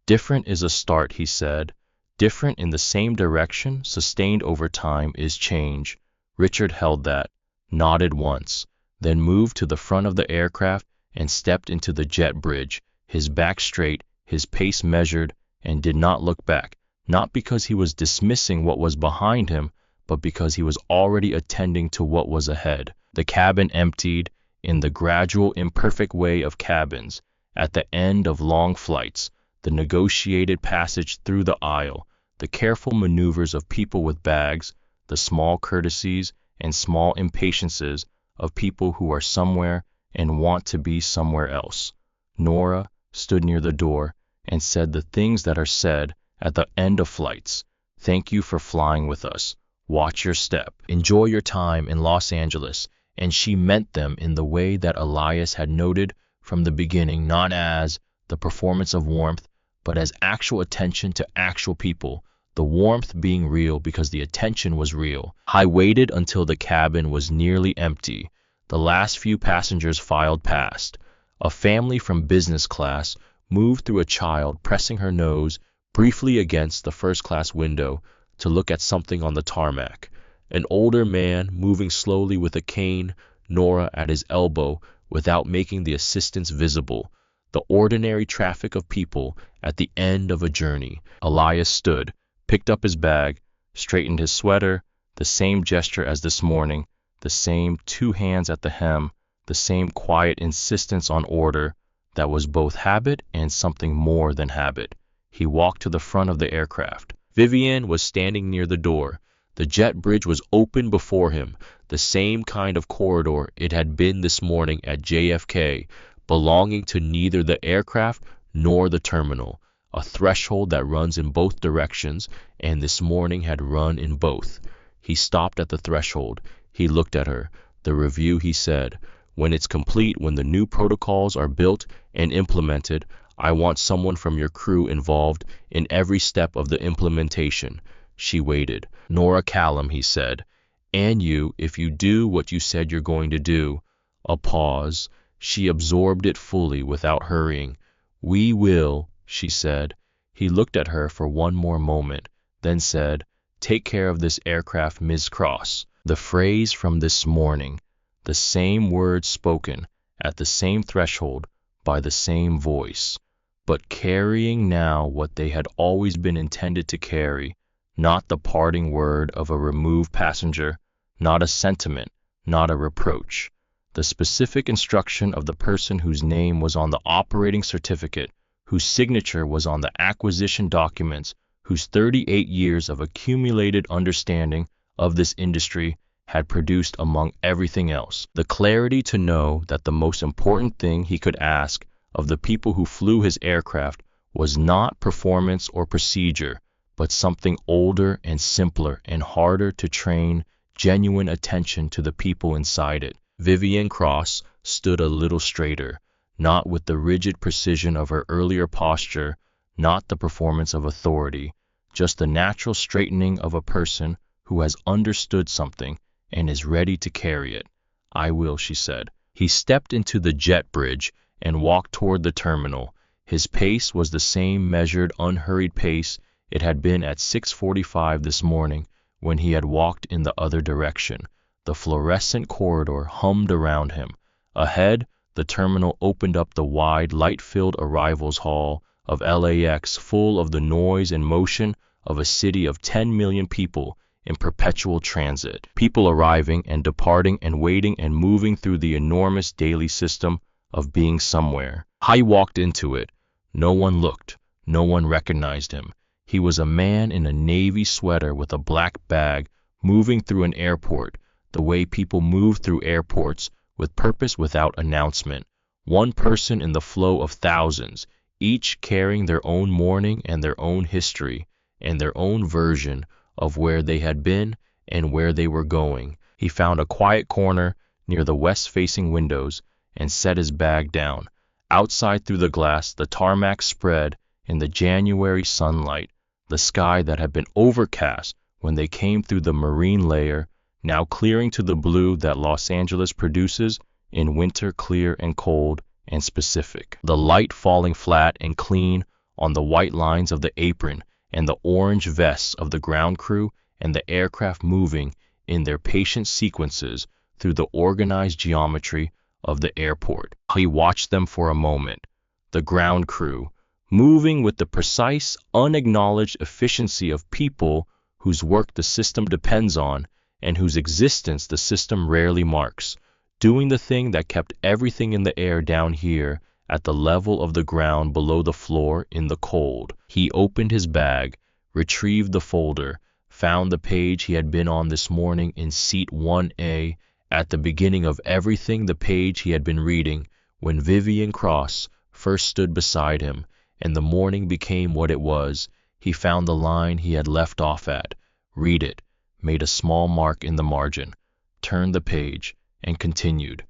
"Different is a start," he said. "Different in the same direction, sustained over time, is change." Richard held that, nodded once, then moved to the front of the aircraft and stepped into the jet bridge, his back straight, his pace measured, and did not look back, not because he was dismissing what was behind him, but because he was already attending to what was ahead. The cabin emptied in the gradual, imperfect way of cabins, At the end of long flights, the negotiated passage through the aisle, the careful maneuvers of people with bags, the small courtesies and small impatiences of people who are somewhere and want to be somewhere else. Nora stood near the door and said the things that are said at the end of flights. Thank you for flying with us. Watch your step. Enjoy your time in Los Angeles. And she meant them in the way that Elias had noted from the beginning, not as the performance of warmth, but as actual attention to actual people, the warmth being real because the attention was real. I waited until the cabin was nearly empty. The last few passengers filed past. A family from business class moved through, a child pressing her nose briefly against the first-class window to look at something on the tarmac. An older man moving slowly with a cane, Nora at his elbow without making the assistants visible. The ordinary traffic of people at the end of a journey. Elias stood, picked up his bag, straightened his sweater, the same gesture as this morning, the same 2 hands at the hem, the same quiet insistence on order that was both habit and something more than habit. He walked to the front of the aircraft. Vivian was standing near the door. The jet bridge was open before him, the same kind of corridor it had been this morning at JFK, belonging to neither the aircraft nor the terminal, a threshold that runs in both directions, and this morning had run in both. He stopped at the threshold. He looked at her. The review, he said. When it's complete, when the new protocols are built and implemented, I want someone from your crew involved in every step of the implementation. She waited. Nora Callum, he said. And you, if you do what you said you're going to do. A pause. She absorbed it fully without hurrying. We will, she said. He looked at her for one more moment, then said, Take care of this aircraft, Ms. Cross. The phrase from this morning, the same words spoken at the same threshold by the same voice, but carrying now what they had always been intended to carry, not the parting word of a removed passenger, not a sentiment, not a reproach. The specific instruction of the person whose name was on the operating certificate, whose signature was on the acquisition documents, whose 38 years of accumulated understanding of this industry had produced among everything else. The clarity to know that the most important thing he could ask of the people who flew his aircraft was not performance or procedure, but something older and simpler and harder to train, genuine attention to the people inside it. Vivian Cross stood a little straighter, not with the rigid precision of her earlier posture, not the performance of authority, just the natural straightening of a person who has understood something and is ready to carry it. I will, she said. He stepped into the jet bridge and walked toward the terminal. His pace was the same measured, unhurried pace it had been at 6:45 this morning when he had walked in the other direction. The fluorescent corridor hummed around him. Ahead, the terminal opened up, the wide, light-filled arrivals hall of LAX, full of the noise and motion of a city of 10 million people in perpetual transit. People arriving and departing and waiting and moving through the enormous daily system of being somewhere. He walked into it. No one looked. No one recognized him. He was a man in a navy sweater with a black bag moving through an airport, the way people move through airports, with purpose, without announcement. One person in the flow of thousands, each carrying their own morning and their own history and their own version of where they had been and where they were going. He found a quiet corner near the west-facing windows and set his bag down. Outside, through the glass, the tarmac spread in the January sunlight, the sky that had been overcast when they came through the marine layer, now clearing to the blue that Los Angeles produces in winter, clear and cold and specific. The light falling flat and clean on the white lines of the apron and the orange vests of the ground crew, and the aircraft moving in their patient sequences through the organized geometry of the airport. He watched them for a moment. The ground crew, moving with the precise, unacknowledged efficiency of people whose work the system depends on and whose existence the system rarely marks, doing the thing that kept everything in the air down here at the level of the ground below the floor in the cold. He opened his bag, retrieved the folder, found the page he had been on this morning in seat 1A, at the beginning of everything, the page he had been reading when Vivian Cross first stood beside him, and the morning became what it was. He found the line he had left off at, read it, made a small mark in the margin, turned the page, and continued.